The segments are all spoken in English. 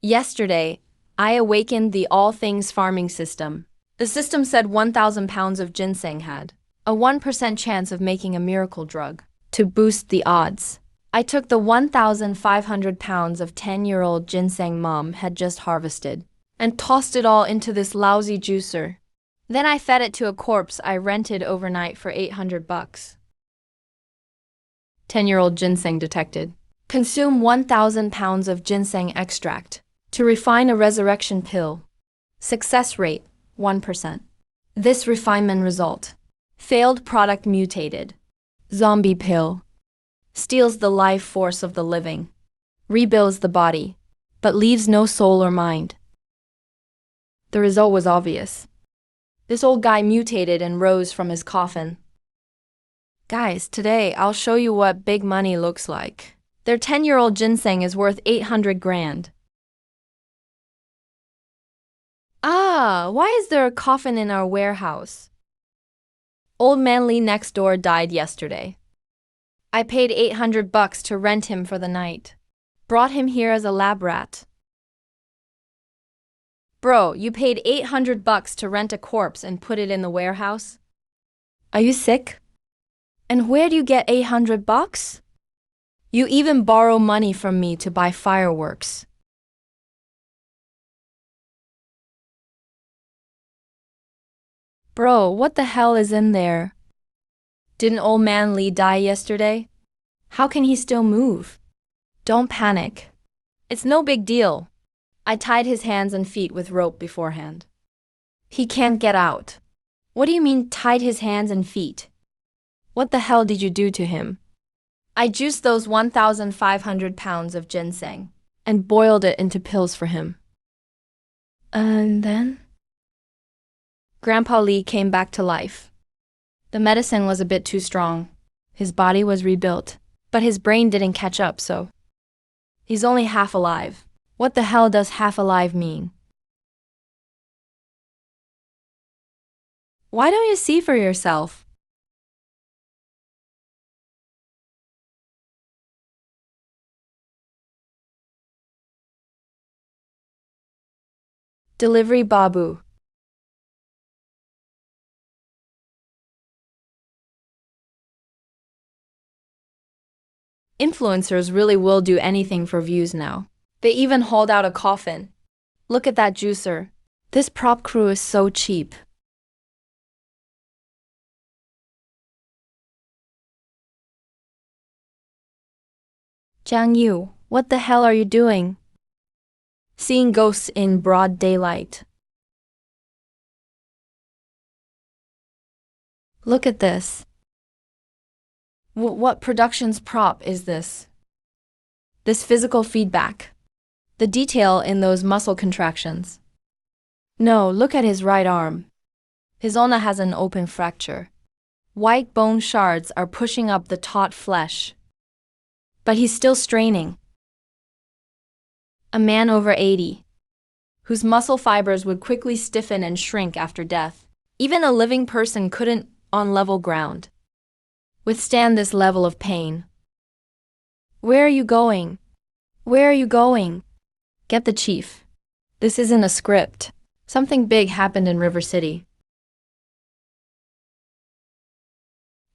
Yesterday, I awakened the all things farming system. The system said 1,000 pounds of ginseng had a 1% chance of making a miracle drug. To boost the odds, I took the 1,500 pounds of 10-year-old ginseng Mom had just harvested and tossed it all into this lousy juicer. Then I fed it to a corpse I rented overnight for $800. 10-year-old ginseng detected. Consume 1,000 pounds of ginseng extract to refine a resurrection pill. Success rate, 1%. This refinement result. Failed product mutated. Zombie pill. Steals the life force of the living. Rebuilds the body, but leaves no soul or mind. The result was obvious. This old guy mutated and rose from his coffin. Guys, today I'll show you what big money looks like. Their 10-year-old ginseng is worth 800 grand. Why is there a coffin in our warehouse? Old man Lee next door died yesterday. I paid $800 to rent him for the night. Brought him here as a lab rat. Bro, you paid $800 to rent a corpse and put it in the warehouse? Are you sick? And where do you get $800? You even borrow money from me to buy fireworks. Bro, what the hell is in there? Didn't old man Lee die yesterday? How can he still move? Don't panic. It's no big deal. I tied his hands and feet with rope beforehand. He can't get out. What do you mean tied his hands and feet? What the hell did you do to him? I juiced those 1,500 pounds of ginseng and boiled it into pills for him. And then? Grandpa Lee came back to life. The medicine was a bit too strong. His body was rebuilt, but his brain didn't catch up, so he's only half alive. What the hell does half alive mean? Why don't you see for yourself? Delivery Babu. Influencers really will do anything for views now. They even hauled out a coffin. Look at that juicer. This prop crew is so cheap. Jiang Yu, what the hell are you doing? Seeing ghosts in broad daylight. Look at this. What production's prop is this? This physical feedback. The detail in those muscle contractions. No, look at his right arm. His ulna has an open fracture. White bone shards are pushing up the taut flesh. But he's still straining. A man over 80, whose muscle fibers would quickly stiffen and shrink after death. Even a living person couldn't, on level ground, withstand this level of pain. Where are you going? Where are you going? Get the chief. This isn't a script. Something big happened in River City.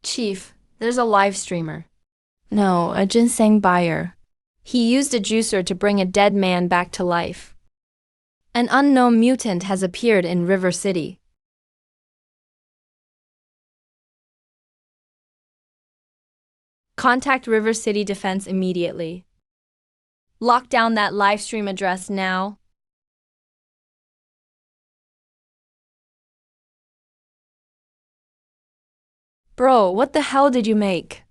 Chief, there's a live streamer. No, a ginseng buyer. He used a juicer to bring a dead man back to life. An unknown mutant has appeared in River City. Contact River City Defense immediately. Lock down that live stream address now. Bro, what the hell did you make?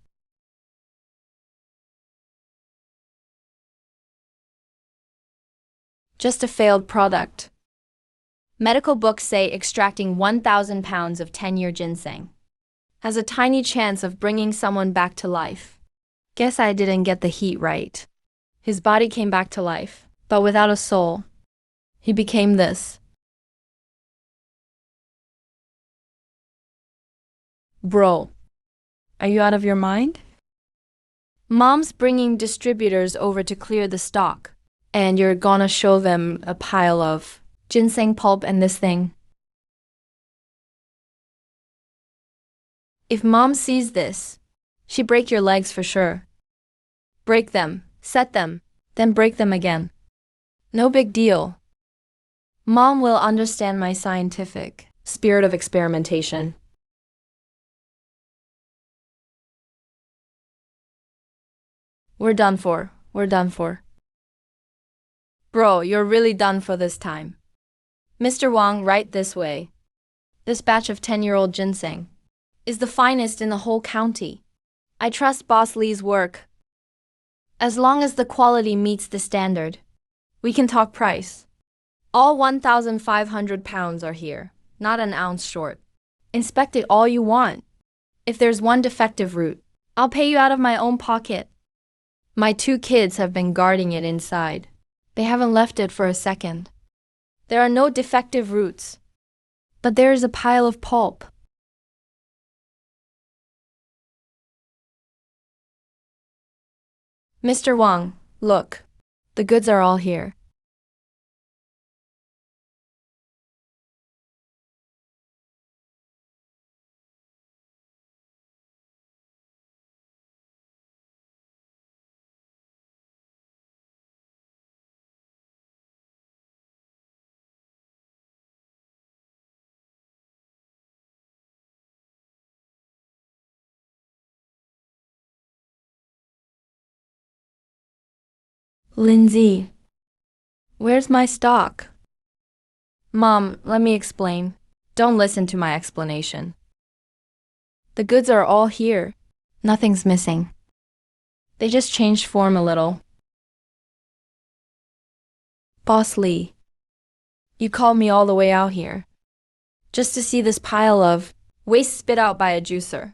Just a failed product. Medical books say extracting 1,000 pounds of 10-year ginseng has a tiny chance of bringing someone back to life. Guess I didn't get the heat right. His body came back to life, but without a soul. He became this. Bro, are you out of your mind? Mom's bringing distributors over to clear the stock. And you're gonna show them a pile of ginseng pulp and this thing. If mom sees this, she break your legs for sure. Break them, set them, then break them again. No big deal. Mom will understand my scientific spirit of experimentation. We're done for. We're done for. Bro, you're really done for this time. Mr. Wang, right this way. This batch of 10-year-old ginseng is the finest in the whole county. I trust Boss Lee's work. As long as the quality meets the standard, we can talk price. All 1,500 pounds are here, not an ounce short. Inspect it all you want. If there's one defective root, I'll pay you out of my own pocket. My 2 kids have been guarding it inside. They haven't left it for a second. There are no defective roots, but there is a pile of pulp. Mr. Wang, look. The goods are all here. Lindsay, where's my stock? Mom, let me explain. Don't listen to my explanation. The goods are all here. Nothing's missing. They just changed form a little. Boss Lee, you called me all the way out here just to see this pile of waste spit out by a juicer.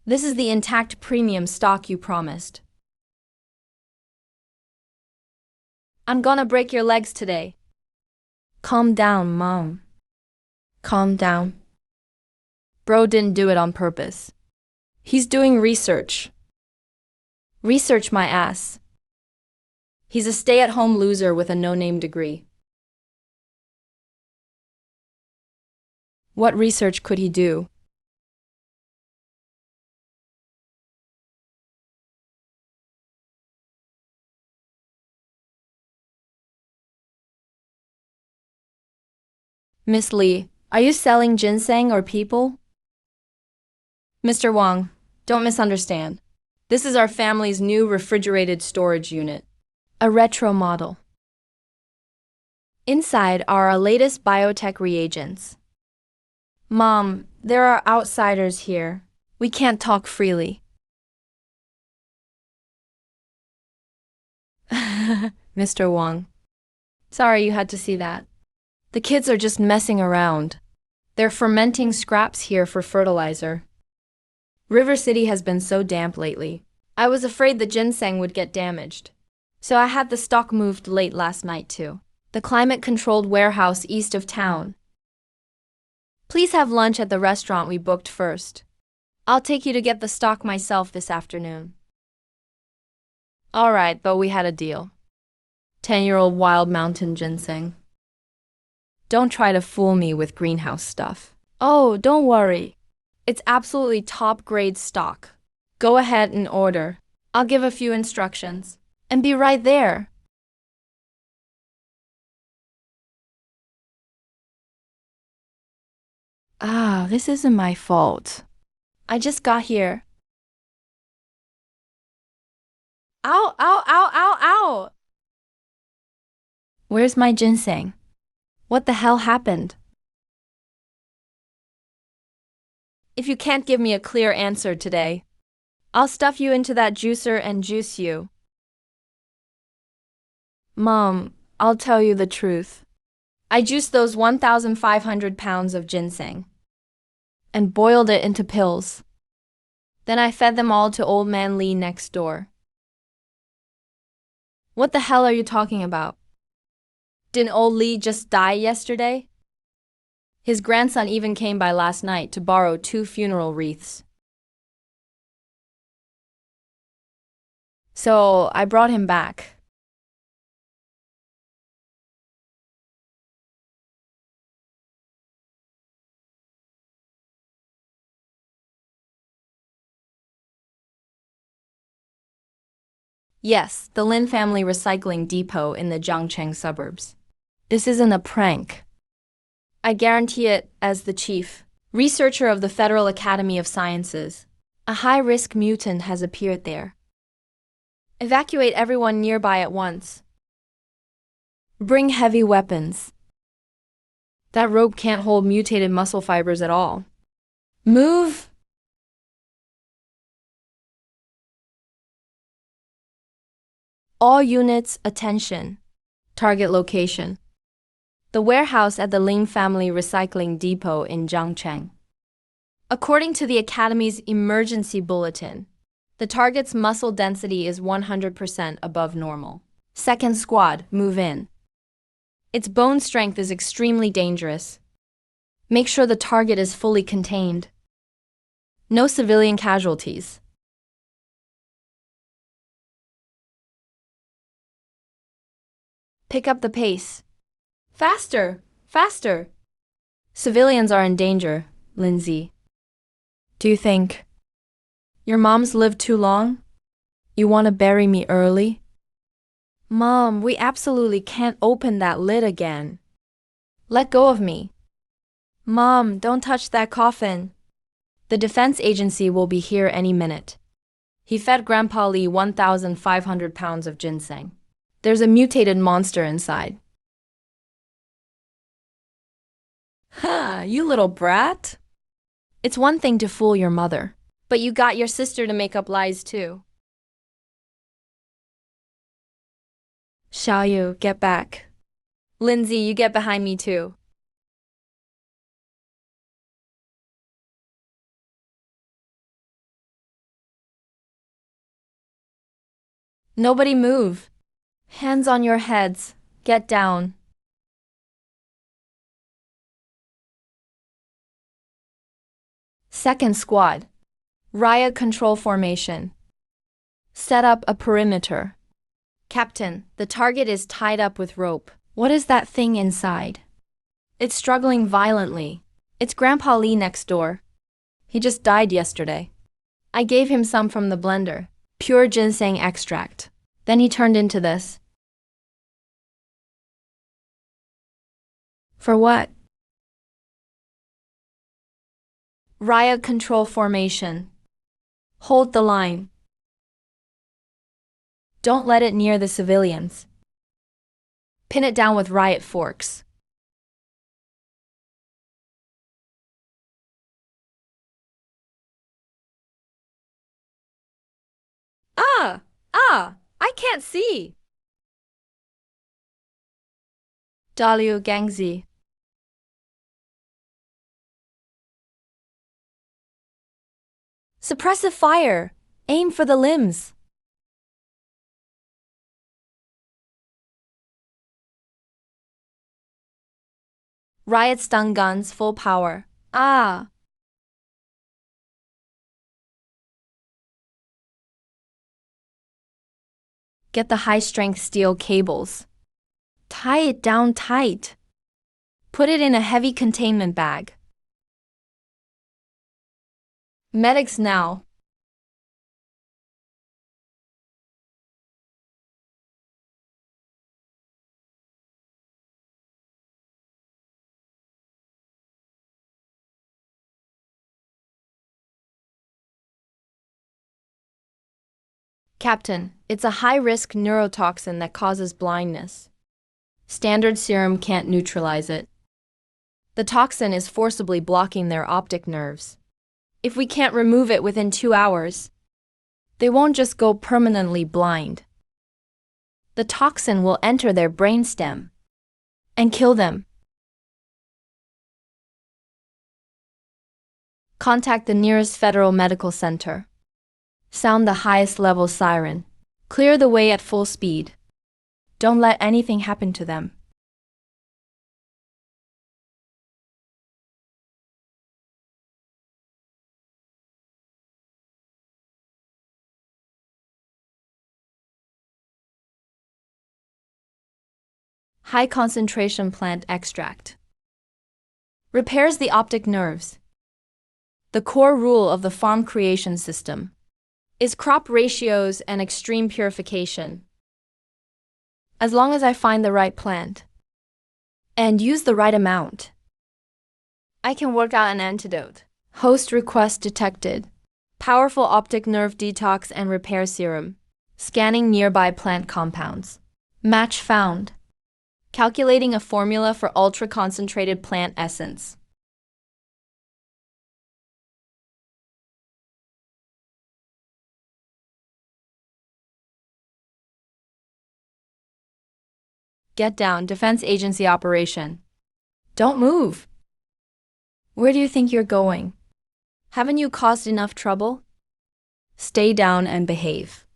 This is the intact premium stock you promised. I'm gonna break your legs today. Calm down, Mom. Calm down. Bro didn't do it on purpose. He's doing research. Research my ass. He's a stay-at-home loser with a no-name degree. What research could he do? Miss Lee, are you selling ginseng or people? Mr. Wang, don't misunderstand. This is our family's new refrigerated storage unit. A retro model. Inside are our latest biotech reagents. Mom, there are outsiders here. We can't talk freely. Mr. Wang. Sorry you had to see that. The kids are just messing around. They're fermenting scraps here for fertilizer. River City has been so damp lately. I was afraid the ginseng would get damaged. So I had the stock moved late last night to the climate-controlled warehouse east of town. Please have lunch at the restaurant we booked first. I'll take you to get the stock myself this afternoon. All right, but we had a deal. 10-year-old wild mountain ginseng. Don't try to fool me with greenhouse stuff. Oh, don't worry. It's absolutely top-grade stock. Go ahead and order. I'll give a few instructions. And be right there. This isn't my fault. I just got here. Ow, ow, ow, ow, ow! Where's my ginseng? What the hell happened? If you can't give me a clear answer today, I'll stuff you into that juicer and juice you. Mom, I'll tell you the truth. I juiced those 1,500 pounds of ginseng and boiled it into pills. Then I fed them all to old man Lee next door. What the hell are you talking about? Didn't old Lee just die yesterday? His grandson even came by last night to borrow 2 funeral wreaths. So I brought him back. Yes, the Lin family recycling depot in the Jiangcheng suburbs. This isn't a prank. I guarantee it as the chief researcher of the Federal Academy of Sciences. A high-risk mutant has appeared there. Evacuate everyone nearby at once. Bring heavy weapons. That rope can't hold mutated muscle fibers at all. Move! All units, attention. Target location. The warehouse at the Ling family recycling depot in Jiangcheng. According to the Academy's emergency bulletin, the target's muscle density is 100% above normal. Second squad, move in. Its bone strength is extremely dangerous. Make sure the target is fully contained. No civilian casualties. Pick up the pace. Faster! Faster! Civilians are in danger, Lindsay. Do you think your mom's lived too long? You want to bury me early? Mom, we absolutely can't open that lid again. Let go of me. Mom, don't touch that coffin. The defense agency will be here any minute. He fed Grandpa Lee 1,500 pounds of ginseng. There's a mutated monster inside. Ha, you little brat. It's one thing to fool your mother, but you got your sister to make up lies too. Xiaoyu, get back. Lindsay, you get behind me too. Nobody move. Hands on your heads. Get down. Second squad. Riot control formation. Set up a perimeter. Captain, the target is tied up with rope. What is that thing inside? It's struggling violently. It's Grandpa Lee next door. He just died yesterday. I gave him some from the blender. Pure ginseng extract. Then he turned into this. For what? Riot control formation. Hold the line. Don't let it near the civilians. Pin it down with riot forks. I can't see. Daliu Gangzi. Suppressive fire. Aim for the limbs. Riot stun guns full power. Get the high-strength steel cables. Tie it down tight. Put it in a heavy containment bag. Medics now. Captain, it's a high-risk neurotoxin that causes blindness. Standard serum can't neutralize it. The toxin is forcibly blocking their optic nerves. If we can't remove it within 2 hours, they won't just go permanently blind. The toxin will enter their brainstem and kill them. Contact the nearest federal medical center. Sound the highest level siren. Clear the way at full speed. Don't let anything happen to them. High concentration plant extract. Repairs the optic nerves. The core rule of the farm creation system. is crop ratios and extreme purification. As long as I find the right plant and use the right amount, I can work out an antidote. Host request detected. Powerful optic nerve detox and repair serum. Scanning nearby plant compounds. Match found. Calculating a formula for ultra-concentrated plant essence. Get down, Defense Agency operation. Don't move. Where do you think you're going? Haven't you caused enough trouble? Stay down and behave.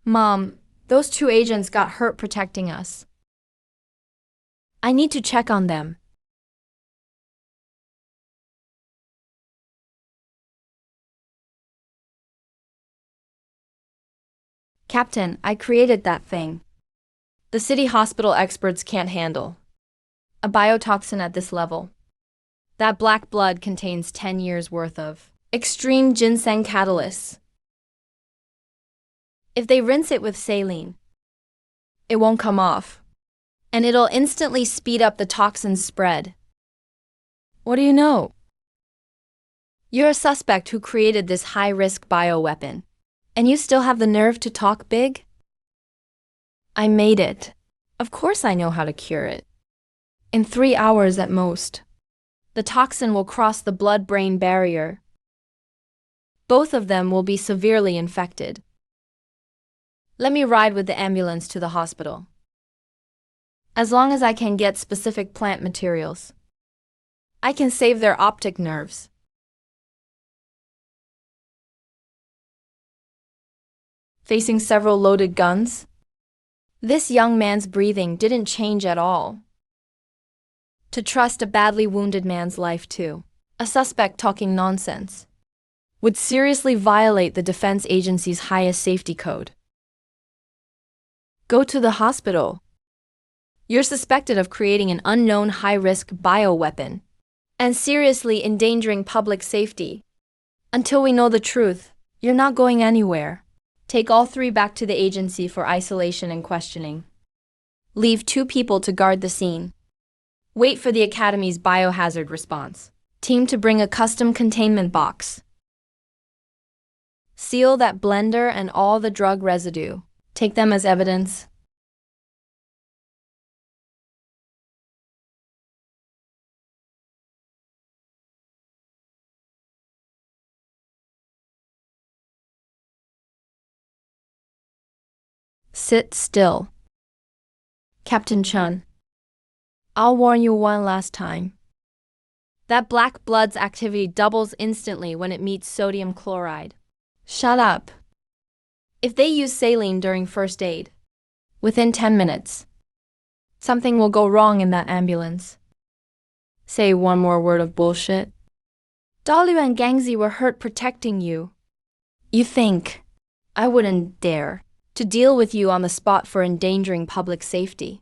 Mom, those two agents got hurt protecting us. I need to check on them. Captain, I created that thing. The city hospital experts can't handle a biotoxin at this level. That black blood contains 10 years worth of extreme ginseng catalysts. If they rinse it with saline, it won't come off, and it'll instantly speed up the toxin's spread. What do you know? You're a suspect who created this high-risk bioweapon, and you still have the nerve to talk big? I made it. Of course I know how to cure it. In 3 hours at most, the toxin will cross the blood-brain barrier. Both of them will be severely infected. Let me ride with the ambulance to the hospital. As long as I can get specific plant materials, I can save their optic nerves. Facing several loaded guns, this young man's breathing didn't change at all. To trust a badly wounded man's life to a suspect talking nonsense would seriously violate the defense agency's highest safety code. Go to the hospital. You're suspected of creating an unknown high-risk bioweapon and seriously endangering public safety. Until we know the truth, you're not going anywhere. Take all 3 back to the agency for isolation and questioning. Leave 2 people to guard the scene. Wait for the Academy's biohazard response team to bring a custom containment box. Seal that blender and all the drug residue. Take them as evidence. Sit still. Captain Chun, I'll warn you one last time. That black blood's activity doubles instantly when it meets sodium chloride. Shut up. If they use saline during first aid, within 10 minutes, something will go wrong in that ambulance. Say one more word of bullshit. Daliu and Gangzi were hurt protecting you. You think I wouldn't dare to deal with you on the spot for endangering public safety?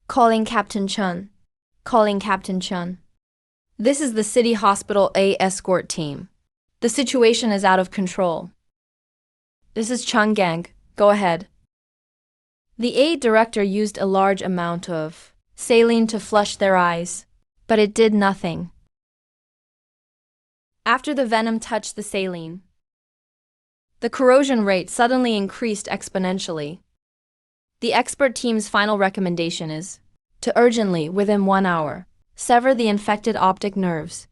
Calling Captain Chun. Calling Captain Chun. This is the City Hospital A escort team. The situation is out of control. This is Chun Gang. Go ahead. The aide director used a large amount of saline to flush their eyes, but it did nothing. After the venom touched the saline, the corrosion rate suddenly increased exponentially. The expert team's final recommendation is to urgently, within 1 hour, sever the infected optic nerves.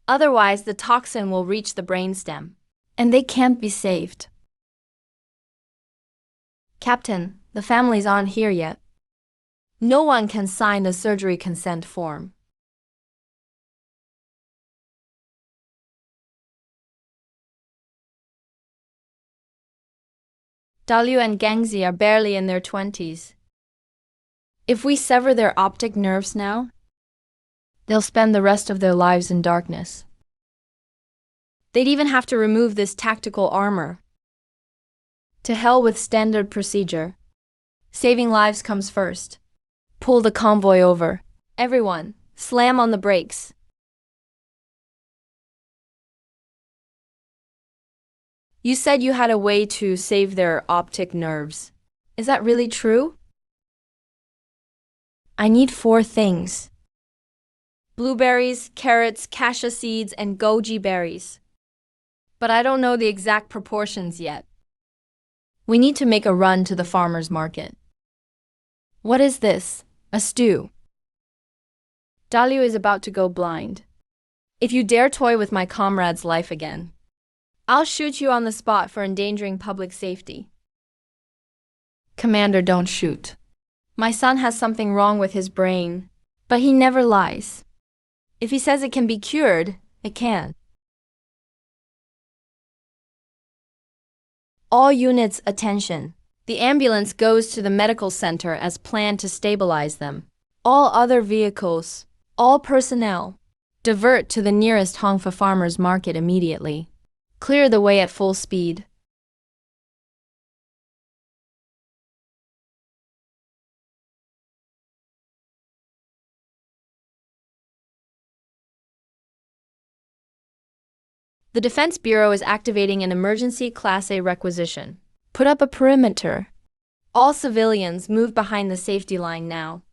Otherwise, the toxin will reach the brainstem, and they can't be saved. Captain, the families aren't here yet. No one can sign the surgery consent form. Daliu and Gangzi are barely in their 20s. If we sever their optic nerves now, they'll spend the rest of their lives in darkness. They'd even have to remove this tactical armor. To hell with standard procedure. Saving lives comes first. Pull the convoy over. Everyone, slam on the brakes. You said you had a way to save their optic nerves. Is that really true? I need 4 things. Blueberries, carrots, cassia seeds, and goji berries. But I don't know the exact proportions yet. We need to make a run to the farmer's market. What is this? A stew. Dalio is about to go blind. If you dare toy with my comrade's life again, I'll shoot you on the spot for endangering public safety. Commander, don't shoot. My son has something wrong with his brain, but he never lies. If he says it can be cured, it can. All units, attention. The ambulance goes to the medical center as planned to stabilize them. All other vehicles, all personnel, divert to the nearest Hongfa farmers market immediately. Clear the way at full speed. The Defense Bureau is activating an emergency Class A requisition. Put up a perimeter. All civilians move behind the safety line now.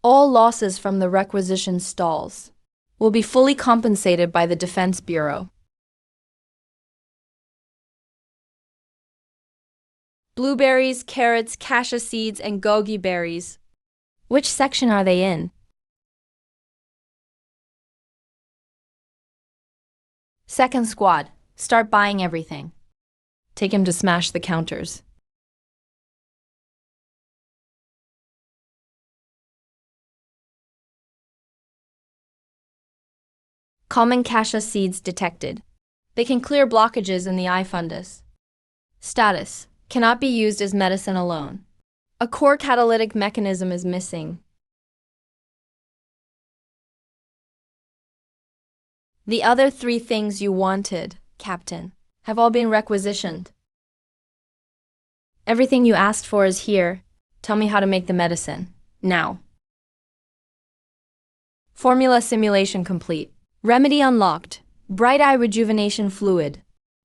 All losses from the requisition stalls will be fully compensated by the Defense Bureau. Blueberries, carrots, cassia seeds, and goji berries. Which section are they in? Second squad, start buying everything. Take him to smash the counters. Common cassia seeds detected. They can clear blockages in the eye fundus. Status: cannot be used as medicine alone. A core catalytic mechanism is missing. The other 3 things you wanted, Captain, have all been requisitioned. Everything you asked for is here. Tell me how to make the medicine. Now. Formula simulation complete. Remedy unlocked. Bright eye rejuvenation fluid.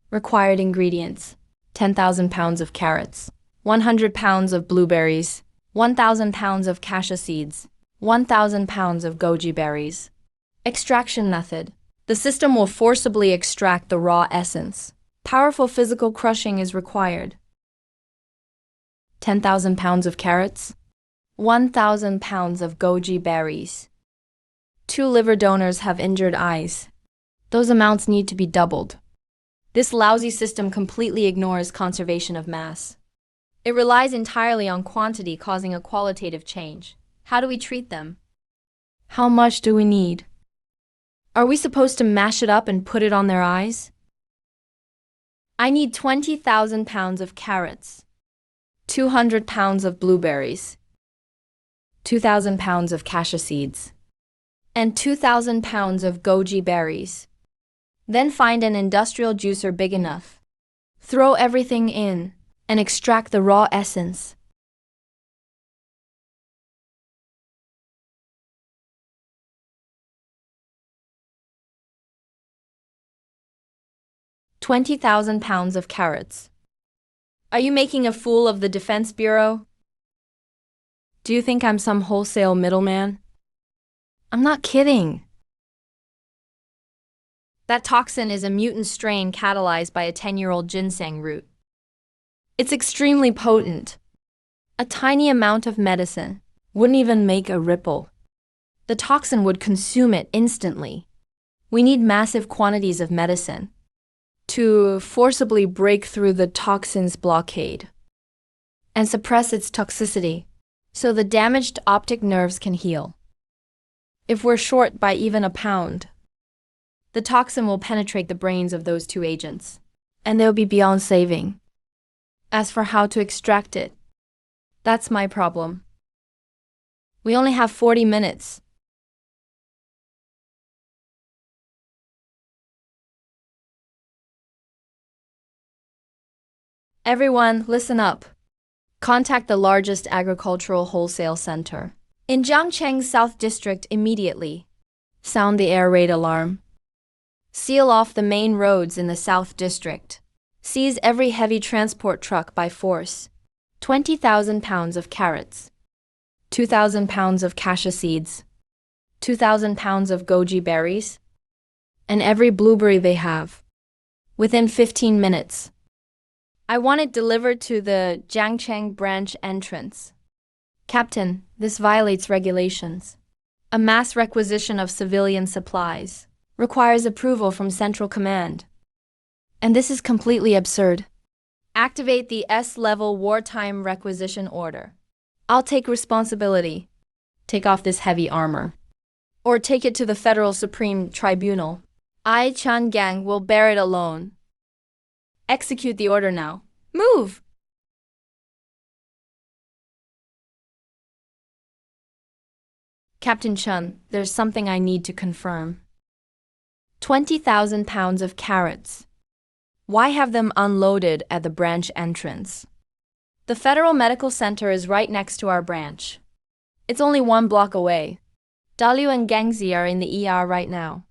Required ingredients: 10,000 pounds of carrots, 100 pounds of blueberries, 1,000 pounds of cassia seeds, 1,000 pounds of goji berries. Extraction method: the system will forcibly extract the raw essence. Powerful physical crushing is required. 10,000 pounds of carrots, 1,000 pounds of goji berries. 2 liver donors have injured eyes. Those amounts need to be doubled. This lousy system completely ignores conservation of mass. It relies entirely on quantity, causing a qualitative change. How do we treat them? How much do we need? Are we supposed to mash it up and put it on their eyes? I need 20,000 pounds of carrots, 200 pounds of blueberries, 2,000 pounds of cassia seeds, and 2,000 pounds of goji berries. Then find an industrial juicer big enough. Throw everything in and extract the raw essence. £20,000 of carrots. Are you making a fool of the Defense Bureau? Do you think I'm some wholesale middleman? I'm not kidding. That toxin is a mutant strain catalyzed by a 10-year-old ginseng root. It's extremely potent. A tiny amount of medicine wouldn't even make a ripple. The toxin would consume it instantly. We need massive quantities of medicine to forcibly break through the toxin's blockade and suppress its toxicity so the damaged optic nerves can heal. If we're short by even a pound, the toxin will penetrate the brains of those 2 agents, and they'll be beyond saving. As for how to extract it, that's my problem. We only have 40 minutes. Everyone, listen up. Contact the largest agricultural wholesale center in Jiangcheng's South District immediately. Sound the air raid alarm. Seal off the main roads in the South District. Seize every heavy transport truck by force. 20,000 pounds of carrots. 2,000 pounds of cassia seeds. 2,000 pounds of goji berries. And every blueberry they have. Within 15 minutes. I want it delivered to the Jiangcheng branch entrance. Captain, this violates regulations. A mass requisition of civilian supplies requires approval from Central Command. And this is completely absurd. Activate the S-level wartime requisition order. I'll take responsibility. Take off this heavy armor. Or take it to the Federal Supreme Tribunal. I, Chan Gang, will bear it alone. Execute the order now. Move! Captain Chun, there's something I need to confirm. 20,000 pounds of carrots. Why have them unloaded at the branch entrance? The Federal Medical Center is right next to our branch. It's only 1 block away. Daliu and Gangzi are in the ER right now.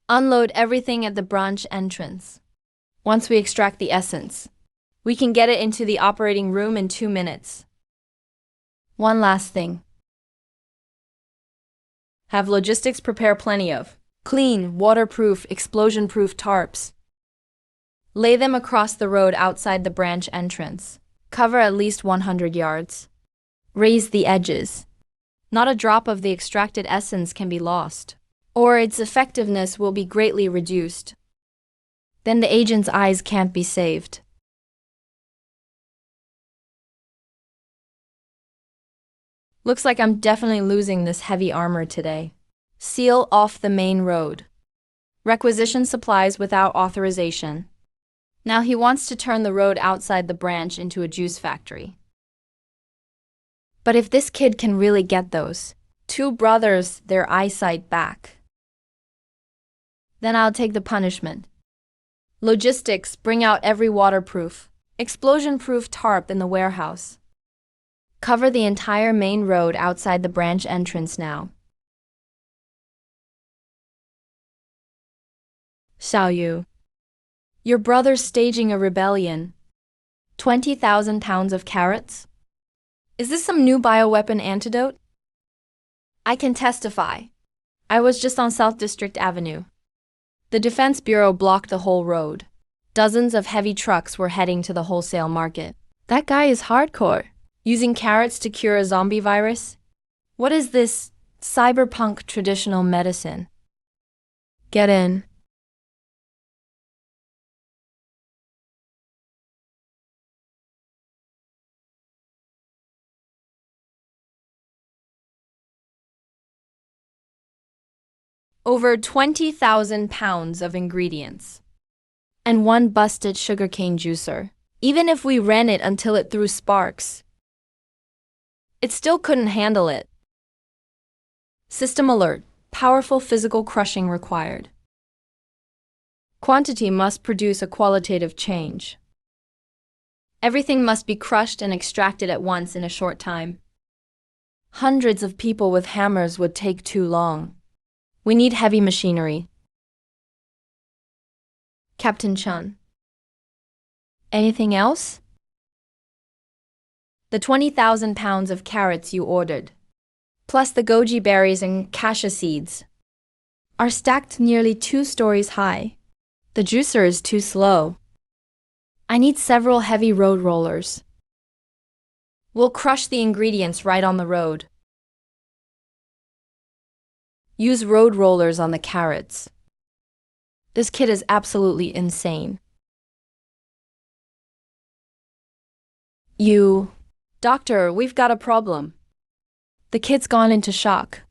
Unload everything at the branch entrance. Once we extract the essence, we can get it into the operating room in 2 minutes. One last thing. Have logistics prepare plenty of clean, waterproof, explosion-proof tarps. Lay them across the road outside the branch entrance. Cover at least 100 yards. Raise the edges. Not a drop of the extracted essence can be lost, or its effectiveness will be greatly reduced. Then the agent's eyes can't be saved. Looks like I'm definitely losing this heavy armor today. Seal off the main road. Requisition supplies without authorization. Now he wants to turn the road outside the branch into a juice factory. But if this kid can really get those 2 brothers their eyesight back, then I'll take the punishment. Logistics, bring out every waterproof, explosion-proof tarp in the warehouse. Cover the entire main road outside the branch entrance now. Xiaoyu, your brother's staging a rebellion. 20,000 pounds of carrots? Is this some new bioweapon antidote? I can testify. I was just on South District Avenue. The Defense Bureau blocked the whole road. Dozens of heavy trucks were heading to the wholesale market. That guy is hardcore. Using carrots to cure a zombie virus? What is this cyberpunk traditional medicine? Get in. Over 20,000 pounds of ingredients. And 1 busted sugarcane juicer. Even if we ran it until it threw sparks, it still couldn't handle it. System alert. Powerful physical crushing required. Quantity must produce a qualitative change. Everything must be crushed and extracted at once in a short time. Hundreds of people with hammers would take too long. We need heavy machinery. Captain Chun. Anything else? The 20,000 pounds of carrots you ordered, plus the goji berries and cassia seeds, are stacked nearly 2 stories high. The juicer is too slow. I need several heavy road rollers. We'll crush the ingredients right on the road. Use road rollers on the carrots. This kid is absolutely insane. Doctor, we've got a problem. The kid's gone into shock.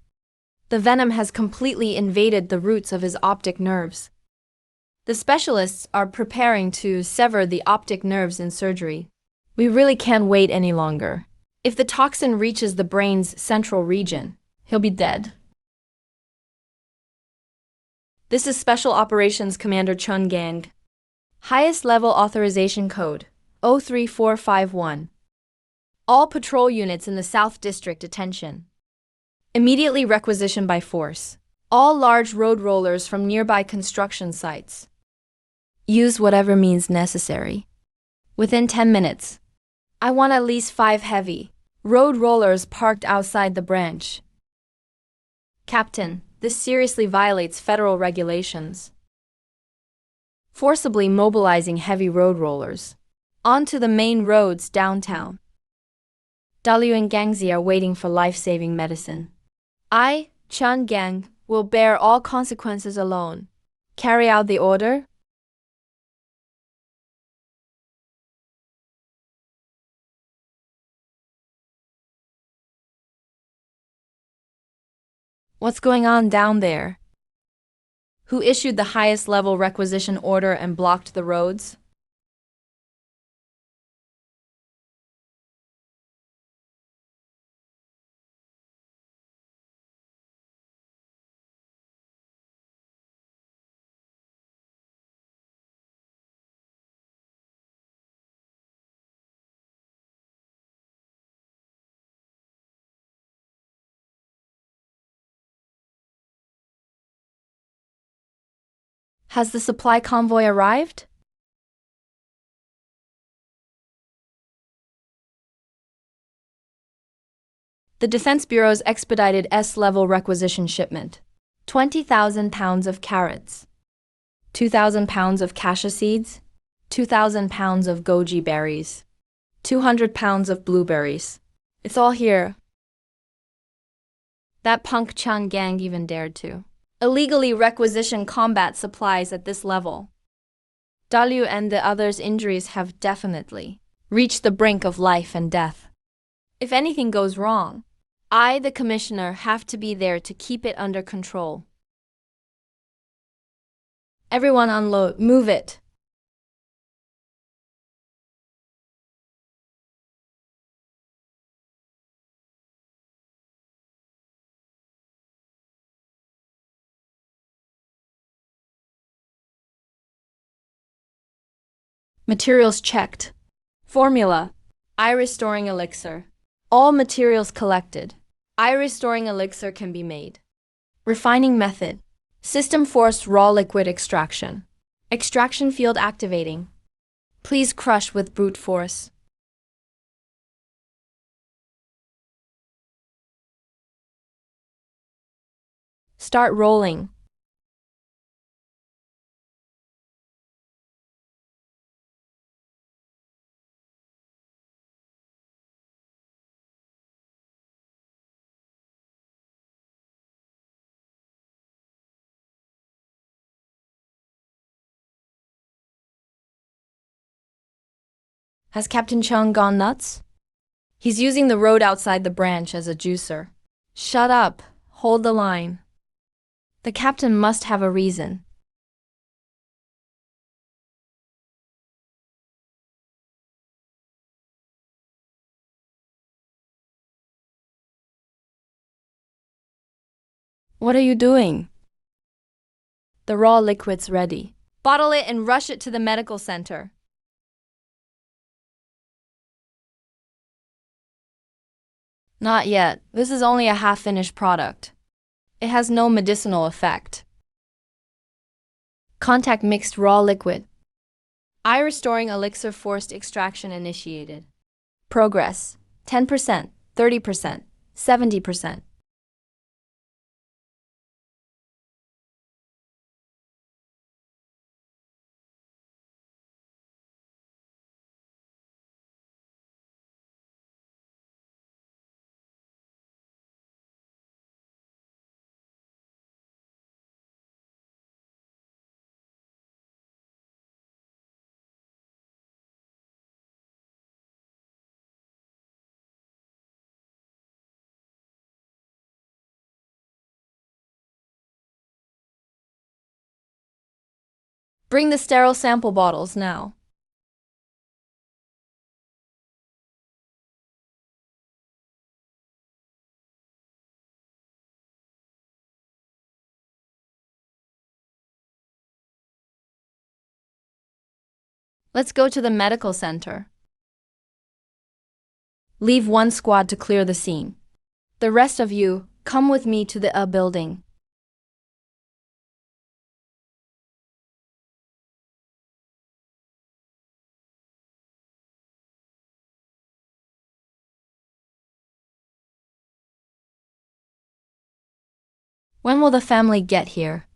The venom has completely invaded the roots of his optic nerves. The specialists are preparing to sever the optic nerves in surgery. We really can't wait any longer. If the toxin reaches the brain's central region, he'll be dead. This is Special Operations Commander Chun Gang. Highest level authorization code 03451. All patrol units in the South District attention. Immediately requisition by force. All large road rollers from nearby construction sites. Use whatever means necessary. Within 10 minutes. I want at least 5 heavy road rollers parked outside the branch. Captain, this seriously violates federal regulations. Forcibly mobilizing heavy road rollers onto the main roads downtown. Dalu and Gangzi are waiting for life-saving medicine. I, Chan Gang, will bear all consequences alone. Carry out the order? What's going on down there? Who issued the highest level requisition order and blocked the roads? Has the supply convoy arrived? The Defense Bureau's expedited S-level requisition shipment. 20,000 pounds of carrots. 2,000 pounds of cassia seeds. 2,000 pounds of goji berries. 200 pounds of blueberries. It's all here. That punk Chang Gang even dared to illegally requisition combat supplies at this level. Dalu and the others' injuries have definitely reached the brink of life and death. If anything goes wrong, I, the commissioner, have to be there to keep it under control. Everyone unload. Move it. Materials checked. Formula. Eye restoring elixir. All materials collected. Eye restoring elixir can be made. Refining method. System forced raw liquid extraction. Extraction field activating. Please crush with brute force. Start rolling. Has Captain Chung gone nuts? He's using the road outside the branch as a juicer. Shut up. Hold the line. The captain must have a reason. What are you doing? The raw liquid's ready. Bottle it and rush it to the medical center. Not yet. This is only a half-finished product. It has no medicinal effect. Contact mixed raw liquid. Eye restoring elixir forced extraction initiated. Progress 10%, 30%, 70%. Bring the sterile sample bottles now. Let's go to the medical center. Leave one squad to clear the scene. The rest of you, come with me to the building. When will the family get here?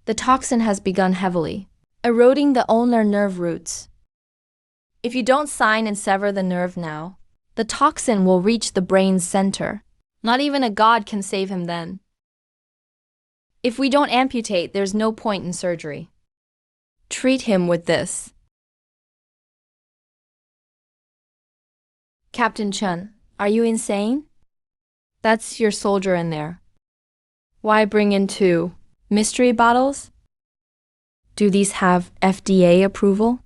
The toxin has begun heavily, eroding the ulnar nerve roots. If you don't sign and sever the nerve now, the toxin will reach the brain's center. Not even a god can save him then. If we don't amputate, there's no point in surgery. Treat him with this. Captain Chen, are you insane? That's your soldier in there. Why bring in two mystery bottles? Do these have FDA approval?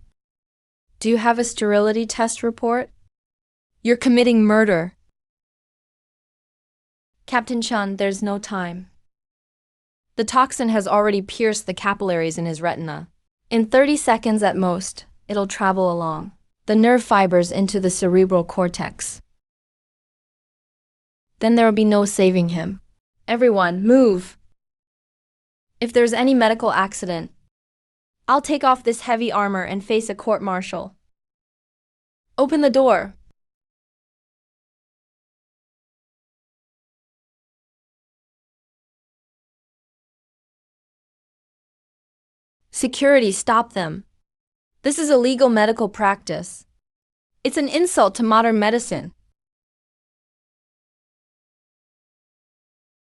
Do you have a sterility test report? You're committing murder. Captain Chen, there's no time. The toxin has already pierced the capillaries in his retina. In 30 seconds at most, it'll travel along the nerve fibers into the cerebral cortex. Then there will be no saving him. Everyone, move! If there's any medical accident, I'll take off this heavy armor and face a court-martial. Open the door. Security, stop them. This is illegal medical practice. It's an insult to modern medicine.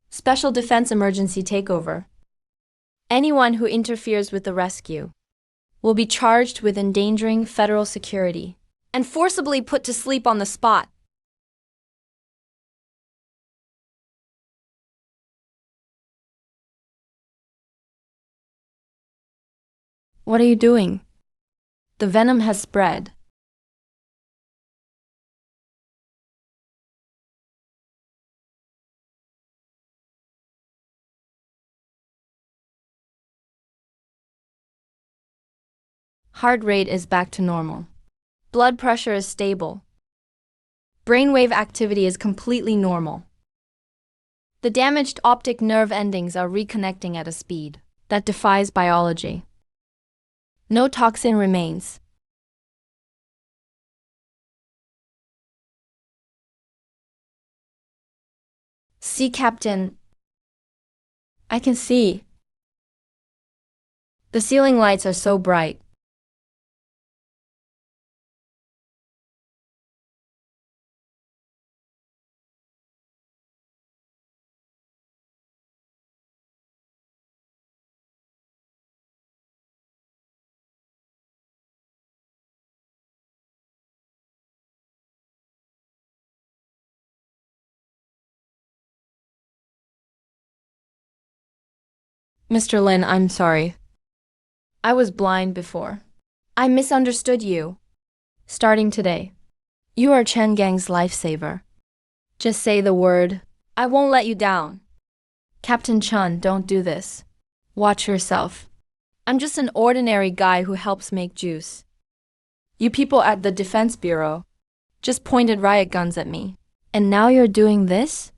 Special Defense Emergency Takeover. Anyone who interferes with the rescue will be charged with endangering federal security and forcibly put to sleep on the spot. What are you doing? The venom has spread. Heart rate is back to normal. Blood pressure is stable. Brainwave activity is completely normal. The damaged optic nerve endings are reconnecting at a speed that defies biology. No toxin remains. See, Captain. I can see. The ceiling lights are so bright. Mr. Lin, I'm sorry. I was blind before. I misunderstood you. Starting today, you are Chen Gang's lifesaver. Just say the word. I won't let you down. Captain Chen, don't do this. Watch yourself. I'm just an ordinary guy who helps make juice. You people at the Defense Bureau just pointed riot guns at me. And now you're doing this?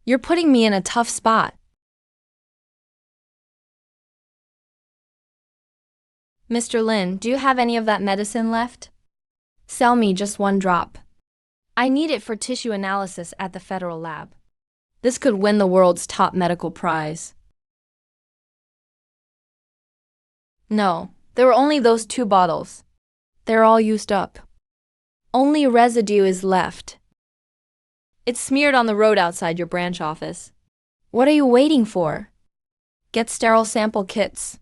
You're putting me in a tough spot. Mr. Lin, do you have any of that medicine left? Sell me just one drop. I need it for tissue analysis at the federal lab. This could win the world's top medical prize. No, there were only those 2 bottles. They're all used up. Only residue is left. It's smeared on the road outside your branch office. What are you waiting for? Get sterile sample kits.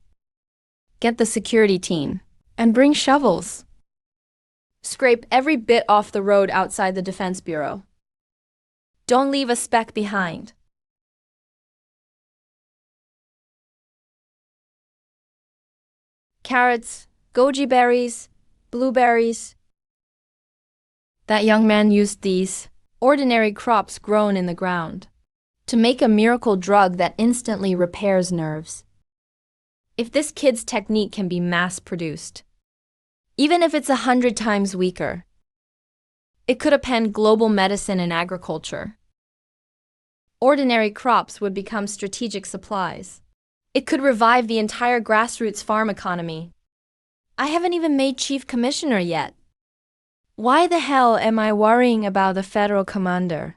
Get the security team. And bring shovels. Scrape every bit off the road outside the Defense Bureau. Don't leave a speck behind. Carrots, goji berries, blueberries. That young man used these ordinary crops grown in the ground to make a miracle drug that instantly repairs nerves. If this kid's technique can be mass-produced, even if it's 100 times weaker, it could upend global medicine and agriculture. Ordinary crops would become strategic supplies. It could revive the entire grassroots farm economy. I haven't even made chief commissioner yet. Why the hell am I worrying about the federal commander?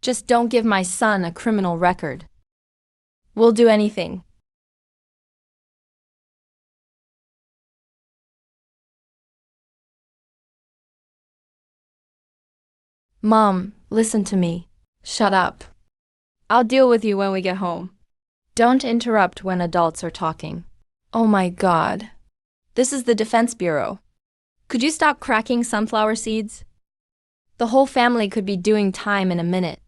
Just don't give my son a criminal record. We'll do anything. Mom, listen to me. Shut up. I'll deal with you when we get home. Don't interrupt when adults are talking. Oh my God. This is the Defense Bureau. Could you stop cracking sunflower seeds? The whole family could be doing time in a minute.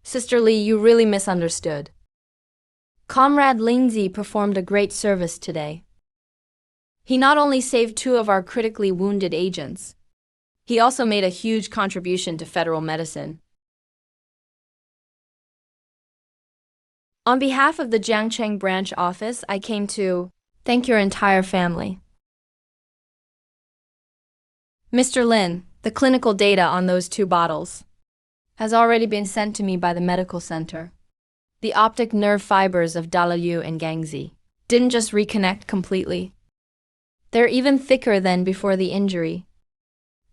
Sister Lee, you really misunderstood. Comrade Lindsay performed a great service today. He not only saved 2 of our critically wounded agents, he also made a huge contribution to federal medicine. On behalf of the Jiangcheng branch office, I came to thank your entire family. Mr. Lin, the clinical data on those 2 bottles has already been sent to me by the medical center. The optic nerve fibers of Dalayu and Gangzi didn't just reconnect completely. They're even thicker than before the injury.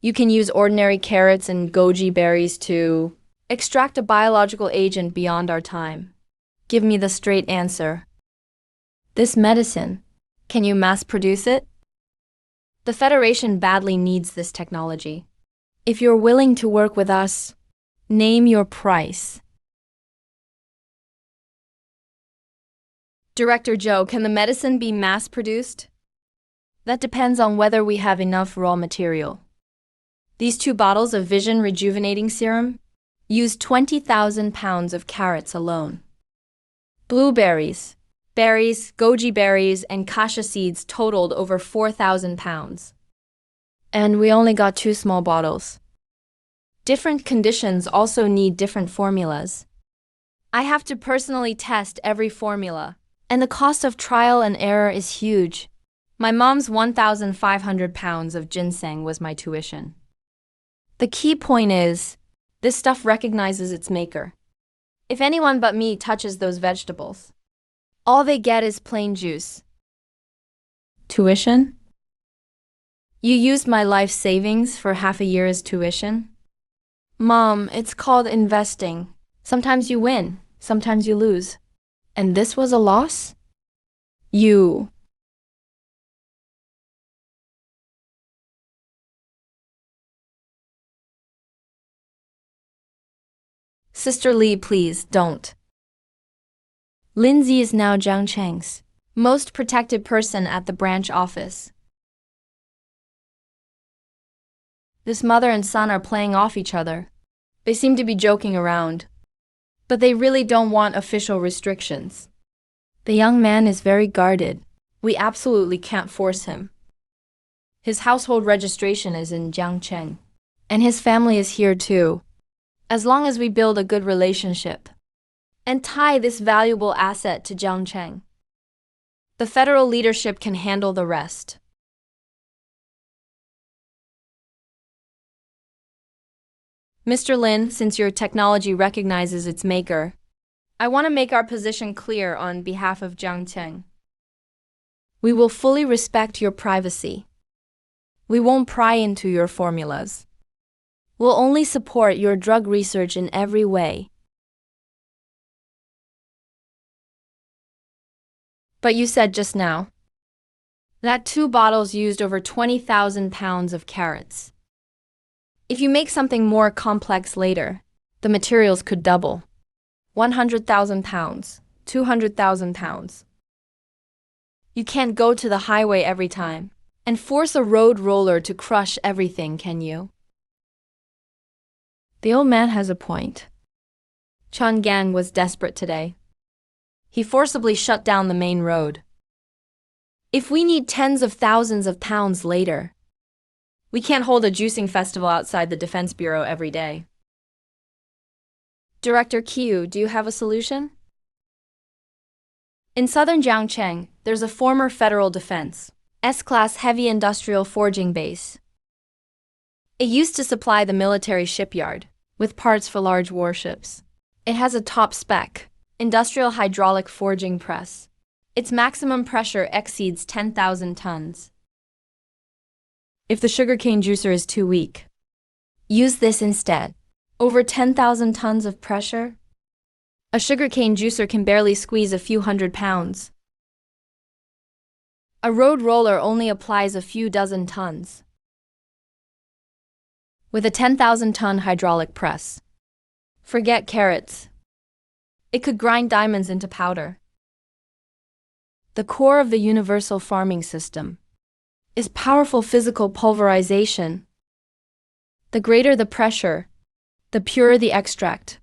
You can use ordinary carrots and goji berries to extract a biological agent beyond our time. Give me the straight answer. This medicine, can you mass produce it? The Federation badly needs this technology. If you're willing to work with us, name your price. Director Joe, can the medicine be mass produced? That depends on whether we have enough raw material. These 2 bottles of vision rejuvenating serum use 20,000 pounds of carrots alone. Blueberries, berries, goji berries, and kasha seeds totaled over 4,000 pounds. And we only got 2 small bottles. Different conditions also need different formulas. I have to personally test every formula, and the cost of trial and error is huge. My mom's 1,500 pounds of ginseng was my tuition. The key point is, this stuff recognizes its maker. If anyone but me touches those vegetables, all they get is plain juice. Tuition? You used my life savings for half a year's tuition? Mom, it's called investing. Sometimes you win, sometimes you lose. And this was a loss? You. Sister Lee, please, don't. Lindsay is now Jiang Cheng's most protected person at the branch office. This mother and son are playing off each other. They seem to be joking around, but they really don't want official restrictions. The young man is very guarded. We absolutely can't force him. His household registration is in Jiangcheng, and his family is here too. As long as we build a good relationship and tie this valuable asset to Jiangcheng, the federal leadership can handle the rest. Mr. Lin, since your technology recognizes its maker, I want to make our position clear on behalf of Jiangcheng. We will fully respect your privacy. We won't pry into your formulas. We'll only support your drug research in every way. But you said just now that 2 bottles used over 20,000 pounds of carrots. If you make something more complex later, the materials could double. 100,000 pounds, 200,000 pounds. You can't go to the highway every time and force a road roller to crush everything, can you? The old man has a point. Chun Gang was desperate today. He forcibly shut down the main road. If we need tens of thousands of pounds later, we can't hold a juicing festival outside the Defense Bureau every day. Director Qiu, do you have a solution? In southern Jiangcheng, there's a former federal defense S-class heavy industrial forging base. It used to supply the military shipyard with parts for large warships. It has a top spec, industrial hydraulic forging press. Its maximum pressure exceeds 10,000 tons. If the sugarcane juicer is too weak, use this instead. Over 10,000 tons of pressure? A sugarcane juicer can barely squeeze a few 100 pounds. A road roller only applies a few dozen tons. With a 10,000-ton hydraulic press, forget carrots. It could grind diamonds into powder. The core of the universal farming system is powerful physical pulverization. The greater the pressure, the purer the extract.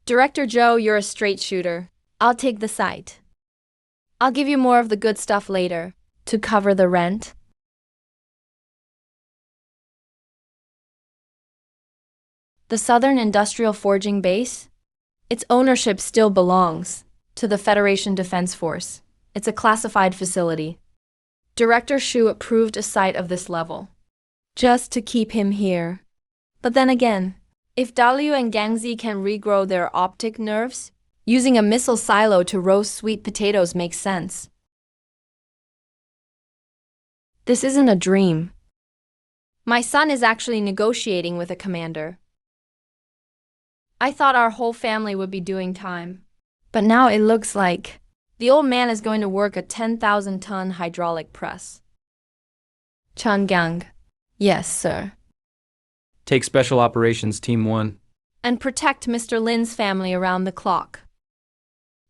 Director Joe, you're a straight shooter. I'll take the site. I'll give you more of the good stuff later, to cover the rent. The Southern Industrial Forging Base? Its ownership still belongs to the Federation Defense Force. It's a classified facility. Director Shu approved a site of this level, just to keep him here. But then again, if Daliu and Gangzi can regrow their optic nerves, using a missile silo to roast sweet potatoes makes sense. This isn't a dream. My son is actually negotiating with a commander. I thought our whole family would be doing time. But now it looks like the old man is going to work a 10,000-ton hydraulic press. Changgang. Yes, sir. Take Special Operations Team 1. And protect Mr. Lin's family around the clock.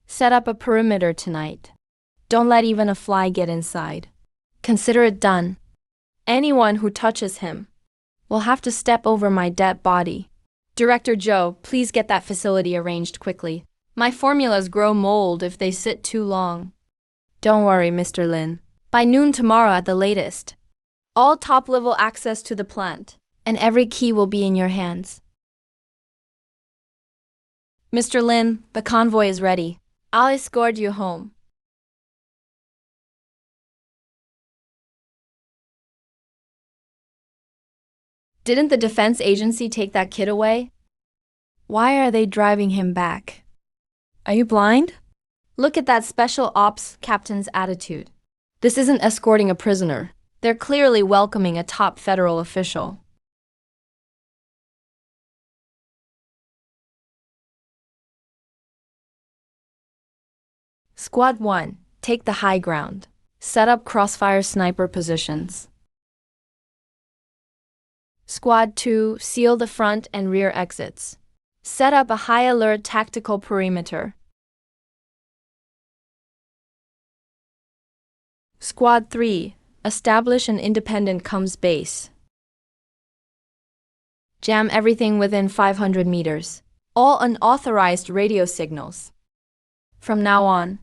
Set up a perimeter tonight. Don't let even a fly get inside. Consider it done. Anyone who touches him will have to step over my dead body. Director Joe, please get that facility arranged quickly. My formulas grow mold if they sit too long. Don't worry, Mr. Lin. By noon tomorrow at the latest, all top-level access to the plant, and every key will be in your hands. Mr. Lin, the convoy is ready. I'll escort you home. Didn't the defense agency take that kid away? Why are they driving him back? Are you blind? Look at that special ops captain's attitude. This isn't escorting a prisoner. They're clearly welcoming a top federal official. Squad 1, take the high ground. Set up crossfire sniper positions. Squad 2, seal the front and rear exits. Set up a high alert tactical perimeter. Squad 3, establish an independent comms base. Jam everything within 500 meters. All unauthorized radio signals. From now on,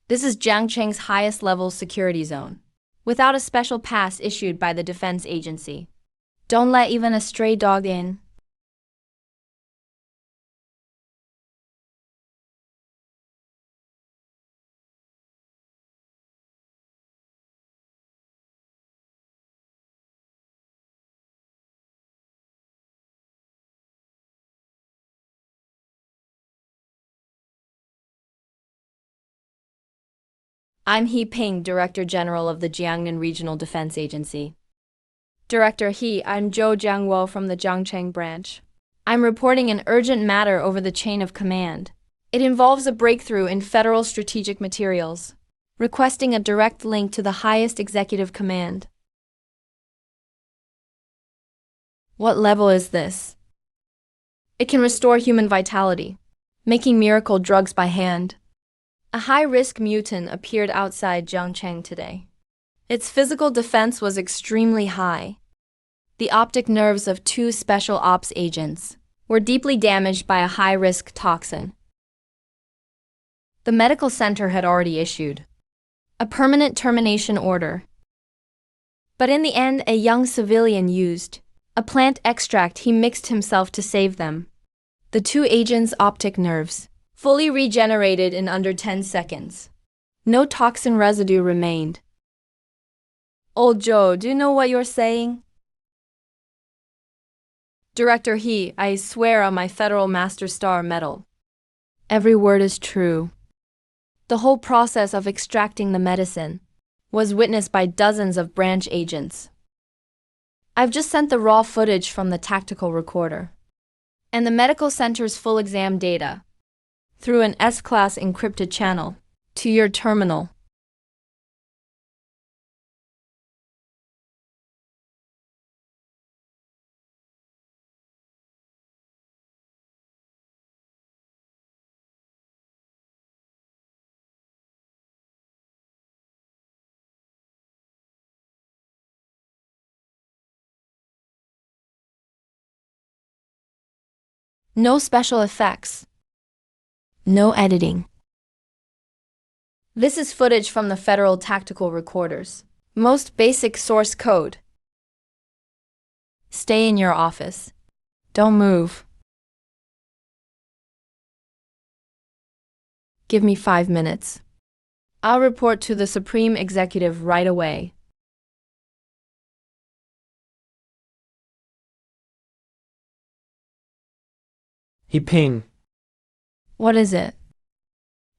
this is Jiangcheng's highest level security zone, without a special pass issued by the defense agency. Don't let even a stray dog in. I'm He Ping, Director General of the Jiangnan Regional Defense Agency. Director He, I'm Zhou Jiangwo from the Jiangcheng branch. I'm reporting an urgent matter over the chain of command. It involves a breakthrough in federal strategic materials, requesting a direct link to the highest executive command. What level is this? It can restore human vitality, making miracle drugs by hand. A high-risk mutant appeared outside Jiangcheng today. Its physical defense was extremely high. The optic nerves of 2 special ops agents were deeply damaged by a high-risk toxin. The medical center had already issued a permanent termination order. But in the end, a young civilian used a plant extract he mixed himself to save them. The 2 agents' optic nerves fully regenerated in under 10 seconds. No toxin residue remained. Old Joe, do you know what you're saying? Director He, I swear on my Federal Master Star medal. Every word is true. The whole process of extracting the medicine was witnessed by dozens of branch agents. I've just sent the raw footage from the tactical recorder and the medical center's full exam data through an S-class encrypted channel to your terminal. No special effects. No editing. This is footage from the federal tactical recorders. Most basic source code. Stay in your office. Don't move. Give me 5 minutes. I'll report to the Supreme Executive right away. He ping. What is it?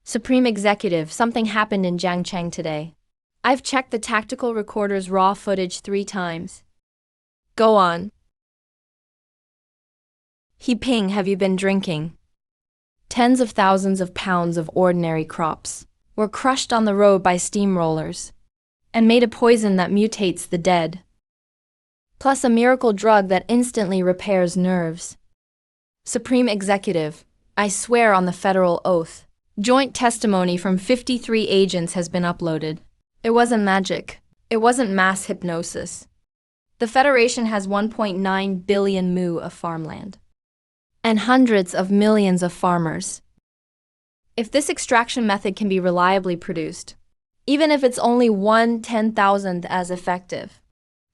Supreme Executive, something happened in Jiangcheng today. I've checked the tactical recorder's raw footage 3 times. Go on. He ping, have you been drinking? Tens of thousands of pounds of ordinary crops were crushed on the road by steamrollers and made a poison that mutates the dead. Plus a miracle drug that instantly repairs nerves. Supreme Executive, I swear on the federal oath. Joint testimony from 53 agents has been uploaded. It wasn't magic. It wasn't mass hypnosis. The Federation has 1.9 billion mu of farmland and hundreds of millions of farmers. If this extraction method can be reliably produced, even if it's only 1/10,000th as effective,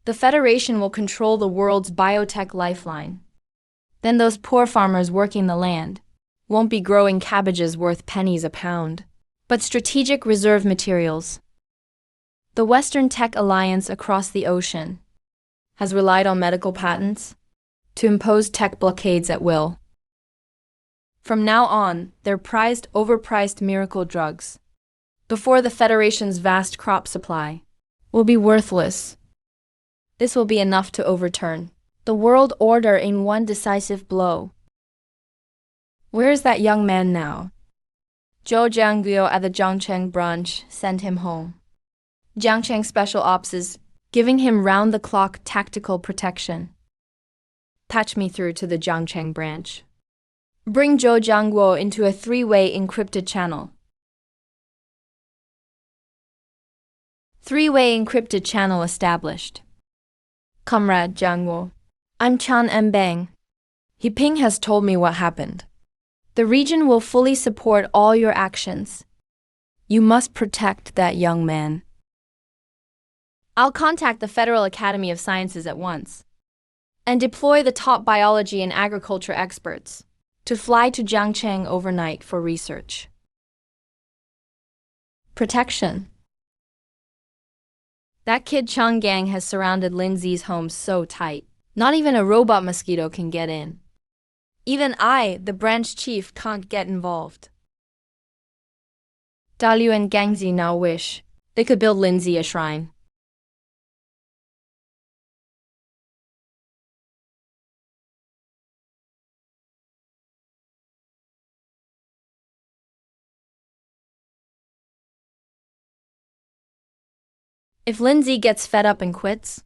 the Federation will control the world's biotech lifeline. Then those poor farmers working the land won't be growing cabbages worth pennies a pound, but strategic reserve materials. The Western Tech Alliance across the ocean has relied on medical patents to impose tech blockades at will. From now on, their prized, overpriced miracle drugs, before the Federation's vast crop supply, will be worthless. This will be enough to overturn the world order in one decisive blow. Where is that young man now? Zhou Jiangguo at the Jiangcheng branch sent him home. Jiangcheng Special Ops is giving him round-the-clock tactical protection. Patch me through to the Jiangcheng branch. Bring Zhou Jiangguo into a 3-way encrypted channel. 3-way encrypted channel established. Comrade Jiangguo, I'm Chan Mbang. He Ping has told me what happened. The region will fully support all your actions. You must protect that young man. I'll contact the Federal Academy of Sciences at once and deploy the top biology and agriculture experts to fly to Jiangcheng overnight for research. Protection. That kid Chang gang has surrounded Lindsay's home so tight, not even a robot mosquito can get in. Even I, the branch chief, can't get involved. Daliu and Gangzi now wish they could build Lindsay a shrine. If Lindsay gets fed up and quits,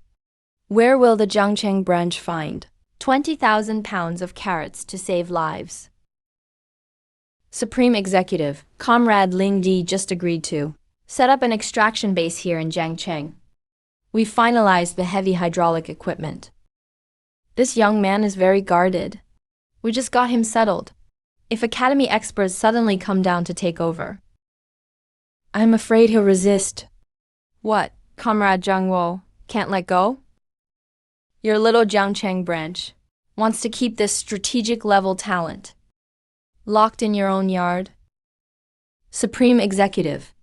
where will the Jiangcheng branch find 20,000 pounds of carrots to save lives? Supreme Executive, Comrade Ling Di just agreed to set up an extraction base here in Jiangcheng. We finalized the heavy hydraulic equipment. This young man is very guarded. We just got him settled. If Academy experts suddenly come down to take over, I'm afraid he'll resist. What, Comrade Jiangguo, can't let go? Your little Jiangcheng branch wants to keep this strategic level talent locked in your own yard. Supreme Executive,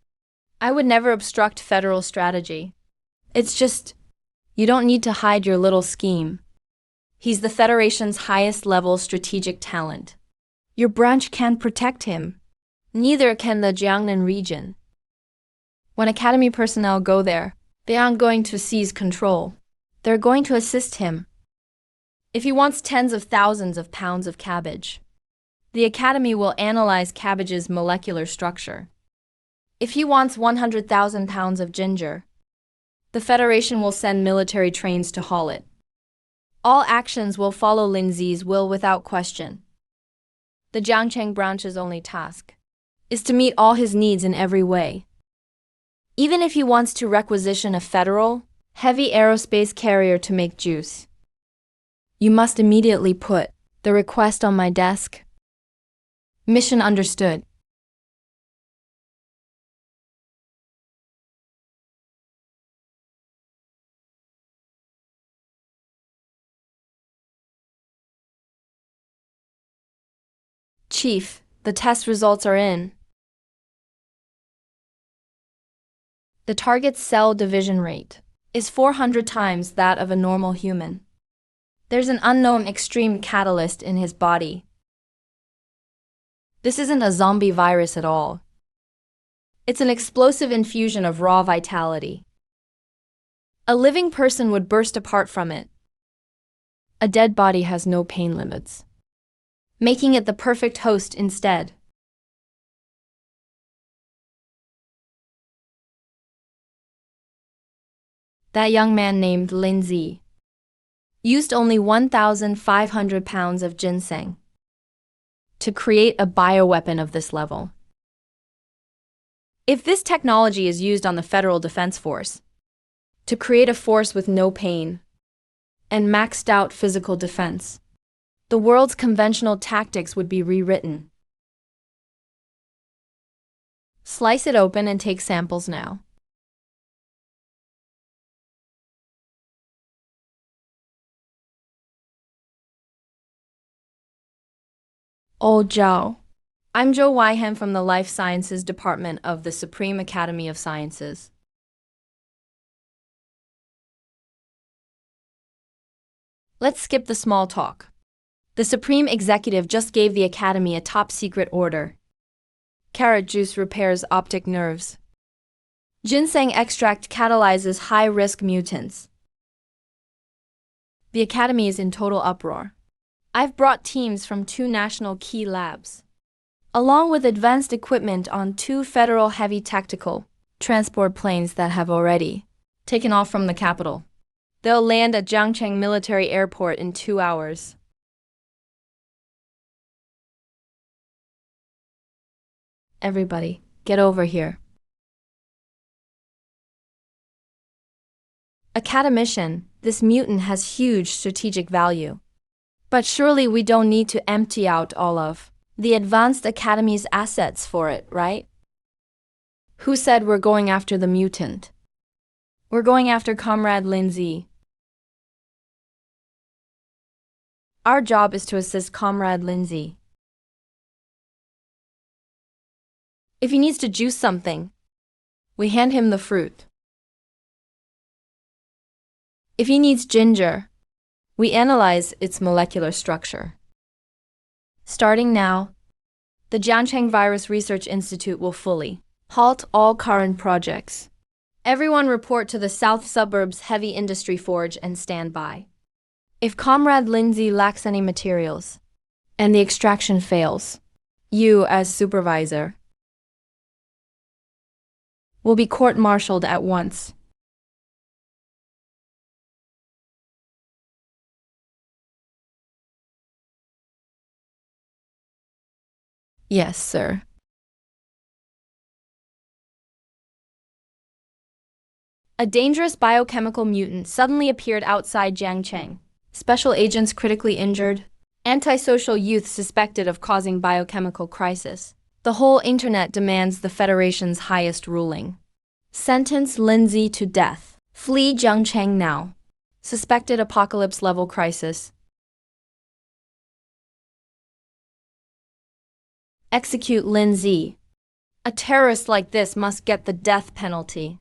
I would never obstruct federal strategy. It's just, you don't need to hide your little scheme. He's the Federation's highest level strategic talent. Your branch can't protect him. Neither can the Jiangnan region. When Academy personnel go there, they aren't going to seize control. They're going to assist him. If he wants tens of thousands of pounds of cabbage, the Academy will analyze cabbage's molecular structure. If he wants 100,000 pounds of ginger, the Federation will send military trains to haul it. All actions will follow Lindsay's will without question. The Jiangcheng branch's only task is to meet all his needs in every way. Even if he wants to requisition a federal, heavy aerospace carrier to make juice, you must immediately put the request on my desk. Mission understood. Chief, the test results are in. The target's cell division rate is 400 times that of a normal human. There's an unknown extreme catalyst in his body. This isn't a zombie virus at all. It's an explosive infusion of raw vitality. A living person would burst apart from it. A dead body has no pain limits, making it the perfect host instead. That young man named Lindsay used only 1,500 pounds of ginseng to create a bioweapon of this level. If this technology is used on the Federal Defense Force to create a force with no pain and maxed out physical defense, the world's conventional tactics would be rewritten. Slice it open and take samples now. Oh, Zhao. I'm Zhou Weihen from the Life Sciences Department of the Supreme Academy of Sciences. Let's skip the small talk. The Supreme Executive just gave the Academy a top-secret order. Carrot juice repairs optic nerves. Ginseng extract catalyzes high-risk mutants. The Academy is in total uproar. I've brought teams from 2 national key labs, along with advanced equipment on 2 federal heavy tactical transport planes that have already taken off from the capital. They'll land at Jiangcheng Military Airport in 2 hours. Everybody, get over here. Academician, this mutant has huge strategic value. But surely we don't need to empty out all of the Advanced Academy's assets for it, right? Who said we're going after the mutant? We're going after Comrade Lindsay. Our job is to assist Comrade Lindsay. If he needs to juice something, we hand him the fruit. If he needs ginger, we analyze its molecular structure. Starting now, the Jiangcheng Virus Research Institute will fully halt all current projects. Everyone report to the South Suburbs Heavy Industry Forge and stand by. If Comrade Lindsay lacks any materials, and the extraction fails, you, as supervisor, will be court-martialed at once. Yes, sir. A dangerous biochemical mutant suddenly appeared outside Jiangcheng. Special agents critically injured. Antisocial youth suspected of causing biochemical crisis. The whole internet demands the Federation's highest ruling. Sentence Lindsay to death. Flee Jiangcheng now. Suspected apocalypse-level crisis. Execute Lindsay. A terrorist like this must get the death penalty.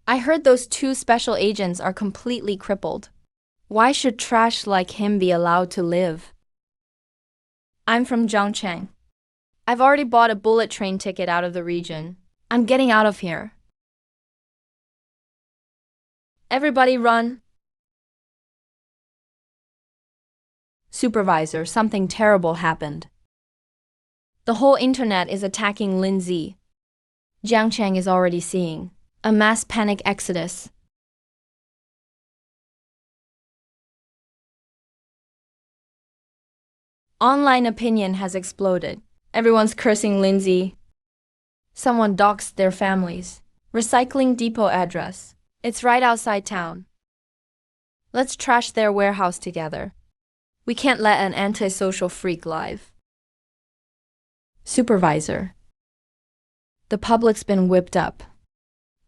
I heard those 2 special agents are completely crippled. Why should trash like him be allowed to live? I'm from Jiangcheng. I've already bought a bullet train ticket out of the region. I'm getting out of here. Everybody run. Supervisor, something terrible happened. The whole internet is attacking Lindsay. Jiang Chang is already seeing a mass panic exodus. Online opinion has exploded. Everyone's cursing Lindsay. Someone doxed their families. Recycling depot address. It's right outside town. Let's trash their warehouse together. We can't let an antisocial freak live. Supervisor. The public's been whipped up.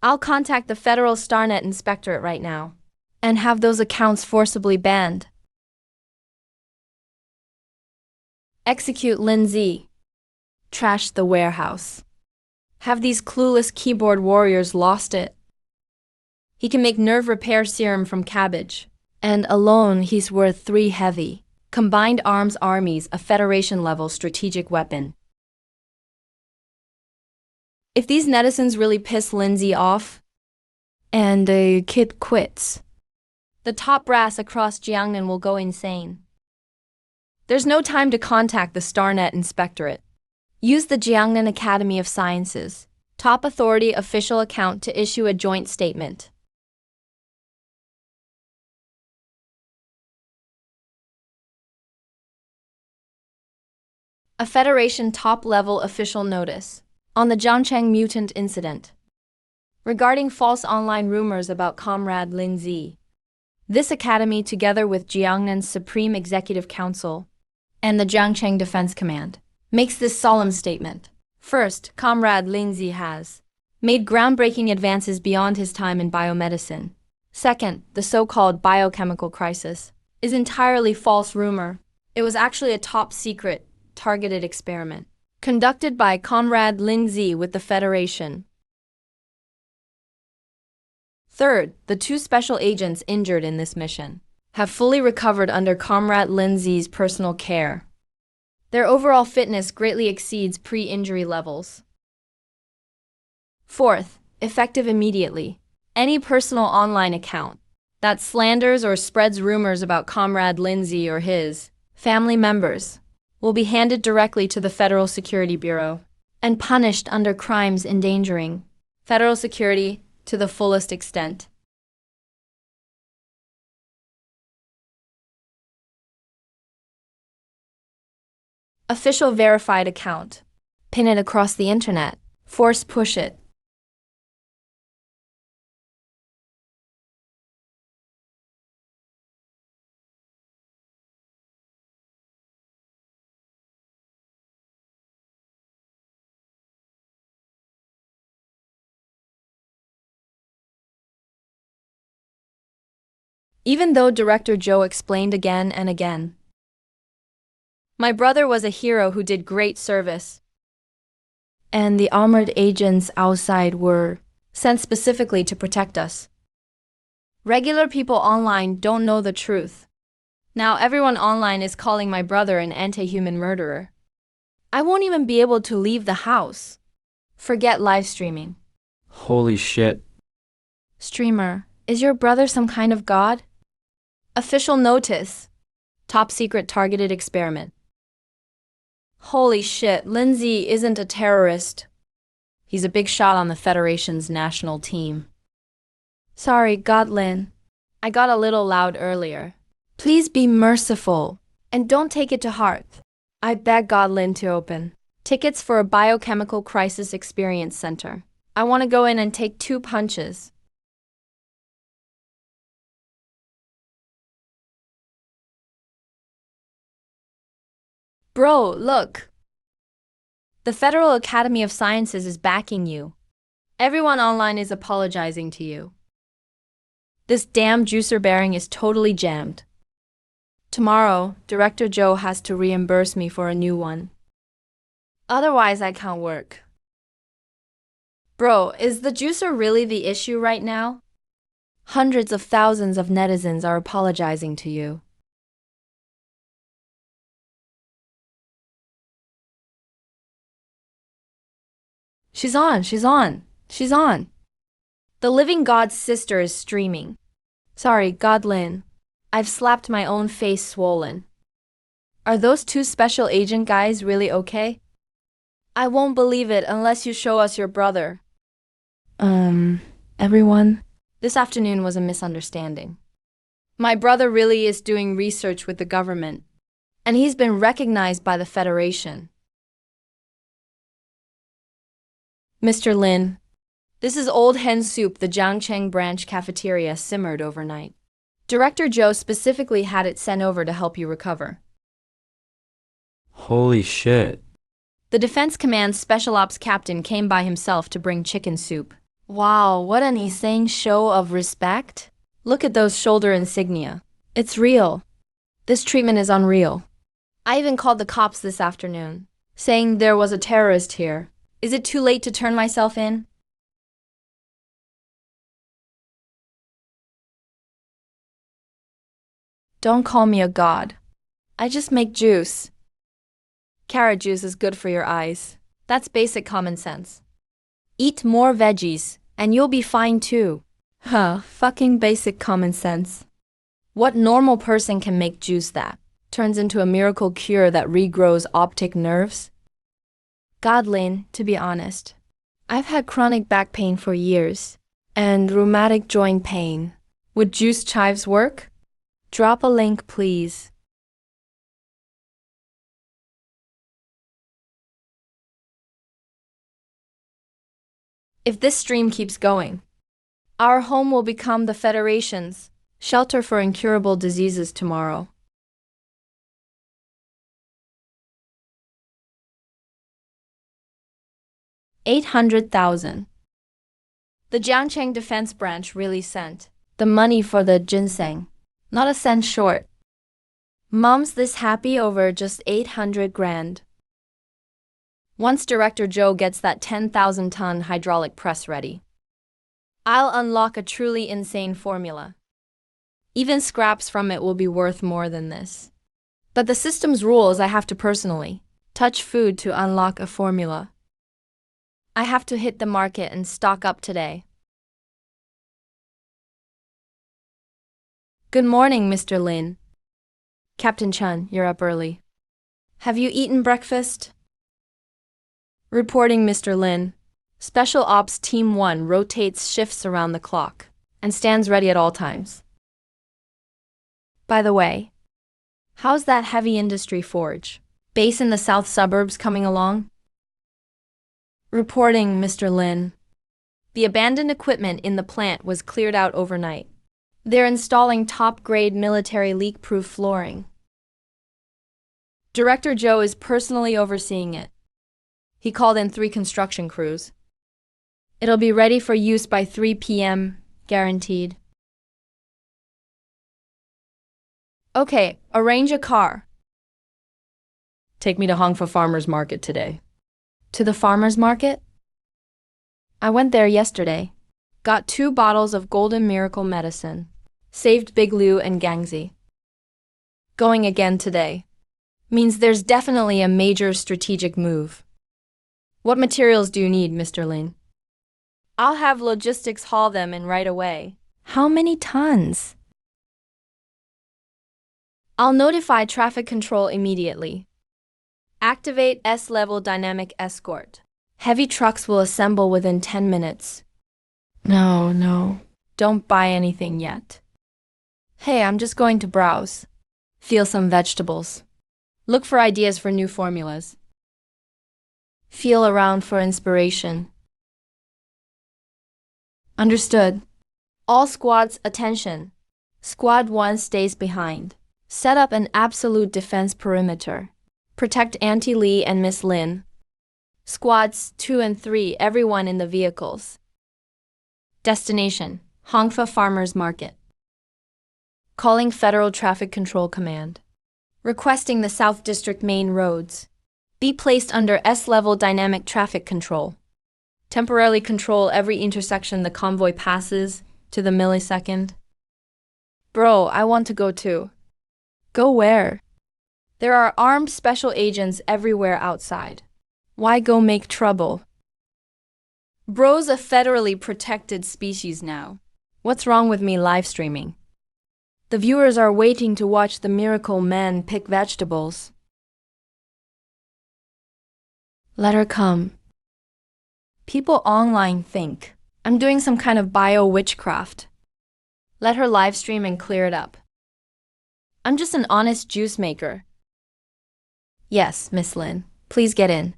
I'll contact the Federal Starnet Inspectorate right now and have those accounts forcibly banned. Execute Lindsay. Trash the warehouse. Have these clueless keyboard warriors lost it? He can make nerve repair serum from cabbage. And alone he's worth 3 heavy. Combined arms armies, a Federation-level strategic weapon. If these netizens really piss Lindsay off, and the kid quits, the top brass across Jiangnan will go insane. There's no time to contact the Starnet Inspectorate. Use the Jiangnan Academy of Sciences, top authority official account to issue a joint statement. A Federation top-level official notice on the Zhangcheng mutant incident. Regarding false online rumors about Comrade Lindsay, this academy, together with Jiangnan's Supreme Executive Council and the Zhangcheng Defense Command, makes this solemn statement. First, Comrade Lindsay has made groundbreaking advances beyond his time in biomedicine. Second, the so-called biochemical crisis is entirely false rumor. It was actually a top-secret, targeted experiment conducted by Comrade Lindsay with the Federation. Third, the 2 special agents injured in this mission have fully recovered under Comrade Lindsay's personal care. Their overall fitness greatly exceeds pre-injury levels. Fourth, effective immediately. Any personal online account that slanders or spreads rumors about Comrade Lindsay or his family members will be handed directly to the Federal Security Bureau and punished under crimes endangering federal security to the fullest extent. Official verified account. Pin it across the internet. Force push it. Even though Director Zhou explained again and again, my brother was a hero who did great service, and the armored agents outside were sent specifically to protect us. Regular people online don't know the truth. Now everyone online is calling my brother an anti-human murderer. I won't even be able to leave the house. Forget live streaming. Holy shit. Streamer, is your brother some kind of god? Official notice. Top secret targeted experiment. Holy shit, Lindsay isn't a terrorist. He's a big shot on the Federation's national team. Sorry, Godlin. I got a little loud earlier. Please be merciful, and don't take it to heart. I beg Godlin to open tickets for a biochemical crisis experience center. I want to go in and take 2 punches. Bro, look. The Federal Academy of Sciences is backing you. Everyone online is apologizing to you. This damn juicer bearing is totally jammed. Tomorrow, Director Zhou has to reimburse me for a new one. Otherwise, I can't work. Bro, is the juicer really the issue right now? Hundreds of thousands of netizens are apologizing to you. She's on. The living god's sister is streaming. Sorry, Godlin. I've slapped my own face swollen. Are those two special agent guys really okay? I won't believe it unless you show us your brother. Everyone? This afternoon was a misunderstanding. My brother really is doing research with the government, and he's been recognized by the Federation. Mr. Lin, this is old hen soup the Jiangcheng branch cafeteria simmered overnight. Director Zhou specifically had it sent over to help you recover. Holy shit. The Defense Command's Special Ops Captain came by himself to bring chicken soup. Wow, what an insane show of respect. Look at those shoulder insignia. It's real. This treatment is unreal. I even called the cops this afternoon, saying there was a terrorist here. Is it too late to turn myself in? Don't call me a god. I just make juice. Carrot juice is good for your eyes. That's basic common sense. Eat more veggies, and you'll be fine too. Fucking basic common sense. What normal person can make juice that turns into a miracle cure that regrows optic nerves? God, Lin, to be honest, I've had chronic back pain for years, and rheumatic joint pain. Would juice chives work? Drop a link, please. If this stream keeps going, our home will become the Federation's shelter for incurable diseases tomorrow. $800,000. The Jiangcheng Defense Branch really sent the money for the ginseng, not a cent short. Mom's this happy over just 800 grand. Once Director Zhou gets that 10,000-ton hydraulic press ready, I'll unlock a truly insane formula. Even scraps from it will be worth more than this. But the system's rules I have to personally touch food to unlock a formula. I have to hit the market and stock up today. Good morning, Mr. Lin. Captain Chen, you're up early. Have you eaten breakfast? Reporting, Mr. Lin. Special Ops Team 1 rotates shifts around the clock and stands ready at all times. By the way, how's that heavy industry forge base in the south suburbs coming along? Reporting, Mr. Lin. The abandoned equipment in the plant was cleared out overnight. They're installing top-grade military leak-proof flooring. Director Zhou is personally overseeing it. He called in 3 construction crews. It'll be ready for use by 3 p.m., guaranteed. Okay, arrange a car. Take me to Hongfa Farmers Market today. To the farmers market? I went there yesterday. Got 2 bottles of Golden Miracle medicine. Saved Big Liu and Gangzi. Going again today. Means there's definitely a major strategic move. What materials do you need, Mr. Lin? I'll have logistics haul them in right away. How many tons? I'll notify traffic control immediately. Activate S-level dynamic escort. Heavy trucks will assemble within 10 minutes. No. Don't buy anything yet. Hey, I'm just going to browse. Feel some vegetables. Look for ideas for new formulas. Feel around for inspiration. Understood. All squads, attention. Squad 1 stays behind. Set up an absolute defense perimeter. Protect Auntie Lee and Miss Lin. Squads 2 and 3, everyone in the vehicles. Destination, Hongfa Farmers Market. Calling Federal Traffic Control Command. Requesting the South District main roads be placed under S-level dynamic traffic control. Temporarily control every intersection the convoy passes to the millisecond. Bro, I want to go too. Go where? There are armed special agents everywhere outside. Why go make trouble? Bro's a federally protected species now. What's wrong with me live streaming? The viewers are waiting to watch the miracle man pick vegetables. Let her come. People online think I'm doing some kind of bio-witchcraft. Let her live stream and clear it up. I'm just an honest juice maker. Yes, Miss Lin, please get in.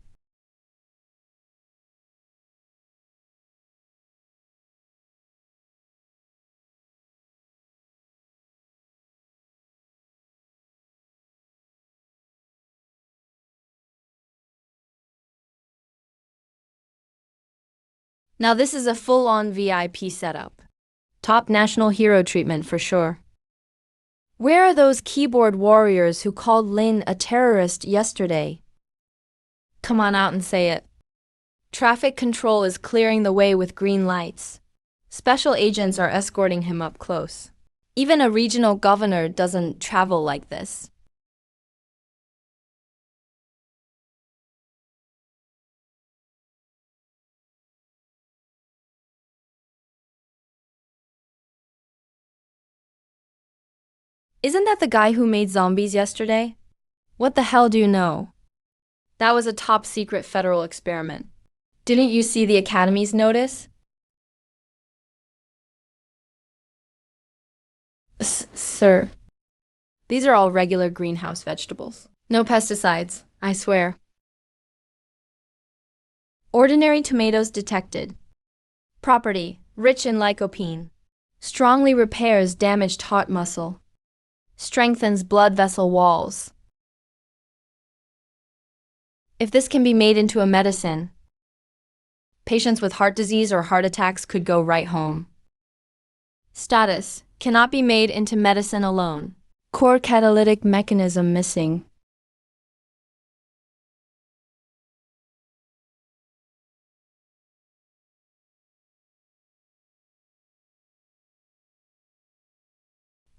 Now this is a full-on VIP setup. Top national hero treatment for sure. Where are those keyboard warriors who called Lin a terrorist yesterday? Come on out and say it. Traffic control is clearing the way with green lights. Special agents are escorting him up close. Even a regional governor doesn't travel like this. Isn't that the guy who made zombies yesterday? What the hell do you know? That was a top secret federal experiment. Didn't you see the Academy's notice? Sir, these are all regular greenhouse vegetables. No pesticides, I swear. Ordinary tomatoes detected. Property, rich in lycopene. Strongly repairs damaged heart muscle. Strengthens blood vessel walls. If this can be made into a medicine, patients with heart disease or heart attacks could go right home. Status, cannot be made into medicine alone. Core catalytic mechanism missing.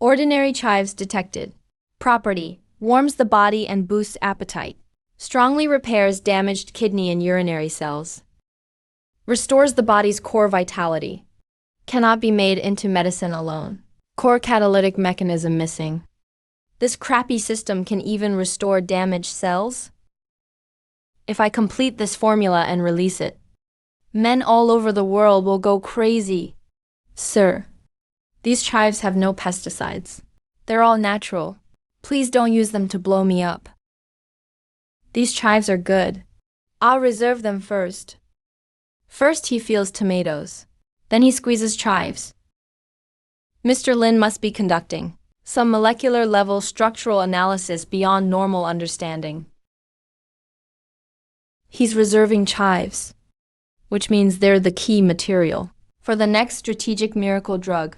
Ordinary chives detected. Property, warms the body and boosts appetite. Strongly repairs damaged kidney and urinary cells. Restores the body's core vitality. Cannot be made into medicine alone. Core catalytic mechanism missing. This crappy system can even restore damaged cells? If I complete this formula and release it, men all over the world will go crazy. Sir, these chives have no pesticides. They're all natural. Please don't use them to blow me up. These chives are good. I'll reserve them first. First he feels tomatoes. Then he squeezes chives. Mr. Lin must be conducting some molecular level structural analysis beyond normal understanding. He's reserving chives, which means they're the key material for the next strategic miracle drug.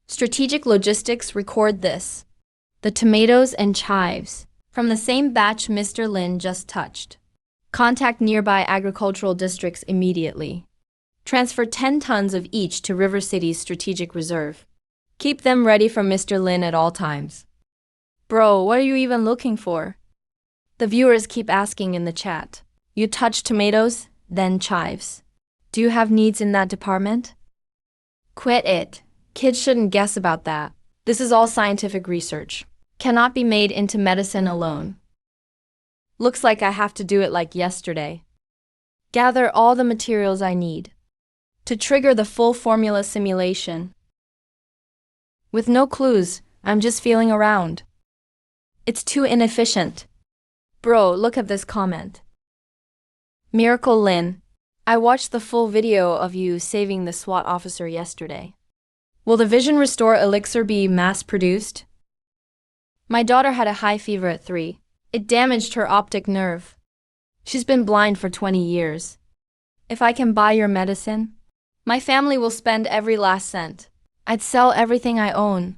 Strategic logistics record this. The tomatoes and chives from the same batch Mr. Lin just touched. Contact nearby agricultural districts immediately. Transfer 10 tons of each to River City's strategic reserve. Keep them ready for Mr. Lin at all times. Bro, what are you even looking for? The viewers keep asking in the chat. You touch tomatoes, then chives. Do you have needs in that department? Quit it. Kids shouldn't guess about that. This is all scientific research. Cannot be made into medicine alone. Looks like I have to do it like yesterday. Gather all the materials I need to trigger the full formula simulation. With no clues, I'm just feeling around. It's too inefficient. Bro, look at this comment. Miracle Lin, I watched the full video of you saving the SWAT officer yesterday. Will the Vision Restore elixir be mass-produced? My daughter had a high fever at 3. It damaged her optic nerve. She's been blind for 20 years. If I can buy your medicine, my family will spend every last cent. I'd sell everything I own.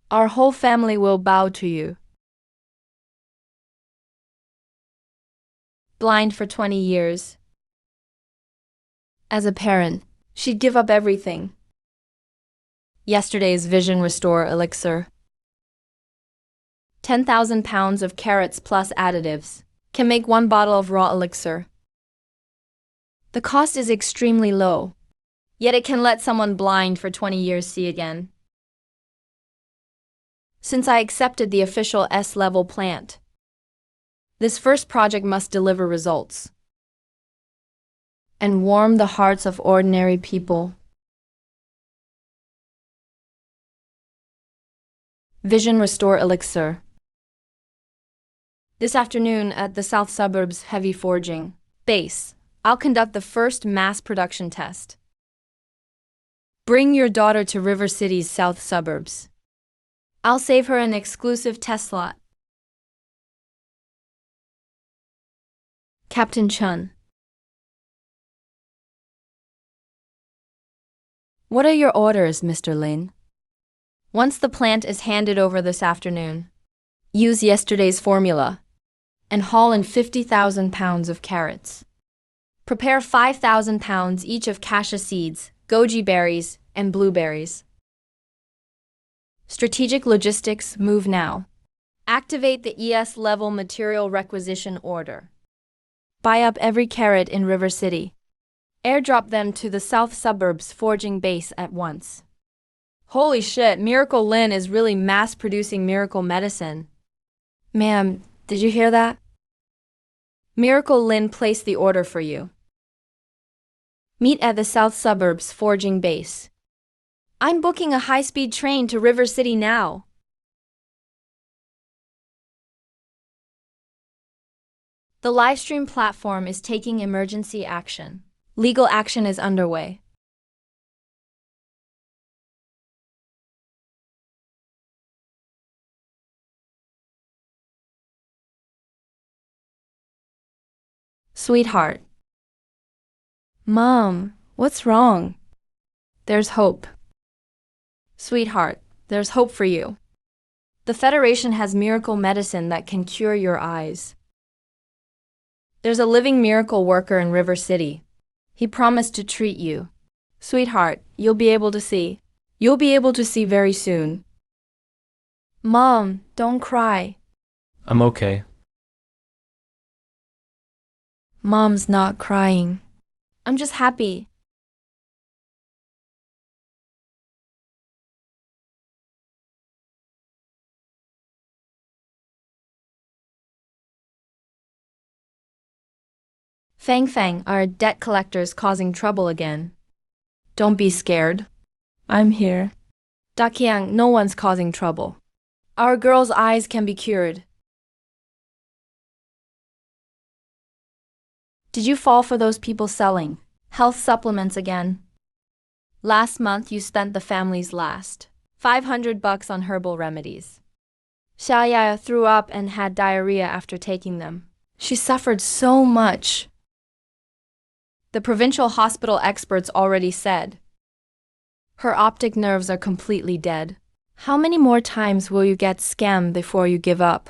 Our whole family will bow to you. Blind for 20 years. As a parent, she'd give up everything. Yesterday's Vision Restore elixir. 10,000 pounds of carrots plus additives can make 1 bottle of raw elixir. The cost is extremely low, yet it can let someone blind for 20 years see again. since I accepted the official S-level plant. This first project must deliver results and warm the hearts of ordinary people. Vision Restore Elixir. This afternoon at the South Suburbs Heavy Forging base, I'll conduct the first mass production test. Bring your daughter to River City's South Suburbs. I'll save her an exclusive test slot. Captain Chun. What are your orders, Mr. Lin? Once the plant is handed over this afternoon, use yesterday's formula and haul in 50,000 pounds of carrots. Prepare 5,000 pounds each of cassia seeds, goji berries, and blueberries. Strategic Logistics, move now. Activate the ES-level material requisition order. Buy up every carrot in River City. Airdrop them to the South Suburbs forging base at once. Holy shit, Miracle Lin is really mass-producing miracle medicine. Ma'am, did you hear that? Miracle Lin placed the order for you. Meet at the South Suburbs forging base. I'm booking a high-speed train to River City now. The livestream platform is taking emergency action. Legal action is underway. Sweetheart. Mom, what's wrong? There's hope. Sweetheart, there's hope for you. The Federation has miracle medicine that can cure your eyes. There's a living miracle worker in River City. He promised to treat you. Sweetheart, you'll be able to see. You'll be able to see very soon. Mom, don't cry. I'm okay. Mom's not crying. I'm just happy. Fang, our debt collectors causing trouble again. Don't be scared. I'm here. Dakiang, no one's causing trouble. Our girl's eyes can be cured. Did you fall for those people selling health supplements again? Last month you spent the family's last $500 on herbal remedies. Xiaoya threw up and had diarrhea after taking them. She suffered so much. The provincial hospital experts already said her optic nerves are completely dead. How many more times will you get scammed before you give up?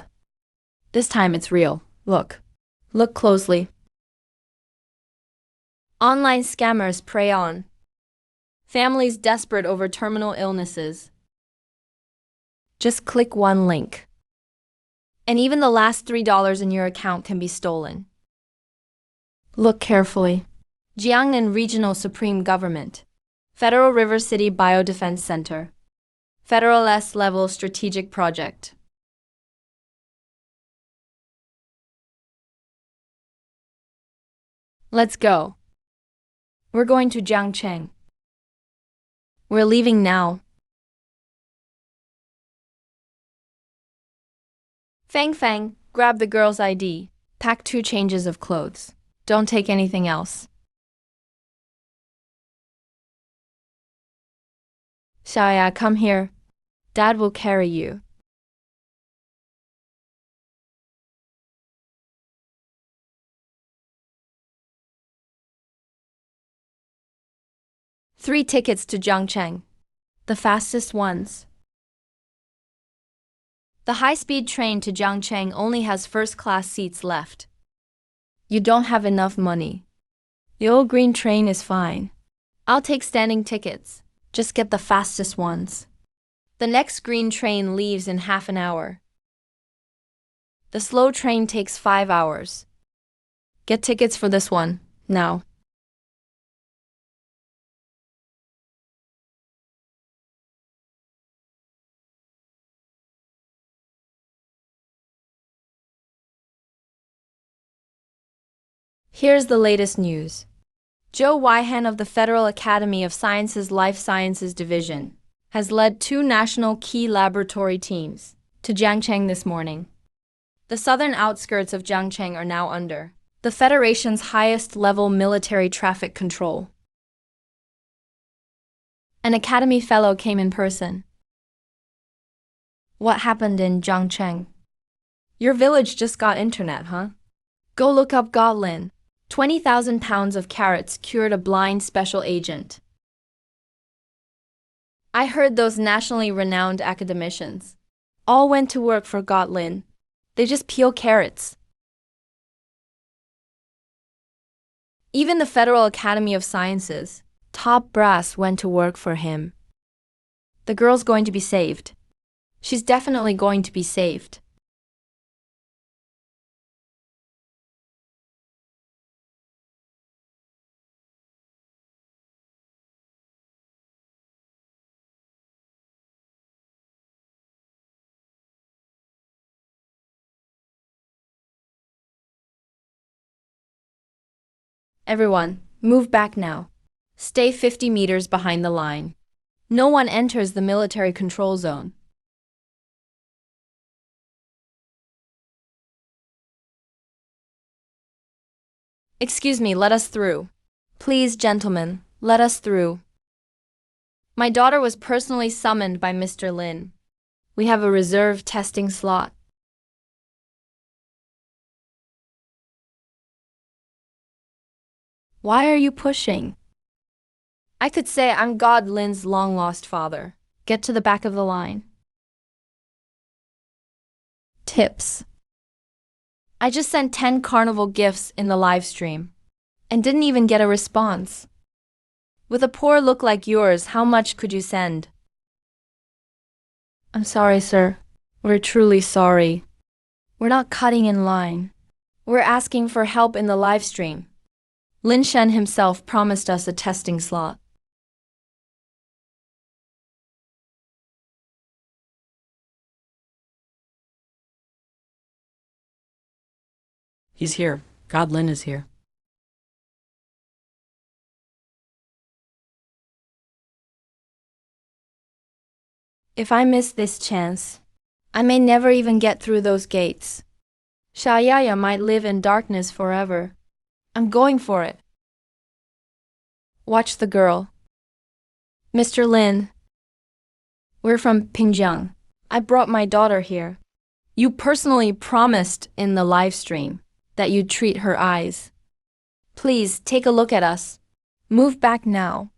This time it's real. Look. Look closely. Online scammers prey on families desperate over terminal illnesses. Just click one link, and even the last $3 in your account can be stolen. Look carefully. Jiangnan Regional Supreme Government, Federal River City Biodefense Center, Federal S-level strategic project. Let's go. We're going to Jiangcheng. We're leaving now. Fang, grab the girl's ID. Pack 2 changes of clothes. Don't take anything else. Xiaoya, come here. Dad will carry you. Three tickets to Jiangcheng. The fastest ones. The high-speed train to Jiangcheng only has first-class seats left. You don't have enough money. The old green train is fine. I'll take standing tickets. Just get the fastest ones. The next green train leaves in half an hour. The slow train takes 5 hours. Get tickets for this one, now. Here's the latest news. Joe Wyhan of the Federal Academy of Sciences Life Sciences Division has led two national key laboratory teams to Jiangcheng this morning. The southern outskirts of Jiangcheng are now under the Federation's highest-level military traffic control. An Academy fellow came in person. What happened in Jiangcheng? Your village just got internet, huh? Go look up Godlin. 20,000 pounds of carrots cured a blind special agent. I heard those nationally renowned academicians all went to work for Godlin. They just peel carrots. Even the Federal Academy of Sciences, top brass went to work for him. The girl's going to be saved. She's definitely going to be saved. Everyone, move back now. Stay 50 meters behind the line. No one enters the military control zone. Excuse me, let us through. Please, gentlemen, let us through. My daughter was personally summoned by Mr. Lin. We have a reserved testing slot. Why are you pushing? I could say I'm God Lin's long-lost father. Get to the back of the line. Tips. I just sent 10 carnival gifts in the live stream and didn't even get a response. With a poor look like yours, how much could you send? I'm sorry, sir. We're truly sorry. We're not cutting in line. We're asking for help in the live stream. Lin Shen himself promised us a testing slot. He's here. God Lin is here. If I miss this chance, I may never even get through those gates. Xiaoyaya might live in darkness forever. I'm going for it. Watch the girl. Mr. Lin. We're from Pingjiang. I brought my daughter here. You personally promised in the live stream that you'd treat her eyes. Please take a look at us. Move back now.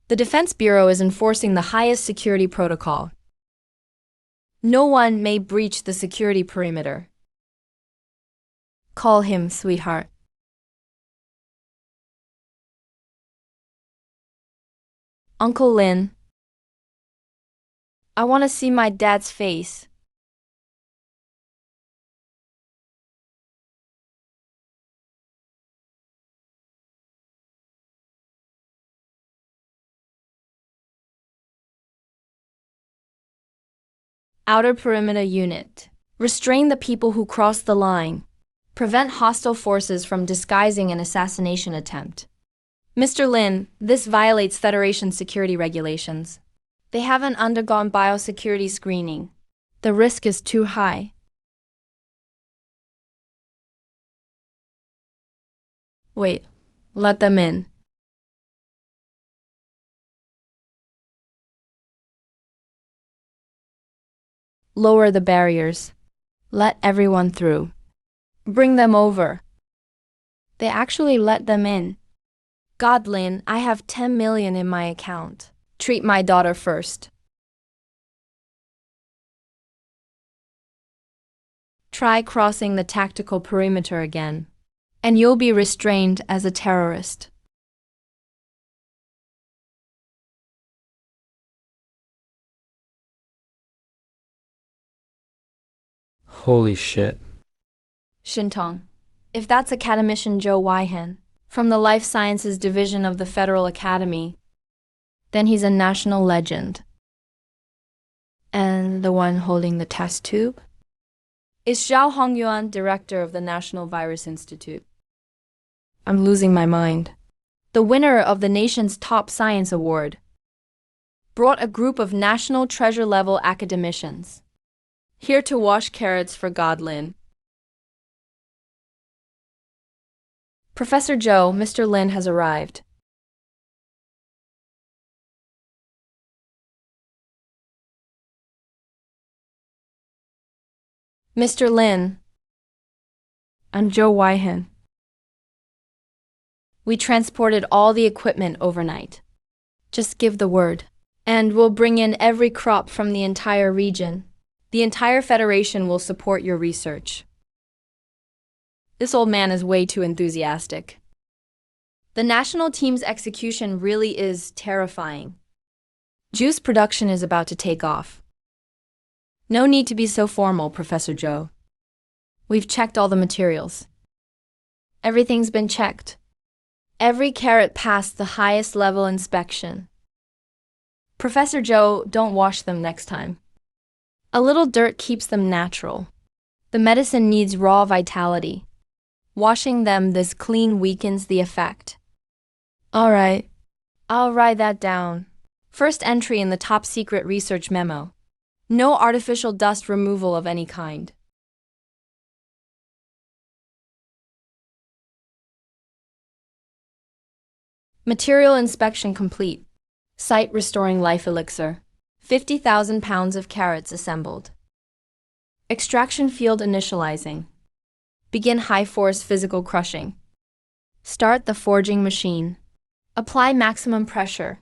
The Defense Bureau is enforcing the highest security protocol. No one may breach the security perimeter. Call him sweetheart. Uncle Lin. I want to see my dad's face. Outer Perimeter Unit. Restrain the people who cross the line. Prevent hostile forces from disguising an assassination attempt. Mr. Lin, this violates Federation security regulations. They haven't undergone biosecurity screening. The risk is too high. Wait, let them in. Lower the barriers. Let everyone through. Bring them over. They actually let them in. God, Lin, I have 10 million in my account. Treat my daughter first. Try crossing the tactical perimeter again, and you'll be restrained as a terrorist. Holy shit. Shintong. If that's Academician Joe Wyhan, from the Life Sciences Division of the Federal Academy, then he's a national legend. And the one holding the test tube? Is Zhao Hongyuan, director of the National Virus Institute. I'm losing my mind. The winner of the nation's top science award brought a group of national treasure-level academicians here to wash carrots for Godlin. Professor Joe, Mr. Lin has arrived. Mr. Lin, I'm Joe Wyhan. We transported all the equipment overnight. Just give the word. And we'll bring in every crop from the entire region. The entire Federation will support your research. This old man is way too enthusiastic. The national team's execution really is terrifying. Juice production is about to take off. No need to be so formal, Professor Joe. We've checked all the materials. Everything's been checked. Every carrot passed the highest level inspection. Professor Joe, don't wash them next time. A little dirt keeps them natural. The medicine needs raw vitality. Washing them this clean weakens the effect. All right, I'll write that down. First entry in the top secret research memo. No artificial dust removal of any kind. Material inspection complete. Site restoring life elixir. 50,000 pounds of carrots assembled. Extraction field initializing. Begin high force physical crushing. Start the forging machine. Apply maximum pressure.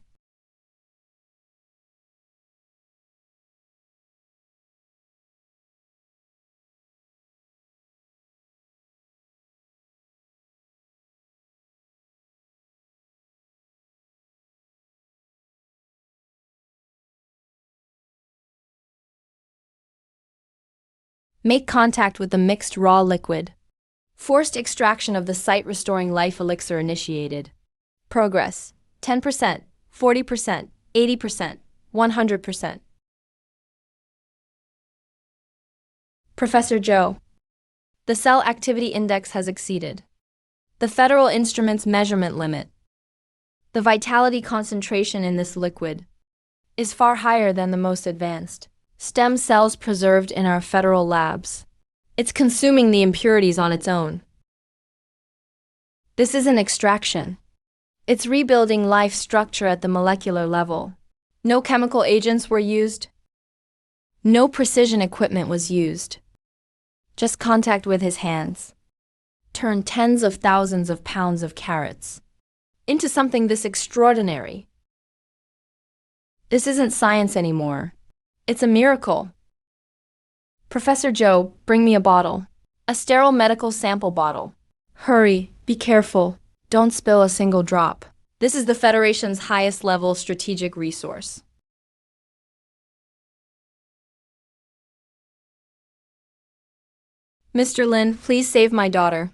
Make contact with the mixed raw liquid. Forced extraction of the site-restoring life elixir initiated. Progress: 10%, 40%, 80%, 100%. Professor Joe, the cell activity index has exceeded the Federal Instrument's measurement limit. The vitality concentration in this liquid is far higher than the most advanced stem cells preserved in our federal labs. It's consuming the impurities on its own. This isn't extraction. It's rebuilding life structure at the molecular level. No chemical agents were used. No precision equipment was used. Just contact with his hands. Turn tens of thousands of pounds of carrots into something this extraordinary. This isn't science anymore. It's a miracle. Professor Joe, bring me a bottle. A sterile medical sample bottle. Hurry, be careful. Don't spill a single drop. This is the Federation's highest level strategic resource. Mr. Lin, please save my daughter.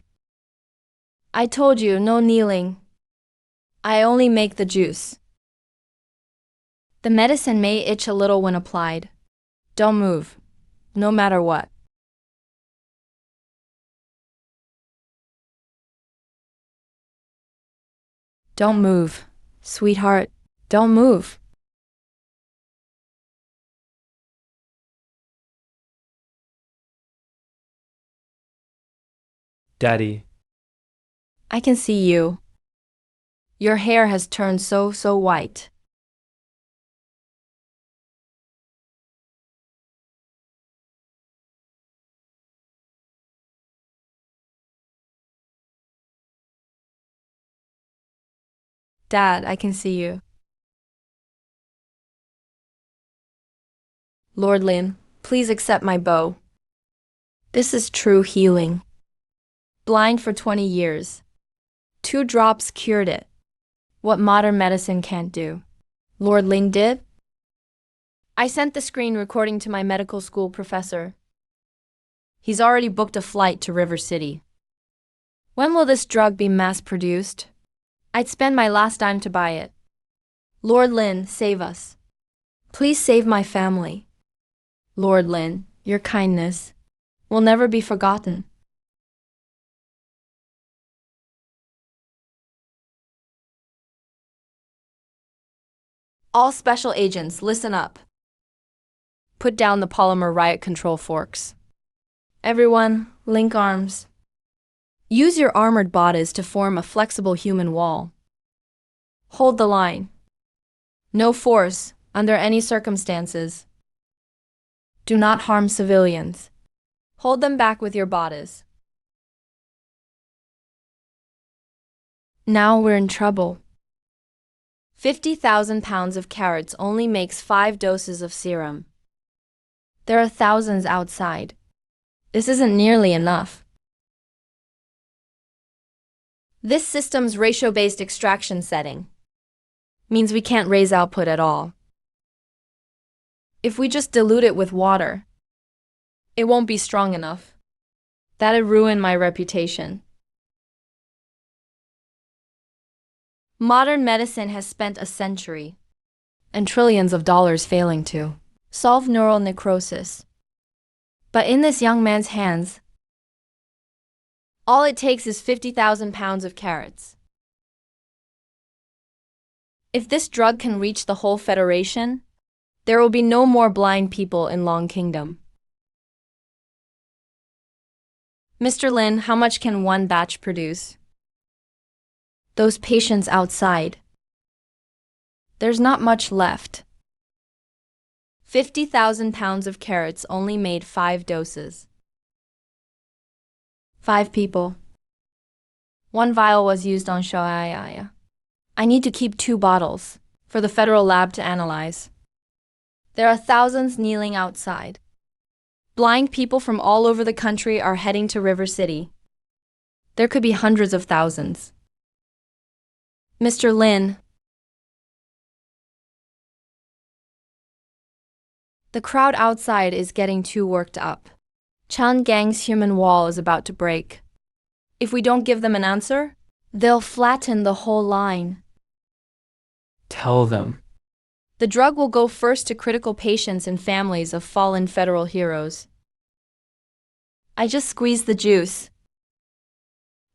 I told you, no kneeling. I only make the juice. The medicine may itch a little when applied. Don't move, no matter what. Don't move, sweetheart. Don't move. Daddy, I can see you. Your hair has turned so white. Dad, I can see you. Lord Lin, please accept my bow. This is true healing. Blind for 20 years. 2 drops cured it. What modern medicine can't do. Lord Lin did? I sent the screen recording to my medical school professor. He's already booked a flight to River City. When will this drug be mass-produced? I'd spend my last dime to buy it. Lord Lin, save us. Please save my family. Lord Lin, your kindness will never be forgotten. All special agents, listen up. Put down the polymer riot control forks. Everyone, link arms. Use your armored bodies to form a flexible human wall. Hold the line. No force, under any circumstances. Do not harm civilians. Hold them back with your bodies. Now we're in trouble. 50,000 pounds of carrots only makes 5 doses of serum. There are thousands outside. This isn't nearly enough. This system's ratio-based extraction setting means we can't raise output at all. If we just dilute it with water, it won't be strong enough. That'd ruin my reputation. Modern medicine has spent a century and trillions of dollars failing to solve neural necrosis. But in this young man's hands, all it takes is 50,000 pounds of carrots. If this drug can reach the whole Federation, there will be no more blind people in Long Kingdom. Mr. Lin, how much can one batch produce? Those patients outside. There's not much left. 50,000 pounds of carrots only made 5 doses. 5 people. 1 vial was used on Shoaya. I need to keep 2 bottles for the federal lab to analyze. There are thousands kneeling outside. Blind people from all over the country are heading to River City. There could be hundreds of thousands. Mr. Lin. The crowd outside is getting too worked up. Chan Gang's human wall is about to break. If we don't give them an answer, they'll flatten the whole line. Tell them. The drug will go first to critical patients and families of fallen federal heroes. I just squeezed the juice.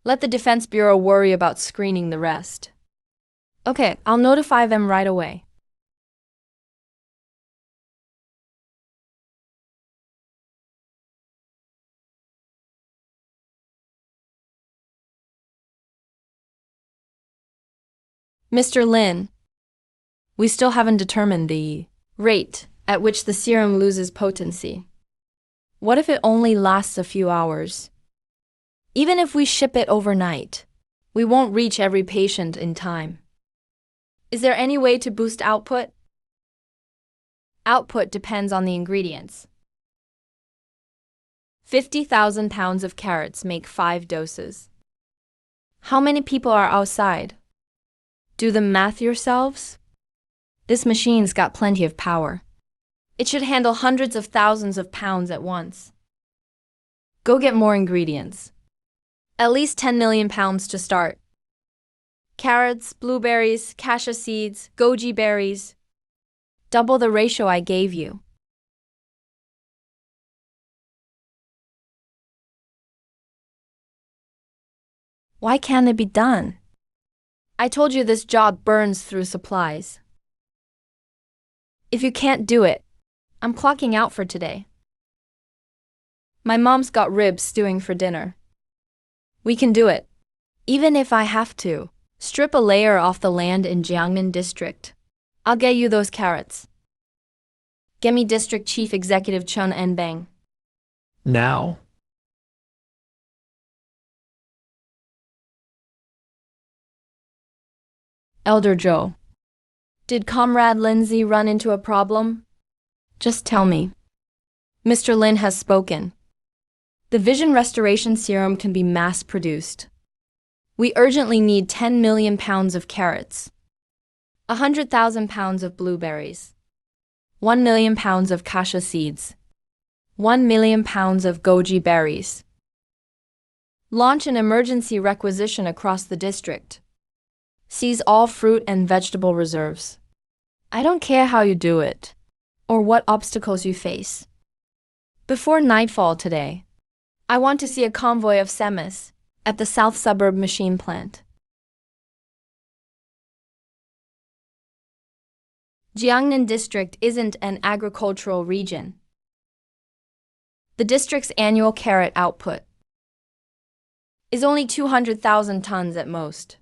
Let the Defense Bureau worry about screening the rest. Okay, I'll notify them right away. Mr. Lin, we still haven't determined the rate at which the serum loses potency. What if it only lasts a few hours? Even if we ship it overnight, we won't reach every patient in time. Is there any way to boost output? Output depends on the ingredients. 50,000 pounds of carrots make 5 doses. How many people are outside? Do the math yourselves. This machine's got plenty of power. It should handle hundreds of thousands of pounds at once. Go get more ingredients. At least 10 million pounds to start. Carrots, blueberries, cassia seeds, goji berries. Double the ratio I gave you. Why can't it be done? I told you this job burns through supplies. If you can't do it, I'm clocking out for today. My mom's got ribs stewing for dinner. We can do it. Even if I have to strip a layer off the land in Jiangnan District, I'll get you those carrots. Get me District Chief Executive Chun Enbang. Now. Elder Joe. Did Comrade Lindsay run into a problem? Just tell me. Mr. Lin has spoken. The vision restoration serum can be mass-produced. We urgently need 10 million pounds of carrots, 100,000 pounds of blueberries, 1 million pounds of cassia seeds, 1 million pounds of goji berries. Launch an emergency requisition across the district. Seize all fruit and vegetable reserves. I don't care how you do it, or what obstacles you face. Before nightfall today, I want to see a convoy of semis at the South Suburb machine plant. Jiangnan district isn't an agricultural region. The district's annual carrot output is only 200,000 tons at most.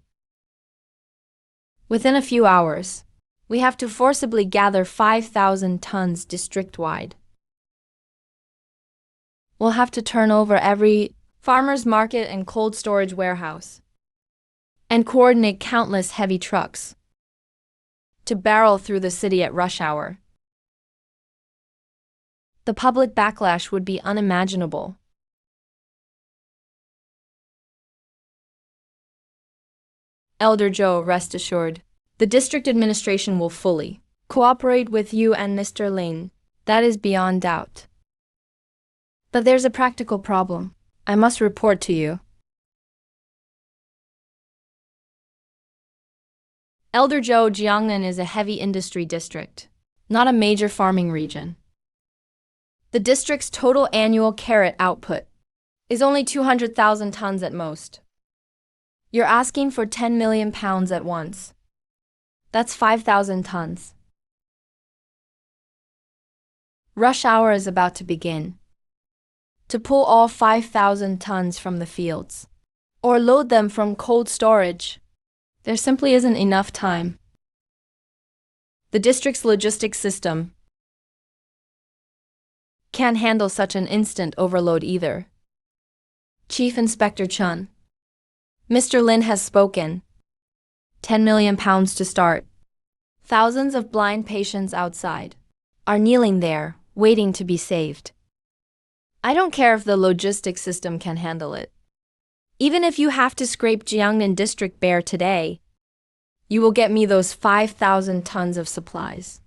Within a few hours, we have to forcibly gather 5,000 tons district-wide. We'll have to turn over every farmer's market and cold storage warehouse and coordinate countless heavy trucks to barrel through the city at rush hour. The public backlash would be unimaginable. Elder Joe, rest assured, the district administration will fully cooperate with you and Mr. Lin. That is beyond doubt. But there's a practical problem. I must report to you. Elder Joe, Jiangnan is a heavy industry district, not a major farming region. The district's total annual carrot output is only 200,000 tons at most. You're asking for 10 million pounds at once. That's 5,000 tons. Rush hour is about to begin. To pull all 5,000 tons from the fields, or load them from cold storage, there simply isn't enough time. The district's logistics system can't handle such an instant overload either. Chief Inspector Chun, Mr. Lin has spoken. 10 million pounds to start. Thousands of blind patients outside are kneeling there, waiting to be saved. I don't care if the logistics system can handle it. Even if you have to scrape Jiangnan district bare today, you will get me those 5,000 tons of supplies.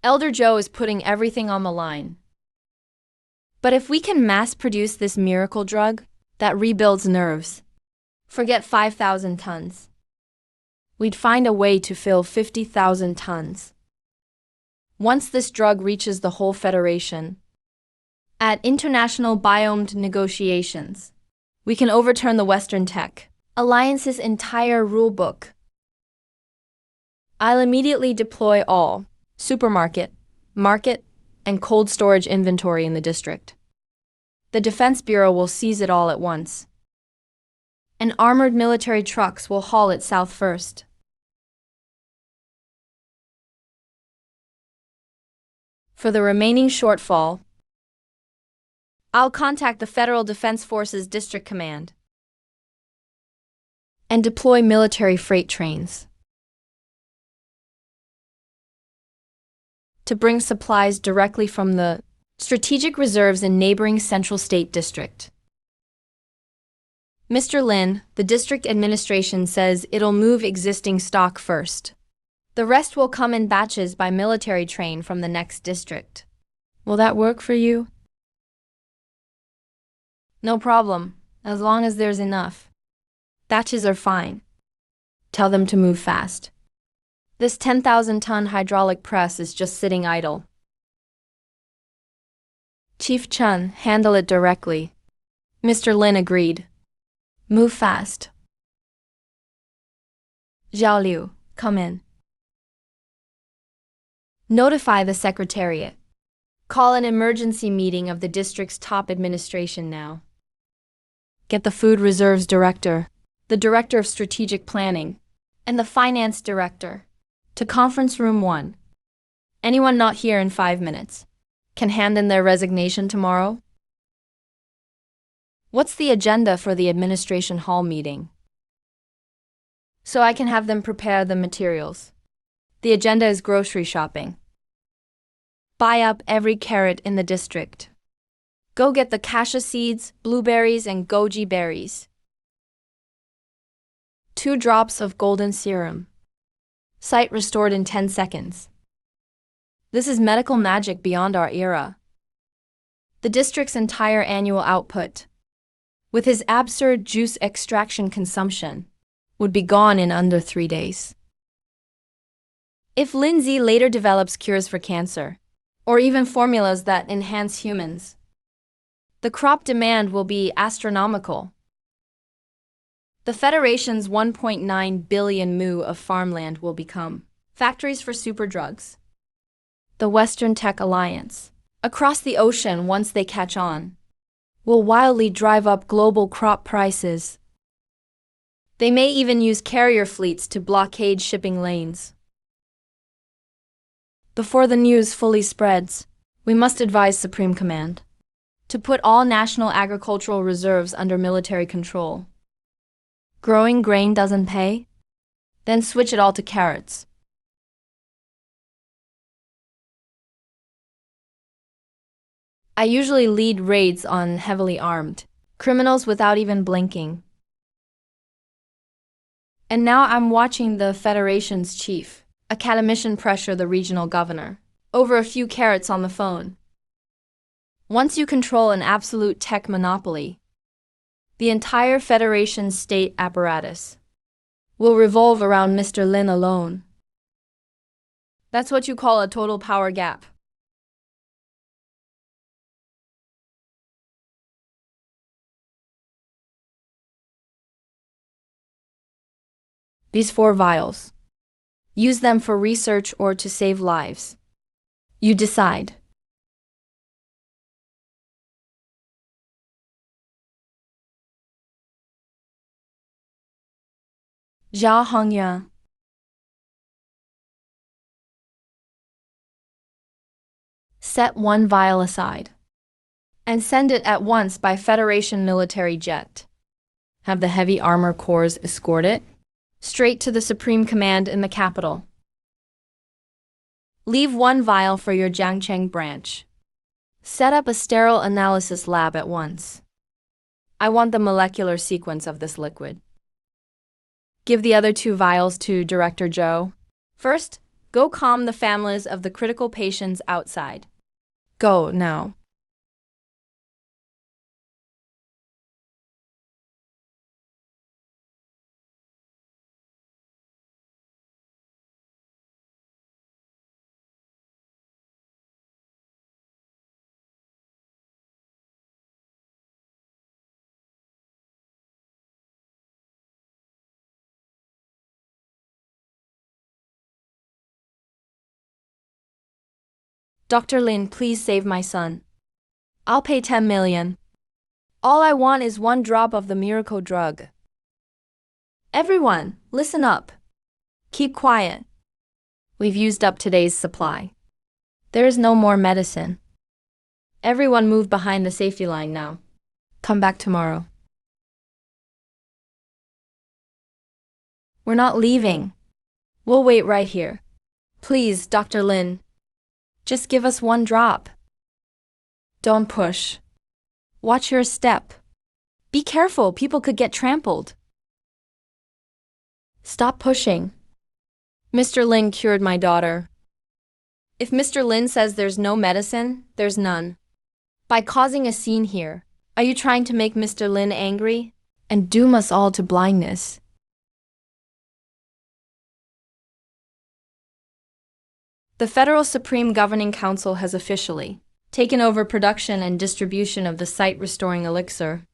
Elder Joe is putting everything on the line. But if we can mass produce this miracle drug that rebuilds nerves, forget 5,000 tons. We'd find a way to fill 50,000 tons. Once this drug reaches the whole Federation, at international biomed negotiations, we can overturn the Western Tech Alliance's entire rulebook. I'll immediately deploy all supermarket, market, and cold storage inventory in the district. The Defense Bureau will seize it all at once, and armored military trucks will haul it south first. For the remaining shortfall, I'll contact the Federal Defense Forces District Command and deploy military freight trains to bring supplies directly from the strategic reserves in neighboring Central State District. Mr. Lin, the district administration says it'll move existing stock first. The rest will come in batches by military train from the next district. Will that work for you? No problem, as long as there's enough. Batches are fine. Tell them to move fast. This 10,000-ton hydraulic press is just sitting idle. Chief Chun, handle it directly. Mr. Lin agreed. Move fast. Zhao Liu, come in. Notify the Secretariat. Call an emergency meeting of the district's top administration now. Get the Food Reserves Director, the Director of Strategic Planning, and the Finance Director to Conference Room 1. Anyone not here in 5 minutes can hand in their resignation tomorrow. What's the agenda for the Administration Hall meeting? So I can have them prepare the materials. The agenda is grocery shopping. Buy up every carrot in the district. Go get the cassia seeds, blueberries, and goji berries. 2 drops of golden serum. Sight restored in 10 seconds. This is medical magic beyond our era. The district's entire annual output, with his absurd juice extraction consumption, would be gone in under 3 days. If Lindsay later develops cures for cancer, or even formulas that enhance humans, the crop demand will be astronomical. The Federation's 1.9 billion mu of farmland will become Factories for superdrugs. The Western Tech Alliance. Across the ocean once they catch on. Will wildly drive up global crop prices. They may even use carrier fleets to blockade shipping lanes. Before the news fully spreads, we must advise Supreme Command to put all national agricultural reserves under military control. Growing grain doesn't pay? Then switch it all to carrots. I usually lead raids on heavily armed criminals without even blinking. And now I'm watching the Federation's chief academician pressure the regional governor over a few carrots on the phone. Once you control an absolute tech monopoly, the entire Federation's state apparatus will revolve around Mr. Lin alone. That's what you call a total power gap. These 4 vials. Use them for research or to save lives. You decide. Zhao Hongyuan. Set 1 vial aside and send it at once by Federation military jet. Have the heavy armor corps escort it straight to the Supreme Command in the capital. Leave 1 vial for your Jiangcheng branch. Set up a sterile analysis lab at once. I want the molecular sequence of this liquid. Give the other 2 vials to Director Zhou. First, go calm the families of the critical patients outside. Go now. Dr. Lin, please save my son. I'll pay 10 million. All I want is 1 drop of the miracle drug. Everyone, listen up. Keep quiet. We've used up today's supply. There is no more medicine. Everyone move behind the safety line now. Come back tomorrow. We're not leaving. We'll wait right here. Please, Dr. Lin. Just give us 1 drop. Don't push. Watch your step. Be careful, people could get trampled. Stop pushing. Mr. Lin cured my daughter. If Mr. Lin says there's no medicine, there's none. By causing a scene here, are you trying to make Mr. Lin angry and doom us all to blindness? The Federal Supreme Governing Council has officially taken over production and distribution of the sight-restoring elixir.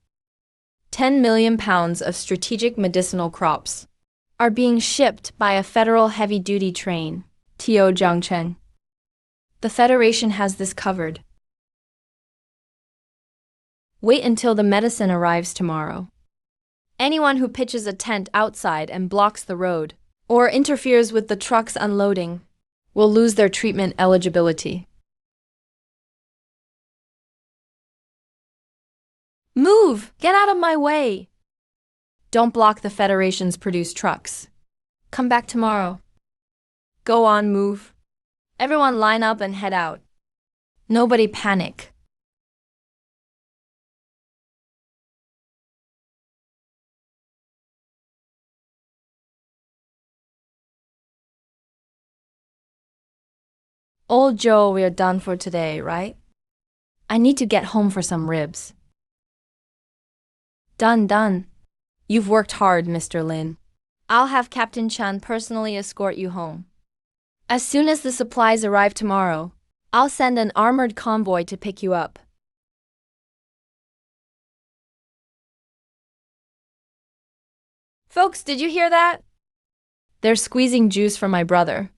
10 million pounds of strategic medicinal crops are being shipped by a federal heavy-duty train, T.O. Jiangcheng. The Federation has this covered. Wait until the medicine arrives tomorrow. Anyone who pitches a tent outside and blocks the road or interferes with the trucks unloading will lose their treatment eligibility. Move! Get out of my way! Don't block the Federation's produced trucks. Come back tomorrow. Go on, move. Everyone line up and head out. Nobody panic. Old Joe, we're done for today, right? I need to get home for some ribs. Done. You've worked hard, Mr. Lin. I'll have Captain Chan personally escort you home. As soon as the supplies arrive tomorrow, I'll send an armored convoy to pick you up. Folks, did you hear that? They're squeezing juice for my brother.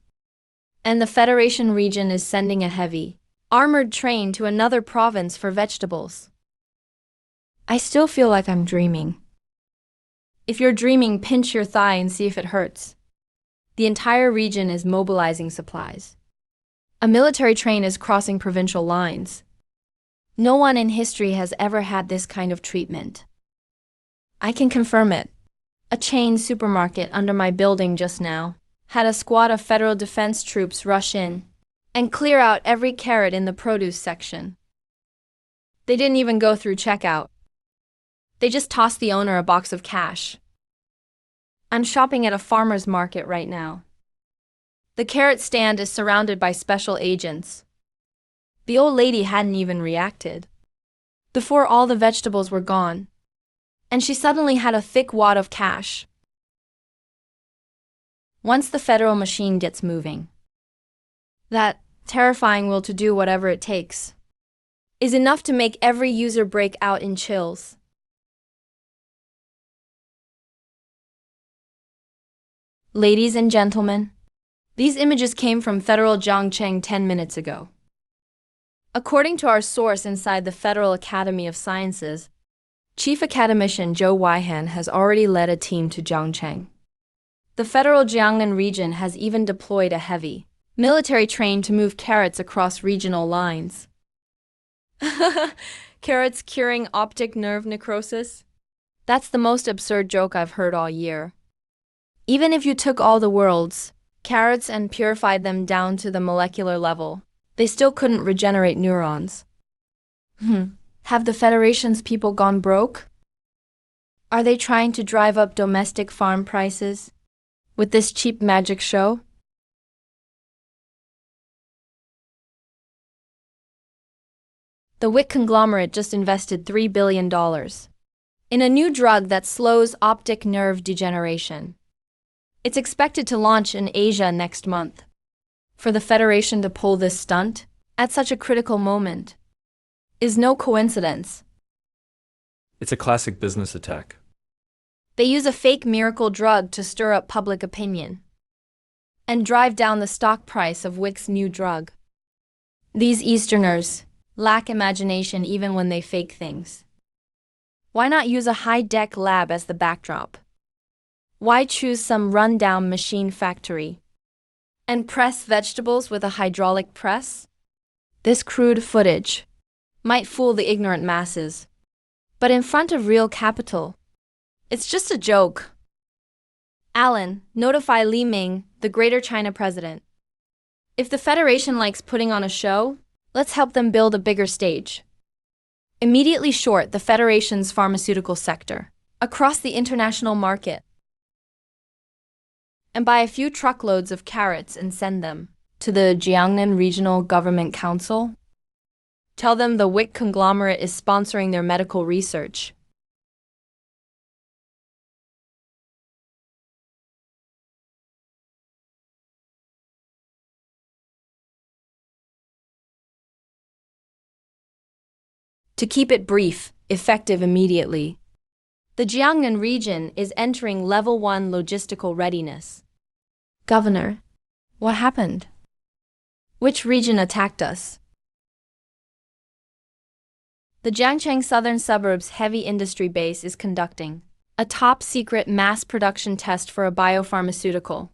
And the Federation region is sending a heavy, armored train to another province for vegetables. I still feel like I'm dreaming. If you're dreaming, pinch your thigh and see if it hurts. The entire region is mobilizing supplies. A military train is crossing provincial lines. No one in history has ever had this kind of treatment. I can confirm it. A chain supermarket under my building just now had a squad of federal defense troops rush in and clear out every carrot in the produce section. They didn't even go through checkout. They just tossed the owner a box of cash. I'm shopping at a farmer's market right now. The carrot stand is surrounded by special agents. The old lady hadn't even reacted. Before all the vegetables were gone, and she suddenly had a thick wad of cash. Once the federal machine gets moving, that terrifying will to do whatever it takes is enough to make every user break out in chills. Ladies and gentlemen, these images came from Federal Jiangcheng 10 minutes ago. According to our source inside the Federal Academy of Sciences, Chief Academician Zhou Weihan has already led a team to Jiangcheng. The Federal Jiangnan region has even deployed a heavy military train to move carrots across regional lines. Carrots curing optic nerve necrosis? That's the most absurd joke I've heard all year. Even if you took all the world's carrots and purified them down to the molecular level, they still couldn't regenerate neurons. Have the Federation's people gone broke? Are they trying to drive up domestic farm prices with this cheap magic show? The WIC conglomerate just invested $3 billion in a new drug that slows optic nerve degeneration. It's expected to launch in Asia next month. For the Federation to pull this stunt at such a critical moment is no coincidence. It's a classic business attack. They use a fake miracle drug to stir up public opinion and drive down the stock price of WIC's new drug. These Easterners lack imagination even when they fake things. Why not use a high-tech lab as the backdrop? Why choose some run-down machine factory and press vegetables with a hydraulic press? This crude footage might fool the ignorant masses, but in front of real capital, it's just a joke. Alan, notify Li Ming, the Greater China president. If the Federation likes putting on a show, let's help them build a bigger stage. Immediately short the Federation's pharmaceutical sector across the international market, and buy a few truckloads of carrots and send them to the Jiangnan Regional Government Council. Tell them the WIC conglomerate is sponsoring their medical research. To keep it brief, effective immediately, the Jiangnan region is entering Level 1 logistical readiness. Governor, what happened? Which region attacked us? The Jiangcheng southern suburbs heavy industry base is conducting a top-secret mass production test for a biopharmaceutical.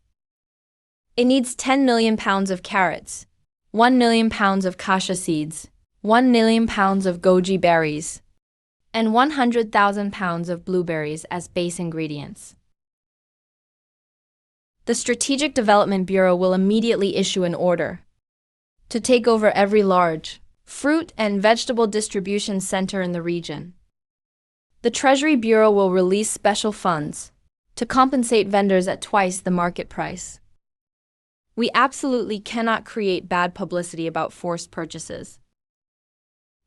It needs 10 million pounds of carrots, 1 million pounds of kasha seeds, 1 million pounds of goji berries, and 100,000 pounds of blueberries as base ingredients. The Strategic Development Bureau will immediately issue an order to take over every large fruit and vegetable distribution center in the region. The Treasury Bureau will release special funds to compensate vendors at twice the market price. We absolutely cannot create bad publicity about forced purchases.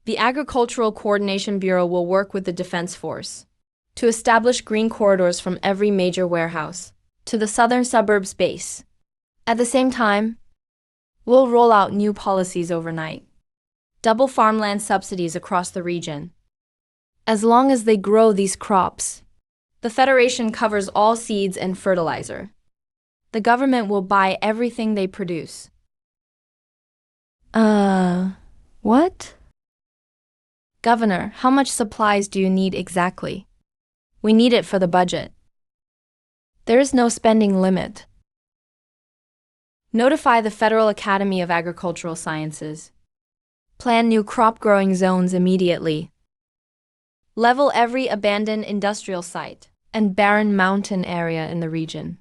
The Agricultural Coordination Bureau will work with the Defense Force to establish green corridors from every major warehouse to the southern suburbs base. At the same time, we'll roll out new policies overnight. Double farmland subsidies across the region. As long as they grow these crops, the Federation covers all seeds and fertilizer. The government will buy everything they produce. What? Governor, how much supplies do you need exactly? We need it for the budget. There is no spending limit. Notify the Federal Academy of Agricultural Sciences. Plan new crop growing zones immediately. Level every abandoned industrial site and barren mountain area in the region.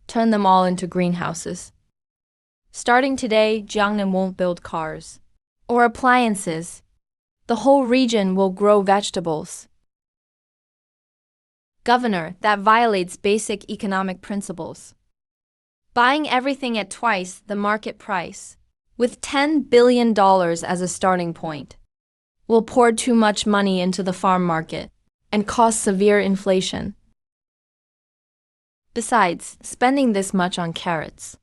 Turn them all into greenhouses. Starting today, Jiangnan won't build cars or appliances. The whole region will grow vegetables. Governor, that violates basic economic principles. Buying everything at twice the market price, with $10 billion as a starting point, will pour too much money into the farm market and cause severe inflation. Besides, spending this much on carrots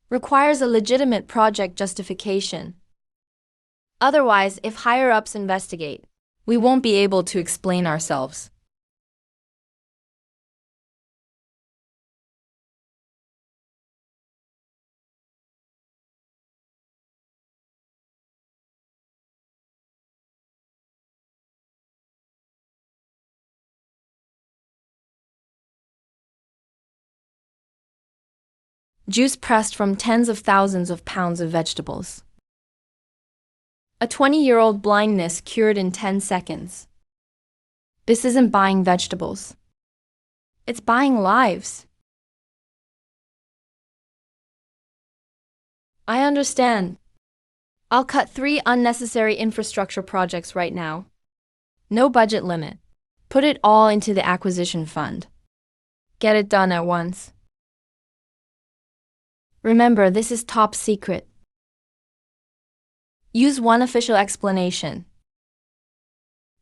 requires a legitimate project justification. Otherwise, if higher-ups investigate, we won't be able to explain ourselves. Juice pressed from tens of thousands of pounds of vegetables. A 20-year-old blindness cured in 10 seconds. This isn't buying vegetables. It's buying lives. I understand. I'll cut 3 unnecessary infrastructure projects right now. No budget limit. Put it all into the acquisition fund. Get it done at once. Remember, this is top secret. Use one official explanation.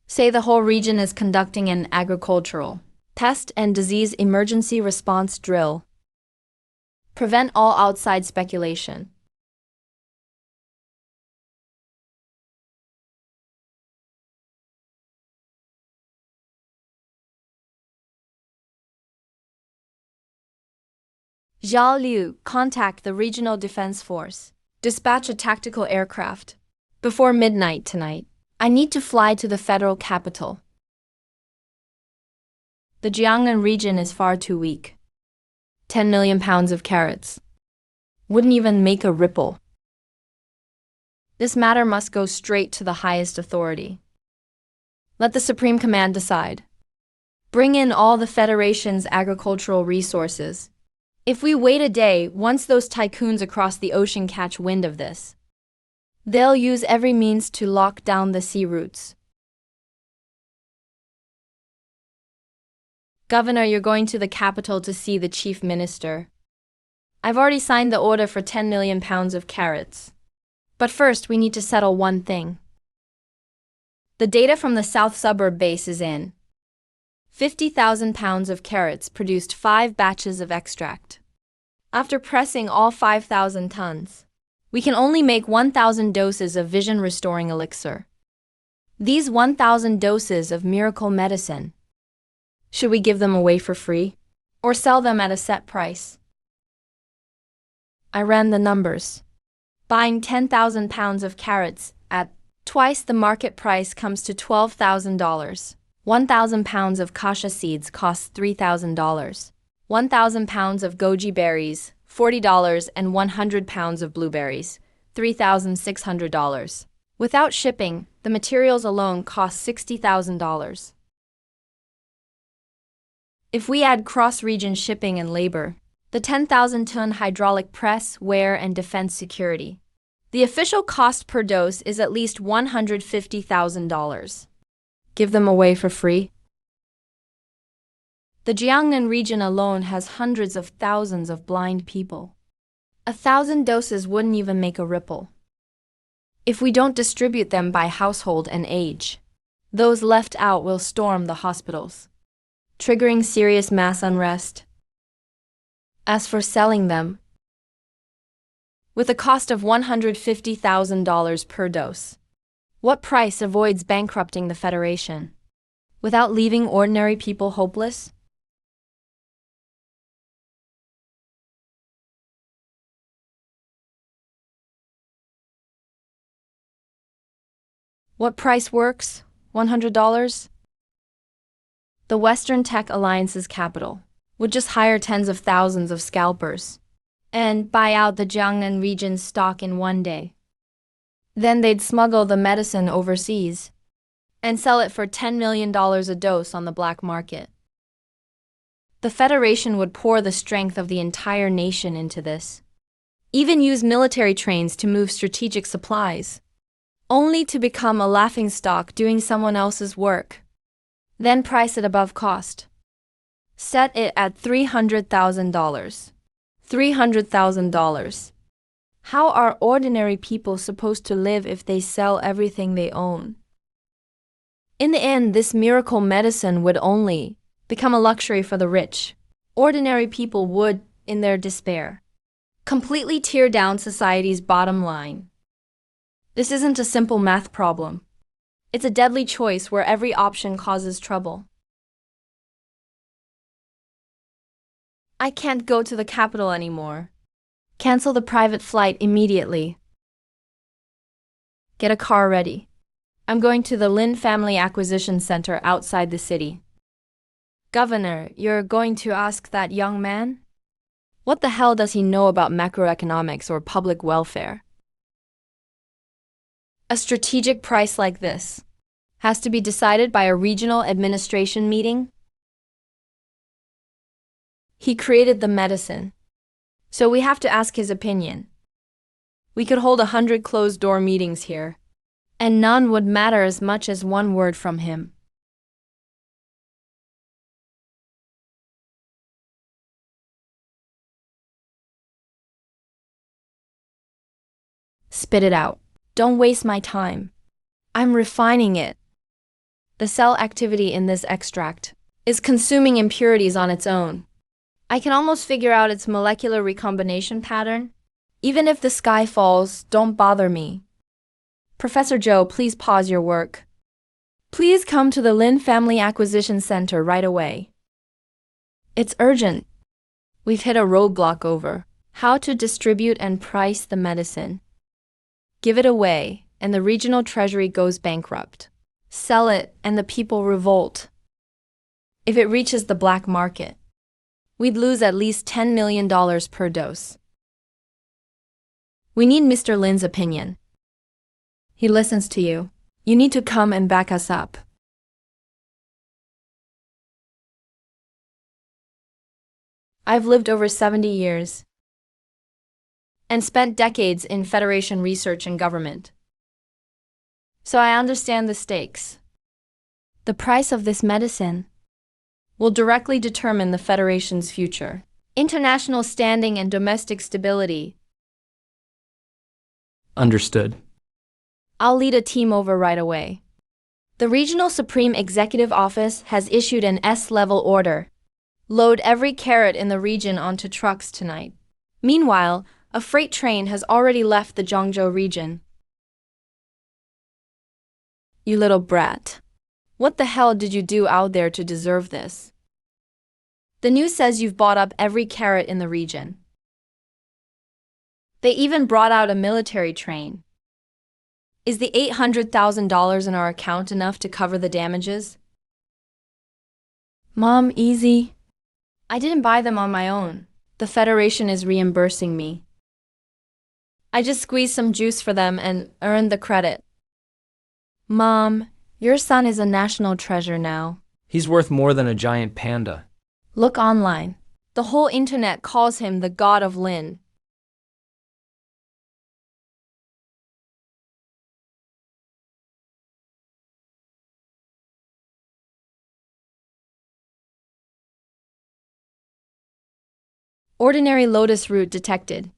Say the whole region is conducting an agricultural pest and disease emergency response drill. Prevent all outside speculation. Zhao Liu, contact the Regional Defense Force. Dispatch a tactical aircraft. Before midnight tonight, I need to fly to the federal capital. The Jiangnan region is far too weak. 10 million pounds of carrots wouldn't even make a ripple. This matter must go straight to the highest authority. Let the Supreme Command decide. Bring in all the Federation's agricultural resources. If we wait a day, once those tycoons across the ocean catch wind of this, they'll use every means to lock down the sea routes. Governor, you're going to the capital to see the chief minister. I've already signed the order for 10 million pounds of carrots. But first, we need to settle one thing. The data from the South Suburb base is in. 50,000 pounds of carrots produced 5 batches of extract. After pressing all 5,000 tons, we can only make 1,000 doses of vision-restoring elixir. These 1,000 doses of miracle medicine. Should we give them away for free? Or sell them at a set price? I ran the numbers. Buying 10,000 pounds of carrots at twice the market price comes to $12,000. 1,000 pounds of kasha seeds costs $3,000. 1,000 pounds of goji berries, $40, and 100 pounds of blueberries, $3,600. Without shipping, the materials alone cost $60,000. If we add cross-region shipping and labor, the 10,000-ton hydraulic press, wear, and defense security, the official cost per dose is at least $150,000. Give them away for free? The Jiangnan region alone has hundreds of thousands of blind people. 1,000 doses wouldn't even make a ripple. If we don't distribute them by household and age, those left out will storm the hospitals, triggering serious mass unrest. As for selling them, with a cost of $150,000 per dose, what price avoids bankrupting the Federation without leaving ordinary people hopeless? What price works? $100? The Western Tech Alliance's capital would just hire tens of thousands of scalpers and buy out the Jiangnan region's stock in one day. Then they'd smuggle the medicine overseas and sell it for $10 million a dose on the black market. The Federation would pour the strength of the entire nation into this, even use military trains to move strategic supplies, only to become a laughingstock doing someone else's work. Then price it above cost. Set it at $300,000. $300,000. How are ordinary people supposed to live if they sell everything they own? In the end, this miracle medicine would only become a luxury for the rich. Ordinary people would, in their despair, completely tear down society's bottom line. This isn't a simple math problem. It's a deadly choice where every option causes trouble. I can't go to the capital anymore. Cancel the private flight immediately. Get a car ready. I'm going to the Lin Family Acquisition Center outside the city. Governor, you're going to ask that young man? What the hell does he know about macroeconomics or public welfare? A strategic price like this has to be decided by a regional administration meeting. He created the medicine, so we have to ask his opinion. We could hold 100 closed-door meetings here, and none would matter as much as one word from him. Spit it out. Don't waste my time. I'm refining it. The cell activity in this extract is consuming impurities on its own. I can almost figure out its molecular recombination pattern. Even if the sky falls, don't bother me. Professor Joe, please pause your work. Please come to the Lin Family Acquisition Center right away. It's urgent. We've hit a roadblock over how to distribute and price the medicine. Give it away, and the regional treasury goes bankrupt. Sell it, and the people revolt. If it reaches the black market, we'd lose at least $10 million per dose. We need Mr. Lin's opinion. He listens to you. You need to come and back us up. I've lived over 70 years and spent decades in Federation research and government. So I understand the stakes. The price of this medicine will directly determine the Federation's future, international standing and domestic stability. Understood. I'll lead a team over right away. The Regional Supreme Executive Office has issued an S-level order. Load every carrot in the region onto trucks tonight. Meanwhile, a freight train has already left the Zhangzhou region. You little brat. What the hell did you do out there to deserve this? The news says you've bought up every carrot in the region. They even brought out a military train. Is the $800,000 in our account enough to cover the damages? Mom, easy. I didn't buy them on my own. The Federation is reimbursing me. I just squeezed some juice for them and earned the credit. Mom, your son is a national treasure now. He's worth more than a giant panda. Look online. The whole internet calls him the God of Lin. Ordinary lotus root detected.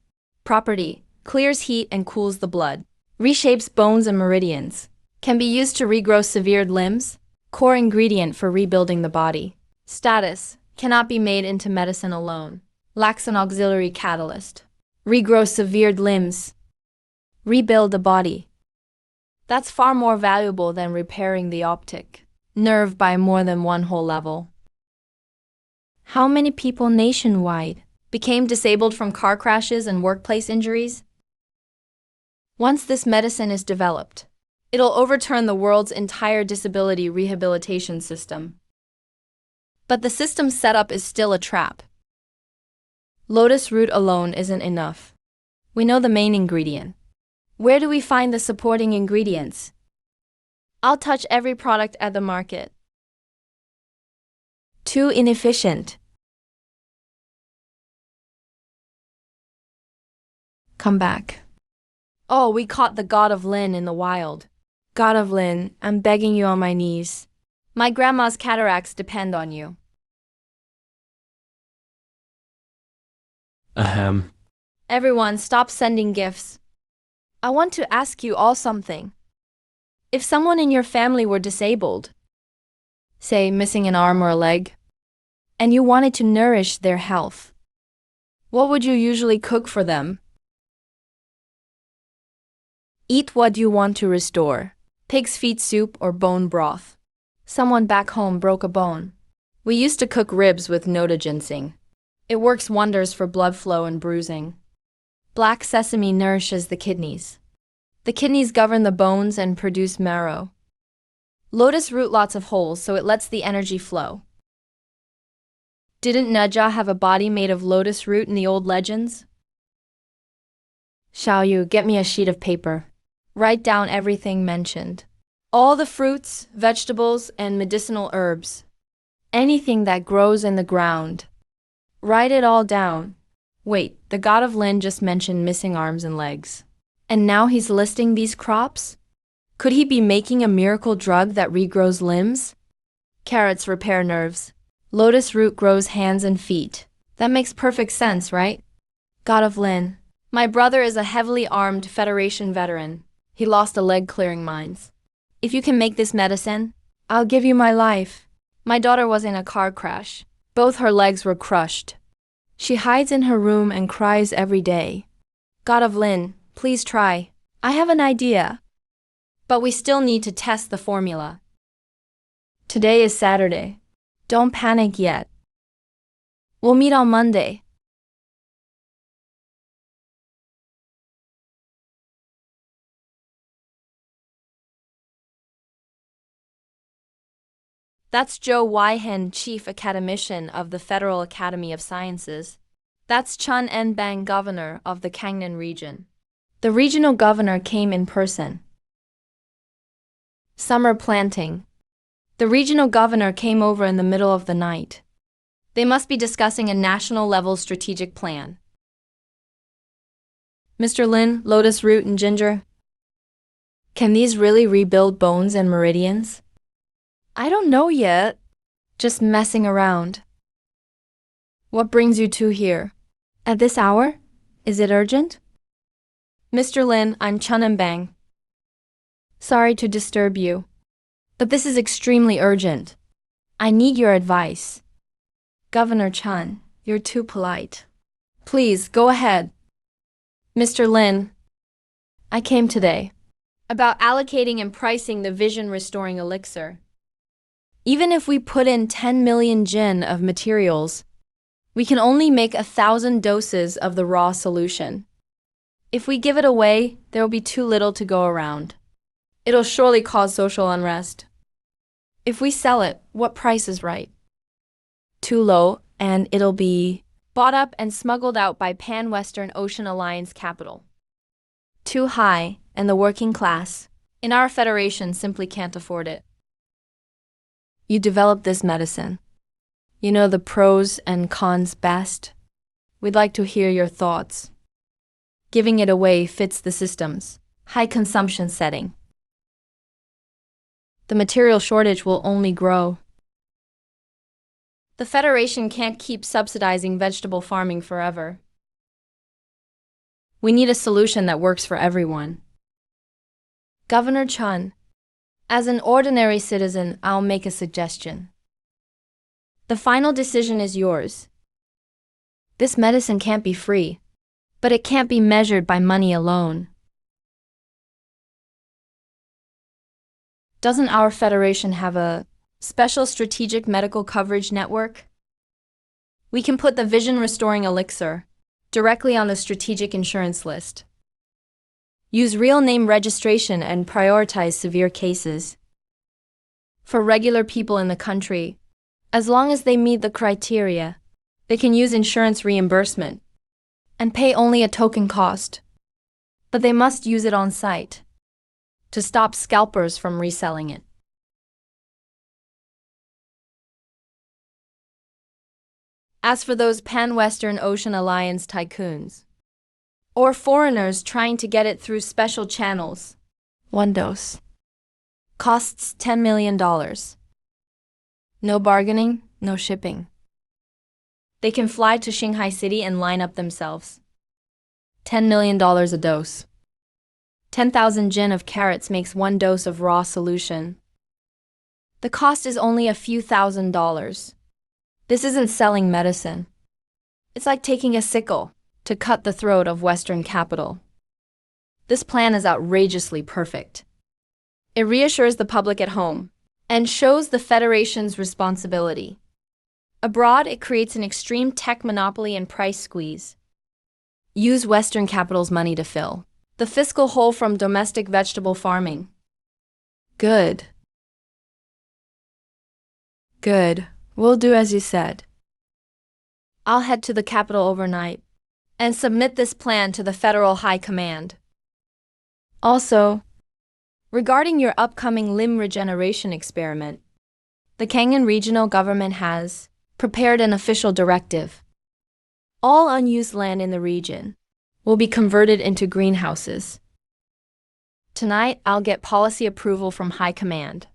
Property: clears heat and cools the blood. Reshapes bones and meridians. Can be used to regrow severed limbs. Core ingredient for rebuilding the body. Status: cannot be made into medicine alone. Lacks an auxiliary catalyst. Regrow severed limbs. Rebuild the body. That's far more valuable than repairing the optic nerve by more than one whole level. How many people nationwide became disabled from car crashes and workplace injuries? Once this medicine is developed, It'll overturn the world's entire disability rehabilitation system. But the system's setup is still a trap. Lotus root alone isn't enough. We know the main ingredient. Where do we find the supporting ingredients? I'll touch every product at the market. Too inefficient. Come back. Oh, we caught the god of Lin in the wild. God of Lin, I'm begging you on my knees. My grandma's cataracts depend on you. Ahem. Everyone, stop sending gifts. I want to ask you all something. If someone in your family were disabled, say missing an arm or a leg, and you wanted to nourish their health, what would you usually cook for them? Eat what you want to restore. Pig's feet soup or bone broth. Someone back home broke a bone. We used to cook ribs with Noda ginseng. It works wonders for blood flow and bruising. Black sesame nourishes the kidneys. The kidneys govern the bones and produce marrow. Lotus root lots of holes so it lets the energy flow. Didn't Naja have a body made of lotus root in the old legends? Xiaoyu, get me a sheet of paper. Write down everything mentioned. All the fruits, vegetables, and medicinal herbs. Anything that grows in the ground. Write it all down. Wait, the god of Lin just mentioned missing arms and legs. And now he's listing these crops? Could he be making a miracle drug that regrows limbs? Carrots repair nerves. Lotus root grows hands and feet. That makes perfect sense, right? God of Lin. My brother is a heavily armed Federation veteran. He lost a leg clearing mines. If you can make this medicine, I'll give you my life. My daughter was in a car crash. Both her legs were crushed. She hides in her room and cries every day. God of Lin, please try. I have an idea. But we still need to test the formula. Today is Saturday. Don't panic yet. We'll meet on Monday. That's Zhou Weihen, Chief Academician of the Federal Academy of Sciences. That's Chun En-bang, Governor of the Kangnan region. The regional governor came in person. Summer planting. The regional governor came over in the middle of the night. They must be discussing a national-level strategic plan. Mr. Lin, lotus root and ginger. Can these really rebuild bones and meridians? I don't know yet. Just messing around. What brings you two here? At this hour? Is it urgent? Mr. Lin, I'm Chun En-bang. Sorry to disturb you, but this is extremely urgent. I need your advice. Governor Chun, you're too polite. Please, go ahead. Mr. Lin, I came today about allocating and pricing the vision-restoring elixir. Even if we put in 10 million jin of materials, we can only make 1,000 doses of the raw solution. If we give it away, there will be too little to go around. It'll surely cause social unrest. If we sell it, what price is right? Too low, and it'll be bought up and smuggled out by Pan-Western Ocean Alliance capital. Too high, and the working class in our federation simply can't afford it. You developed this medicine. You know the pros and cons best. We'd like to hear your thoughts. Giving it away fits the system's high consumption setting. The material shortage will only grow. The Federation can't keep subsidizing vegetable farming forever. We need a solution that works for everyone. Governor Chun, as an ordinary citizen, I'll make a suggestion. The final decision is yours. This medicine can't be free, but it can't be measured by money alone. Doesn't our federation have a special strategic medical coverage network? We can put the vision-restoring elixir directly on the strategic insurance list. Use real name registration and prioritize severe cases. For regular people in the country, as long as they meet the criteria, they can use insurance reimbursement and pay only a token cost. But they must use it on site to stop scalpers from reselling it. As for those Pan-Western Ocean Alliance tycoons, or foreigners trying to get it through special channels, one dose costs $10 million. No bargaining, no shipping. They can fly to Shanghai City and line up themselves. $10 million a dose. 10,000 jin of carrots makes one dose of raw solution. The cost is only a few $1,000s. This isn't selling medicine. It's like taking a sickle to cut the throat of Western capital. This plan is outrageously perfect. It reassures the public at home and shows the Federation's responsibility. Abroad, it creates an extreme tech monopoly and price squeeze. Use Western capital's money to fill the fiscal hole from domestic vegetable farming. Good. Good. We'll do as you said. I'll head to the capital overnight and submit this plan to the Federal High Command. Also, regarding your upcoming limb regeneration experiment, the Kangen regional government has prepared an official directive. All unused land in the region will be converted into greenhouses. Tonight, I'll get policy approval from High Command.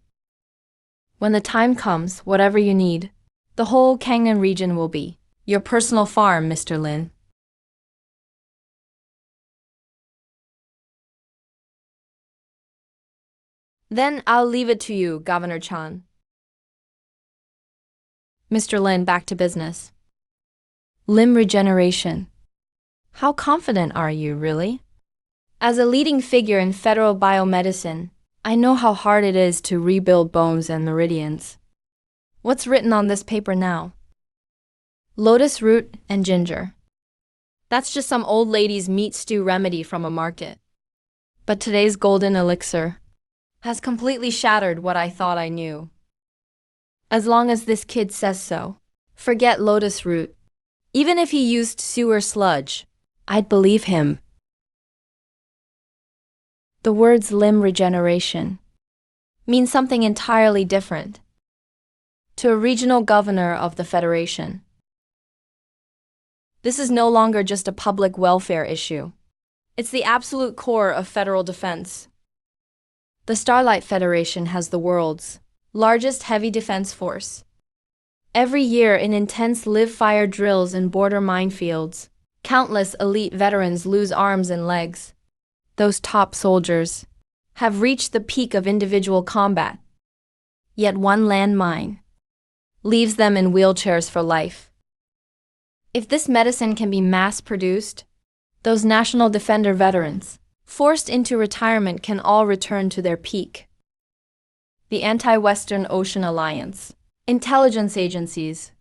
When the time comes, whatever you need, the whole Kangen region will be your personal farm, Mr. Lin. Then I'll leave it to you, Governor Chan. Mr. Lin, back to business. Limb regeneration. How confident are you, really? As a leading figure in federal biomedicine, I know how hard it is to rebuild bones and meridians. What's written on this paper now? Lotus root and ginger. That's just some old lady's meat stew remedy from a market. But today's golden elixir has completely shattered what I thought I knew. As long as this kid says so, forget lotus root. Even if he used sewer sludge, I'd believe him. The words limb regeneration mean something entirely different to a regional governor of the Federation. This is no longer just a public welfare issue. It's the absolute core of federal defense. The Starlight Federation has the world's largest heavy defense force. Every year in intense live-fire drills in border minefields, countless elite veterans lose arms and legs. Those top soldiers have reached the peak of individual combat. Yet one landmine leaves them in wheelchairs for life. If this medicine can be mass-produced, those National Defender veterans forced into retirement can all return to their peak. The Anti-Western Ocean Alliance intelligence agencies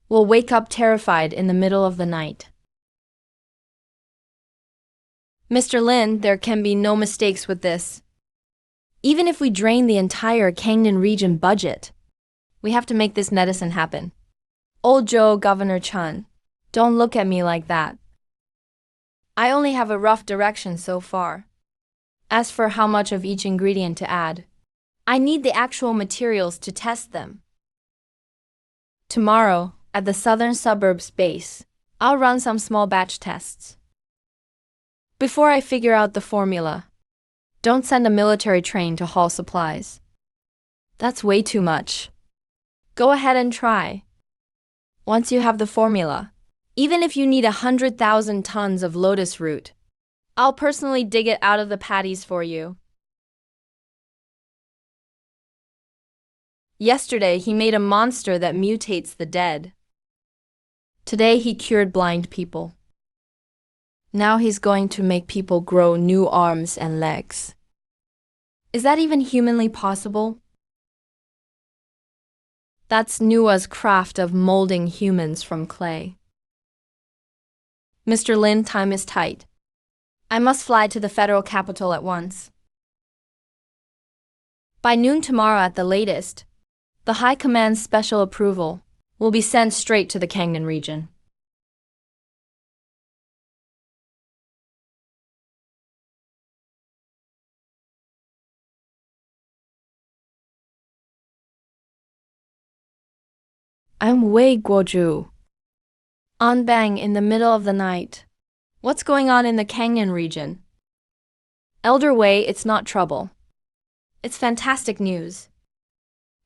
will wake up terrified in the middle of the night. Mr. Lin, there can be no mistakes with this. Even if we drain the entire Kangen region budget, we have to make this medicine happen. Old Joe, Governor Chun, don't look at me like that. I only have a rough direction so far. As for how much of each ingredient to add, I need the actual materials to test them. Tomorrow, at the southern suburbs base, I'll run some small batch tests. Before I figure out the formula, don't send a military train to haul supplies. That's way too much. Go ahead and try. Once you have the formula, even if you need 100,000 tons of lotus root, I'll personally dig it out of the patties for you. Yesterday, he made a monster that mutates the dead. Today, he cured blind people. Now he's going to make people grow new arms and legs. Is that even humanly possible? That's Nua's craft of molding humans from clay. Mr. Lin, time is tight. I must fly to the federal capital at once. By noon tomorrow at the latest, the High Command's special approval will be sent straight to the Kangnan region. I'm Wei Guoju. On bang in the middle of the night. What's going on in the Kangnan region? Elder Wei, it's not trouble. It's fantastic news.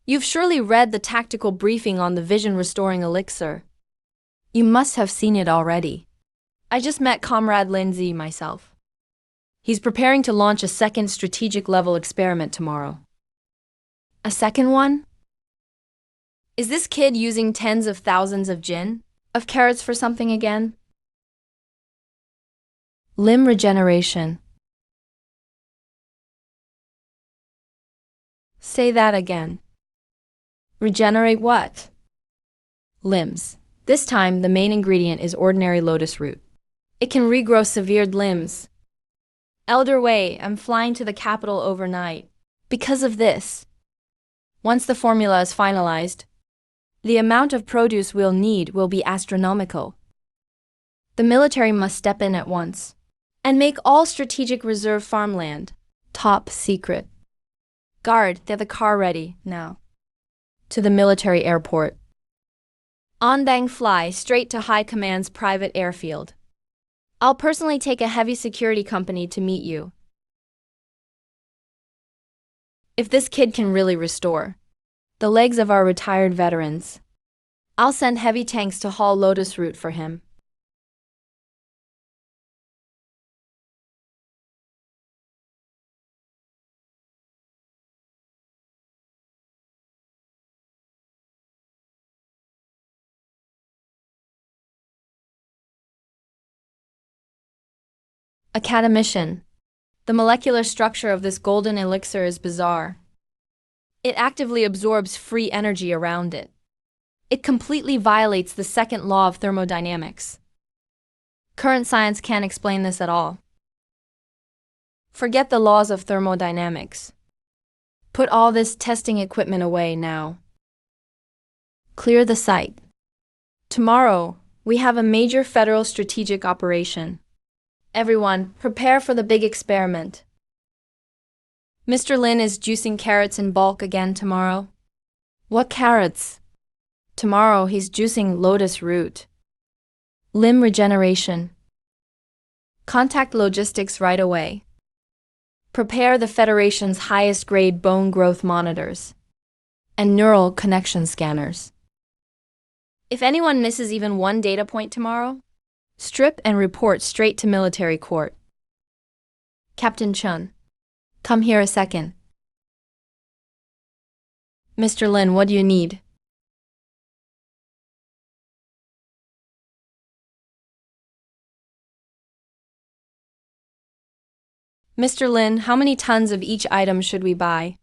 You've surely read the tactical briefing on the vision-restoring elixir. You must have seen it already. I just met Comrade Lindsay myself. He's preparing to launch a second strategic-level experiment tomorrow. A second one? Is this kid using tens of thousands of carats for something again? Limb regeneration. Say that again. Regenerate what? Limbs. This time, the main ingredient is ordinary lotus root. It can regrow severed limbs. Elder Wei, I'm flying to the capital overnight. Because of this. Once the formula is finalized, the amount of produce we'll need will be astronomical. The military must step in at once and make all strategic reserve farmland top secret. Guard, they have the car ready now. To the military airport. On bang fly straight to High Command's private airfield. I'll personally take a heavy security company to meet you. If this kid can really restore the legs of our retired veterans, I'll send heavy tanks to haul lotus root for him. Academician. The molecular structure of this golden elixir is bizarre. It actively absorbs free energy around it. It completely violates the second law of thermodynamics. Current science can't explain this at all. Forget the laws of thermodynamics. Put all this testing equipment away now. Clear the site. Tomorrow, we have a major federal strategic operation. Everyone, prepare for the big experiment. Mr. Lin is juicing carrots in bulk again tomorrow. What carrots? Tomorrow he's juicing lotus root. Limb regeneration. Contact logistics right away. Prepare the Federation's highest grade bone growth monitors and neural connection scanners. If anyone misses even one data point tomorrow, strip and report straight to military court. Captain Chun, come here a second. Mr. Lin, what do you need? Mr. Lin, how many tons of each item should we buy?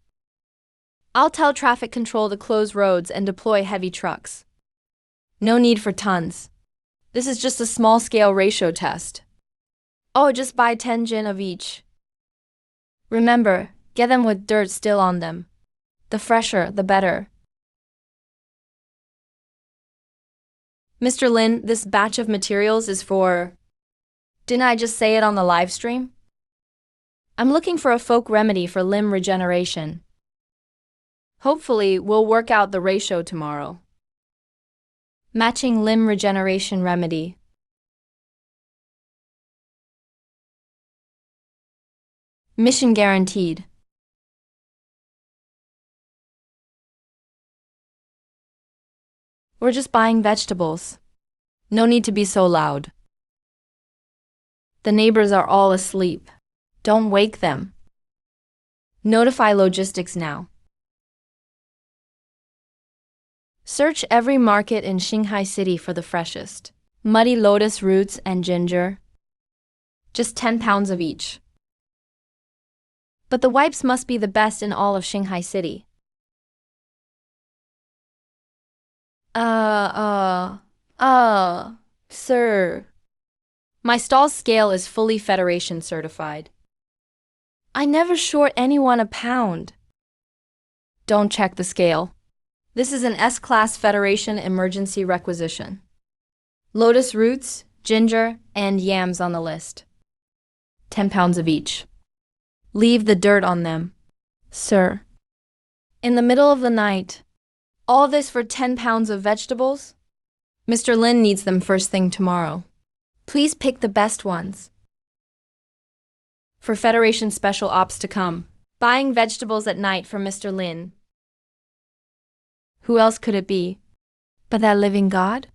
I'll tell traffic control to close roads and deploy heavy trucks. No need for tons. This is just a small-scale ratio test. Oh, just buy 10 jin of each. Remember, get them with dirt still on them. The fresher, the better. Mr. Lin, this batch of materials is for... Didn't I just say it on the live stream? I'm looking for a folk remedy for limb regeneration. Hopefully, we'll work out the ratio tomorrow. Matching limb regeneration remedy. Mission guaranteed. We're just buying vegetables. No need to be so loud. The neighbors are all asleep. Don't wake them. Notify logistics now. Search every market in Shanghai City for the freshest muddy lotus roots and ginger. Just 10 pounds of each. But the wipes must be the best in all of Shanghai City. Sir. My stall's scale is fully Federation certified. I never short anyone a pound. Don't check the scale. This is an S-Class Federation emergency requisition. Lotus roots, ginger, and yams on the list. 10 pounds of each. Leave the dirt on them, sir. In the middle of the night. All this for 10 pounds of vegetables? Mr. Lin needs them first thing tomorrow. Please pick the best ones. For Federation Special Ops to come. Buying vegetables at night for Mr. Lin. Who else could it be but that living God?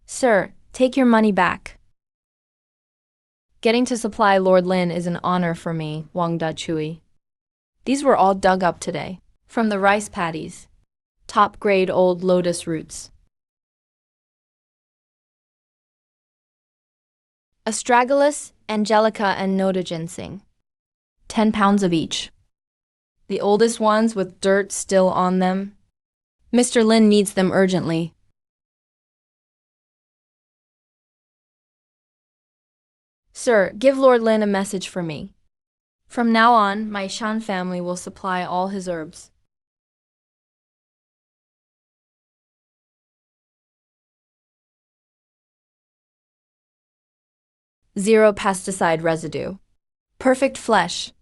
Sir, take your money back. Getting to supply Lord Lin is an honor for me, Wang Da Chui. These were all dug up today, from the rice paddies. Top-grade old lotus roots. Astragalus, Angelica, and Noda ginseng. 10 pounds of each. The oldest ones with dirt still on them. Mr. Lin needs them urgently. Sir, give Lord Lin a message for me. From now on, my Shan family will supply all his herbs. Zero pesticide residue. Perfect flesh.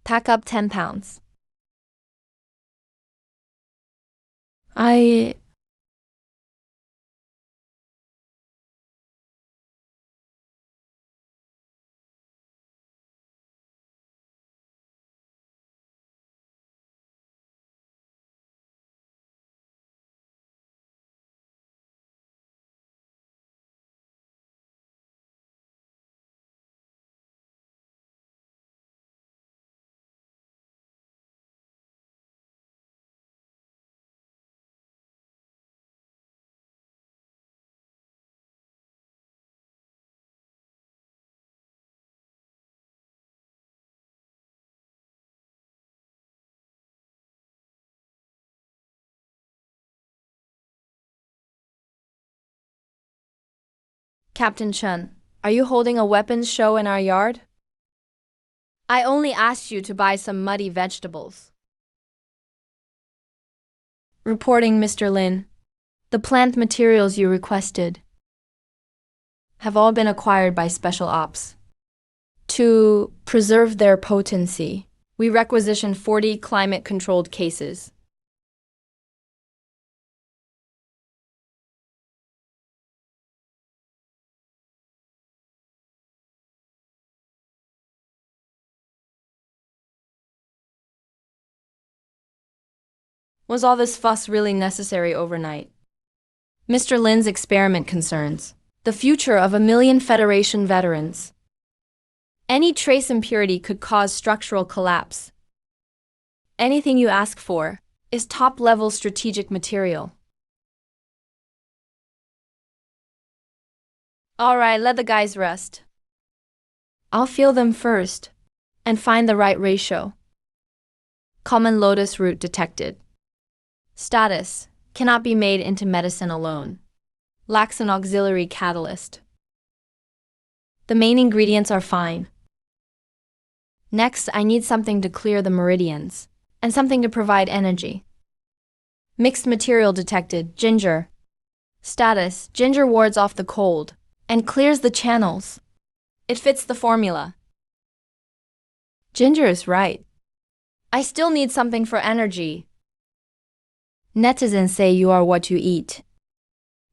Pack up 10 pounds. Captain Chen, are you holding a weapons show in our yard? I only asked you to buy some muddy vegetables. Reporting, Mr. Lin. The plant materials you requested have all been acquired by Special Ops. To preserve their potency, we requisition 40 climate-controlled cases. Was all this fuss really necessary overnight? Mr. Lin's experiment concerns the future of 1 million Federation veterans. Any trace impurity could cause structural collapse. Anything you ask for is top-level strategic material. All right, let the guys rest. I'll feel them first and find the right ratio. Common lotus root detected. Status: cannot be made into medicine alone. Lacks an auxiliary catalyst. The main ingredients are fine. Next, I need something to clear the meridians and something to provide energy. Mixed material detected: ginger. Status: ginger wards off the cold and clears the channels. It fits the formula. Ginger is right. I still need something for energy. Netizens say you are what you eat.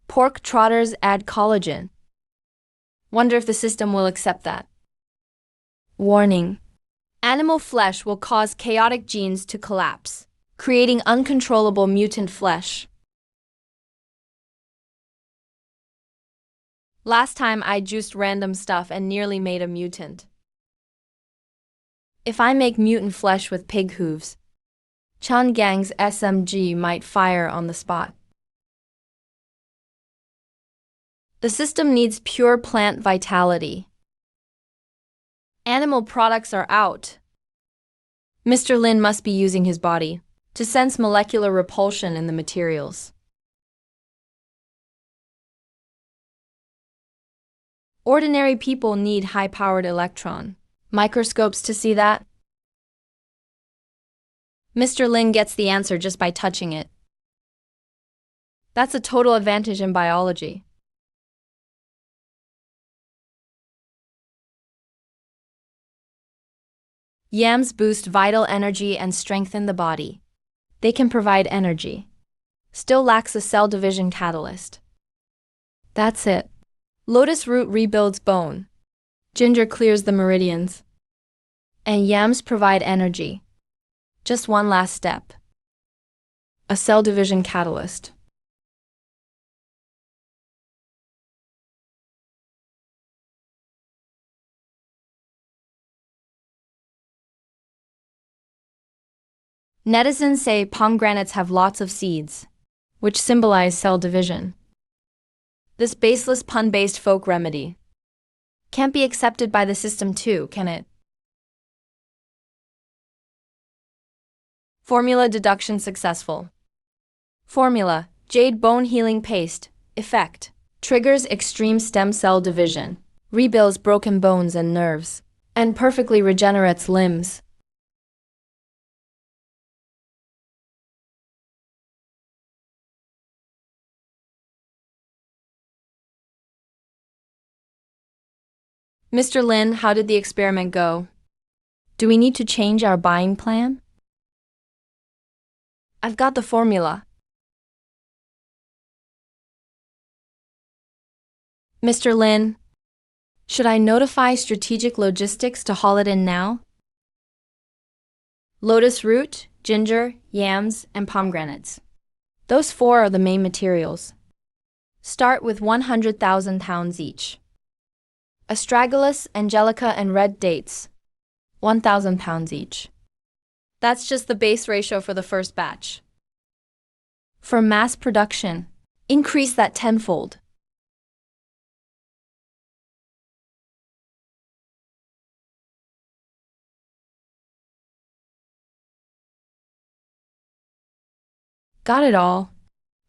Pork trotters add collagen. Wonder if the system will accept that. Warning: animal flesh will cause chaotic genes to collapse, creating uncontrollable mutant flesh. Last time I juiced random stuff and nearly made a mutant. If I make mutant flesh with pig hooves, Chan Gang's SMG might fire on the spot. The system needs pure plant vitality. Animal products are out. Mr. Lin must be using his body. to sense molecular repulsion in the materials. Ordinary people need high-powered electron microscopes to see that. Mr. Lin gets the answer just by touching it. That's a total advantage in biology. Yams boost vital energy and strengthen the body. They can provide energy. Still lacks a cell division catalyst. That's it. Lotus root rebuilds bone. Ginger clears the meridians. And yams provide energy. Just one last step. A cell division catalyst. Netizens say pomegranates have lots of seeds, which symbolize cell division. This baseless pun-based folk remedy can't be accepted by the system too, can it? Formula deduction successful. Formula: jade bone healing paste. Effect: triggers extreme stem cell division, rebuilds broken bones and nerves, and perfectly regenerates limbs. Mr. Lin, how did the experiment go? Do we need to change our buying plan? I've got the formula. Mr. Lin, should I notify Strategic Logistics to haul it in now? Lotus root, ginger, yams, and pomegranates. Those four are the main materials. Start with 100,000 pounds each. Astragalus, angelica, and red dates, 1,000 pounds each. That's just the base ratio for the first batch. For mass production, increase that tenfold. Got it all.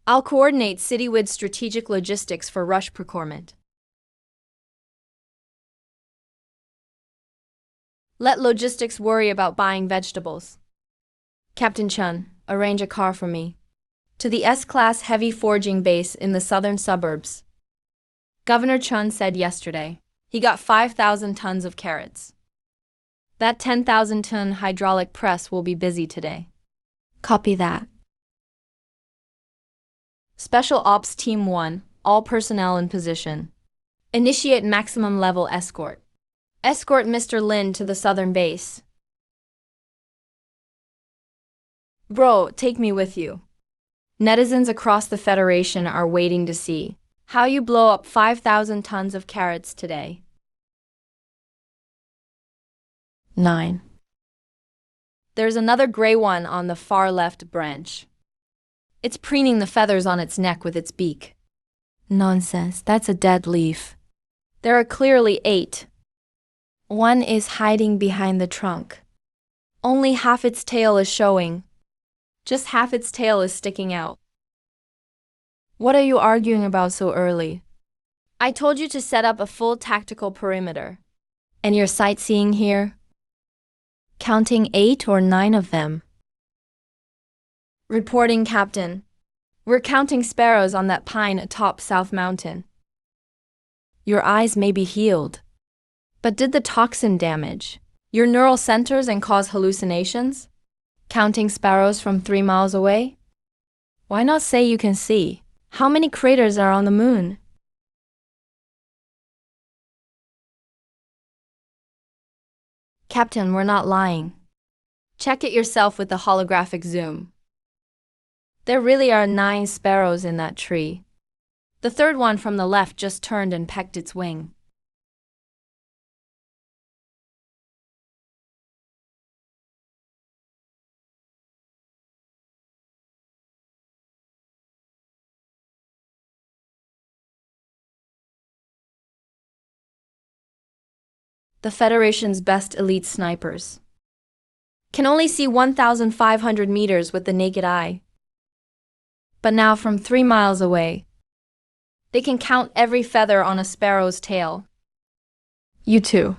I'll coordinate City with Strategic Logistics for rush procurement. Let logistics worry about buying vegetables. Captain Chun, arrange a car for me. To the S-Class heavy forging base in the southern suburbs. Governor Chun said yesterday he got 5,000 tons of carrots. That 10,000-ton hydraulic press will be busy today. Copy that. Special Ops Team 1, all personnel in position. Initiate maximum level escort. Escort Mr. Lin to the southern base. Bro, take me with you. Netizens across the Federation are waiting to see how you blow up 5,000 tons of carrots today. 9. There's another gray one on the far left branch. It's preening the feathers on its neck with its beak. Nonsense, that's a dead leaf. There are clearly 8. One is hiding behind the trunk. Only half its tail is showing. Just half its tail is sticking out. What are you arguing about so early? I told you to set up a full tactical perimeter. And you're sightseeing here? Counting 8 or 9 of them. Reporting, Captain. We're counting sparrows on that pine atop South Mountain. Your eyes may be healed. But did the toxin damage your neural centers and cause hallucinations? Counting sparrows from 3 miles away? Why not say you can see? How many craters are on the moon? Captain, we're not lying. Check it yourself with the holographic zoom. There really are 9 sparrows in that tree. The third one from the left just turned and pecked its wing. The Federation's best elite snipers. Can only see 1,500 meters with the naked eye. But now from 3 miles away, they can count every feather on a sparrow's tail. You too.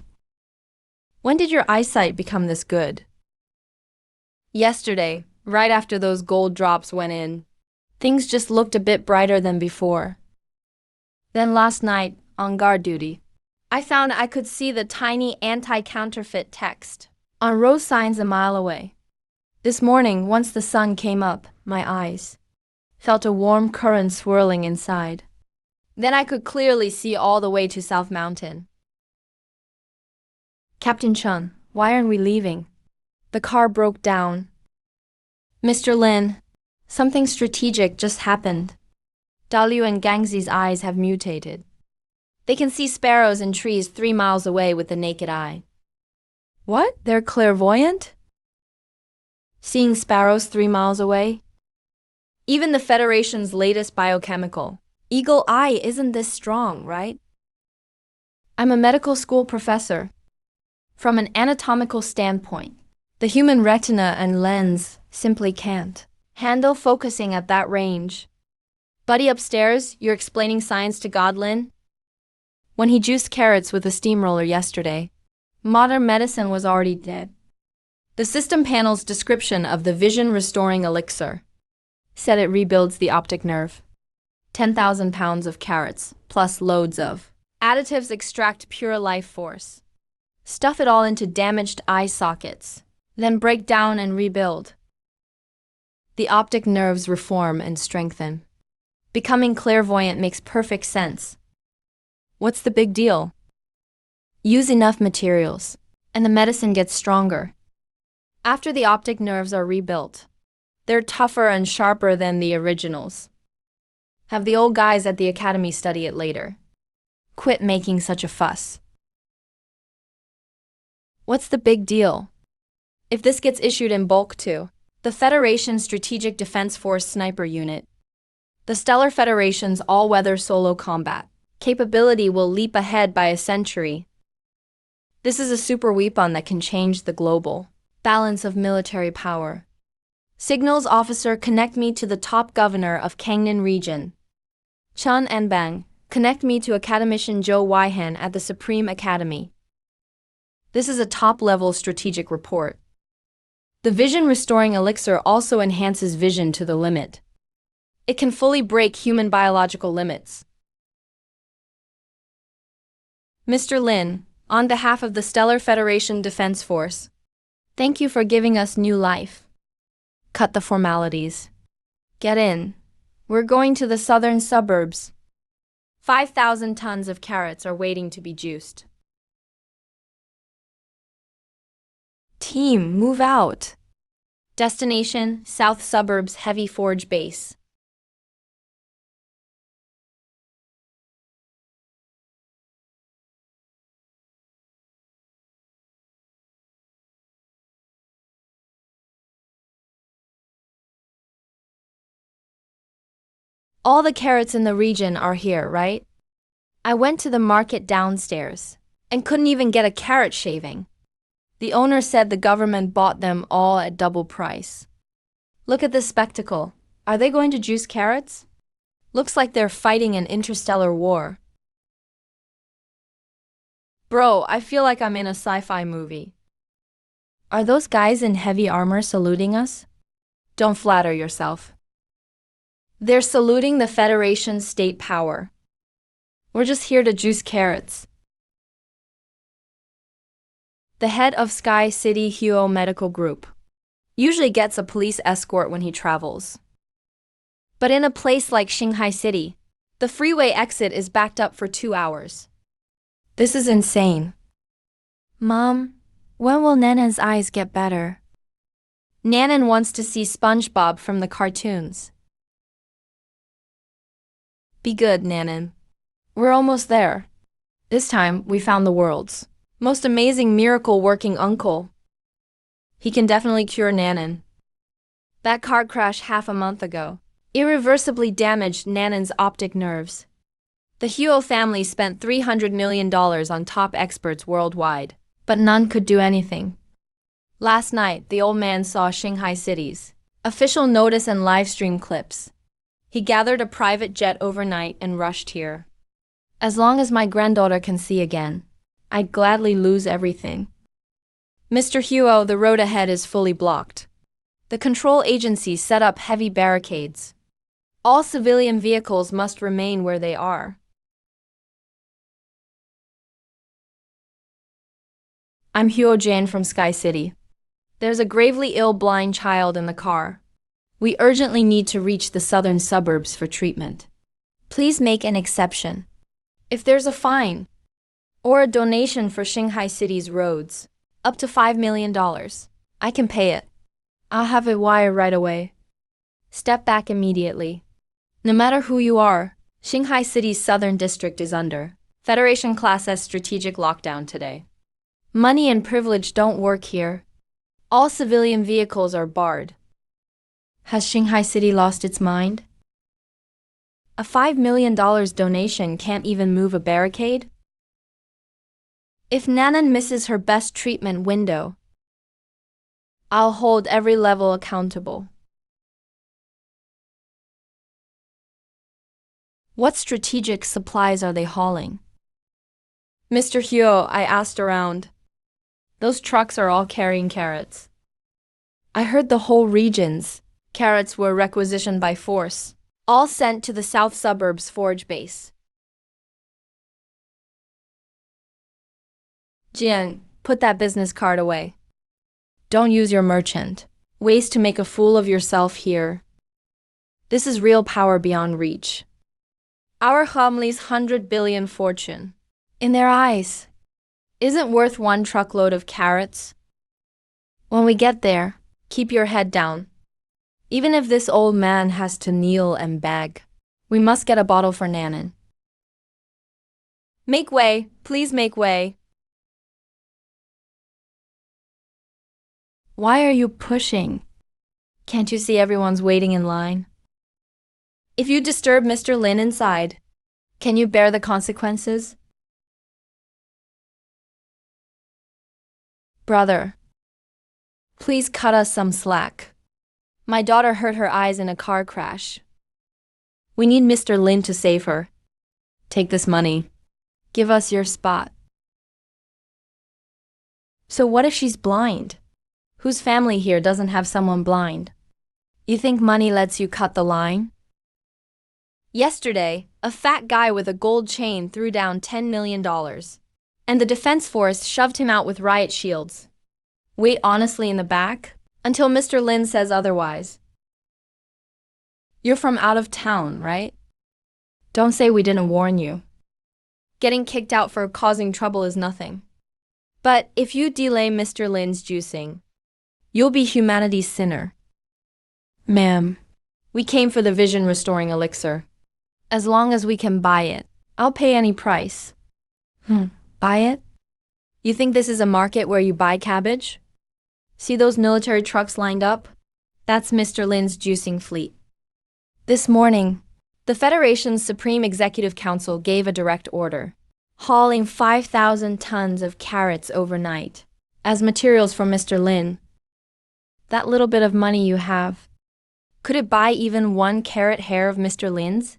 When did your eyesight become this good? Yesterday, right after those gold drops went in. Things just looked a bit brighter than before. Then last night, on guard duty, I found I could see the tiny anti-counterfeit text on road signs a mile away. This morning, once the sun came up, my eyes felt a warm current swirling inside. Then I could clearly see all the way to South Mountain. Captain Chun, why aren't we leaving? The car broke down. Mr. Lin, something strategic just happened. Dalyu and Gangzi's eyes have mutated. They can see sparrows in trees 3 miles away with the naked eye. What? They're clairvoyant? Seeing sparrows 3 miles away? Even the Federation's latest biochemical eagle eye isn't this strong, right? I'm a medical school professor. From an anatomical standpoint, the human retina and lens simply can't handle focusing at that range. Buddy upstairs, you're explaining science to Godlin? When he juiced carrots with a steamroller yesterday, modern medicine was already dead. The system panel's description of the vision-restoring elixir said it rebuilds the optic nerve. 10,000 pounds of carrots, plus loads of additives extract pure life force. Stuff it all into damaged eye sockets, then break down and rebuild. The optic nerves reform and strengthen. Becoming clairvoyant makes perfect sense. What's the big deal? Use enough materials, and the medicine gets stronger. After the optic nerves are rebuilt, they're tougher and sharper than the originals. Have the old guys at the academy study it later. Quit making such a fuss. What's the big deal? If this gets issued in bulk to the Federation Strategic Defense Force Sniper Unit, the Stellar Federation's all-weather solo combat capability will leap ahead by a century. This is a super weapon that can change the global balance of military power. Signals officer, connect me to the top governor of Kangnan region. Chun and Bang, connect me to Academician Zhou Weihan at the Supreme Academy. This is a top-level strategic report. The vision-restoring elixir also enhances vision to the limit. It can fully break human biological limits. Mr. Lin, on behalf of the Stellar Federation Defense Force, thank you for giving us new life. Cut the formalities. Get in. We're going to the southern suburbs. 5,000 tons of carrots are waiting to be juiced. Team, move out. Destination, South Suburbs Heavy Forge Base. All the carrots in the region are here, right? I went to the market downstairs and couldn't even get a carrot shaving. The owner said the government bought them all at double price. Look at this spectacle. Are they going to juice carrots? Looks like they're fighting an interstellar war. Bro, I feel like I'm in a sci-fi movie. Are those guys in heavy armor saluting us? Don't flatter yourself. They're saluting the Federation's state power. We're just here to juice carrots. The head of Sky City Huo Medical Group usually gets a police escort when he travels. But in a place like Shanghai City, the freeway exit is backed up for 2 hours. This is insane. Mom, when will Nana's eyes get better? Nanan wants to see SpongeBob from the cartoons. Be good, Nanan. We're almost there. This time, we found the world's most amazing miracle-working uncle. He can definitely cure Nanan. That car crash half a month ago irreversibly damaged Nanan's optic nerves. The Huo family spent $300 million on top experts worldwide, but none could do anything. Last night, the old man saw Shanghai City's official notice and live stream clips. He gathered a private jet overnight and rushed here. As long as my granddaughter can see again, I'd gladly lose everything. Mr. Huo, the road ahead is fully blocked. The control agency set up heavy barricades. All civilian vehicles must remain where they are. I'm Huo Jan from Sky City. There's a gravely ill blind child in the car. We urgently need to reach the southern suburbs for treatment. Please make an exception. If there's a fine or a donation for Shanghai City's roads, up to $5 million, I can pay it. I'll have it wired right away. Step back immediately. No matter who you are, Shanghai City's southern district is under Federation Class S strategic lockdown today. Money and privilege don't work here. All civilian vehicles are barred. Has Shanghai City lost its mind? A $5 million donation can't even move a barricade? If Nanan misses her best treatment window, I'll hold every level accountable. What strategic supplies are they hauling? Mr. Huo, I asked around. Those trucks are all carrying carrots. I heard the whole region's carrots were requisitioned by force, all sent to the south suburbs forage base. Jian, put that business card away. Don't use your merchant ways to make a fool of yourself here. This is real power beyond reach. Our family's 100 billion fortune, in their eyes, isn't worth one truckload of carrots. When we get there, keep your head down. Even if this old man has to kneel and beg, we must get a bottle for Nanan. Make way, please make way. Why are you pushing? Can't you see everyone's waiting in line? If you disturb Mr. Lin inside, can you bear the consequences? Brother, please cut us some slack. My daughter hurt her eyes in a car crash. We need Mr. Lin to save her. Take this money. Give us your spot. So what if she's blind? Whose family here doesn't have someone blind? You think money lets you cut the line? Yesterday, a fat guy with a gold chain threw down $10 million, and the defense force shoved him out with riot shields. Wait honestly in the back until Mr. Lin says otherwise. You're from out of town, right? Don't say we didn't warn you. Getting kicked out for causing trouble is nothing. But if you delay Mr. Lin's juicing, you'll be humanity's sinner. Ma'am, we came for the vision-restoring elixir. As long as we can buy it, I'll pay any price. Buy it? You think this is a market where you buy cabbage? See those military trucks lined up? That's Mr. Lin's juicing fleet. This morning, the Federation's Supreme Executive Council gave a direct order, hauling 5,000 tons of carrots overnight as materials for Mr. Lin. That little bit of money you have, could it buy even one carrot hair of Mr. Lin's?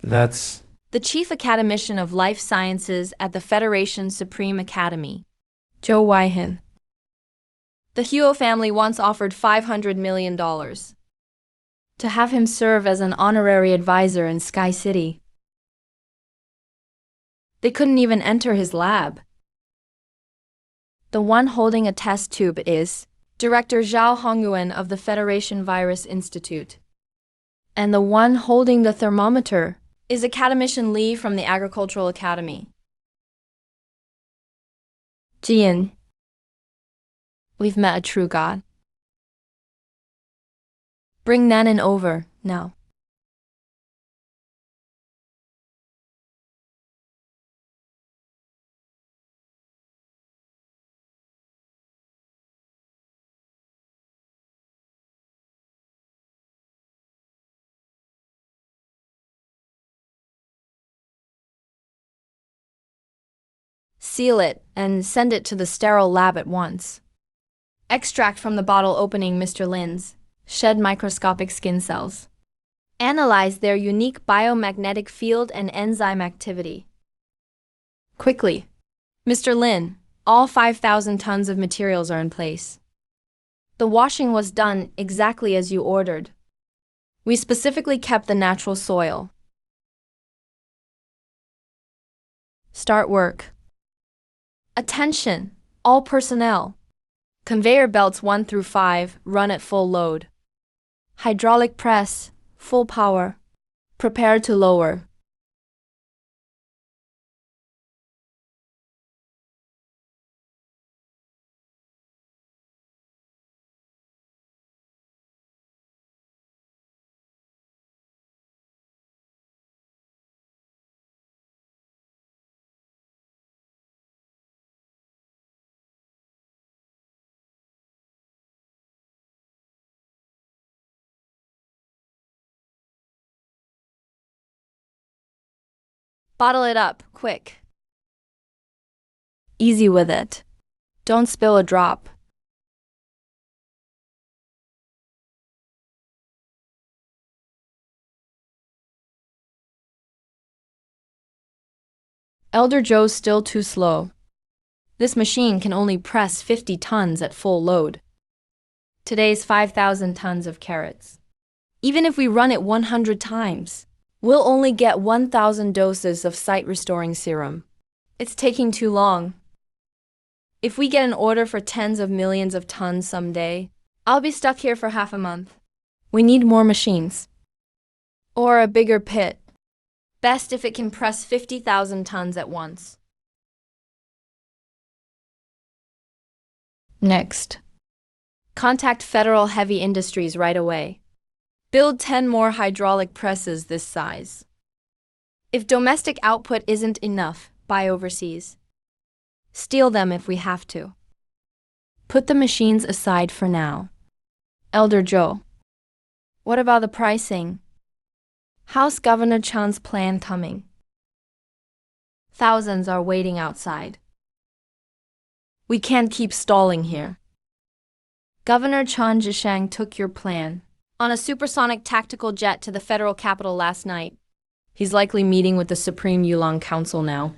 That's The Chief Academician of Life Sciences at the Federation Supreme Academy, Zhou Weihen. The Huo family once offered $500 million to have him serve as an honorary advisor in Sky City. They couldn't even enter his lab. The one holding a test tube is Director Zhao Hongyuan of the Federation Virus Institute. And the one holding the thermometer is Academician Li from the Agricultural Academy. Jian, we've met a true god. Bring Nanan over, now. seal it, and send it to the sterile lab at once. Extract from the bottle opening Mr. Lin's. Shed microscopic skin cells. Analyze their unique biomagnetic field and enzyme activity. Quickly. Mr. Lin, all 5,000 tons of materials are in place. The washing was done exactly as you ordered. We specifically kept the natural soil. Start work. Attention, all personnel. Conveyor belts 1 through 5 run at full load. Hydraulic press, full power. Prepare to lower. Bottle it up, quick. Easy with it. Don't spill a drop. Elder Joe's still too slow. This machine can only press 50 tons at full load. Today's 5,000 tons of carrots. Even if we run it 100 times, we'll only get 1,000 doses of sight-restoring serum. It's taking too long. If we get an order for tens of millions of tons someday, I'll be stuck here for half a month. We need more machines. Or a bigger pit. Best if it can press 50,000 tons at once. Next. Contact Federal Heavy Industries right away. Build 10 more hydraulic presses this size. If domestic output isn't enough, buy overseas. Steal them if we have to. Put the machines aside for now. Elder Joe. What about the pricing? How's Governor Chan's plan coming? Thousands are waiting outside. We can't keep stalling here. Governor Chan Zhishang took your plan on a supersonic tactical jet to the federal capital last night. He's likely meeting with the Supreme Yulong Council now.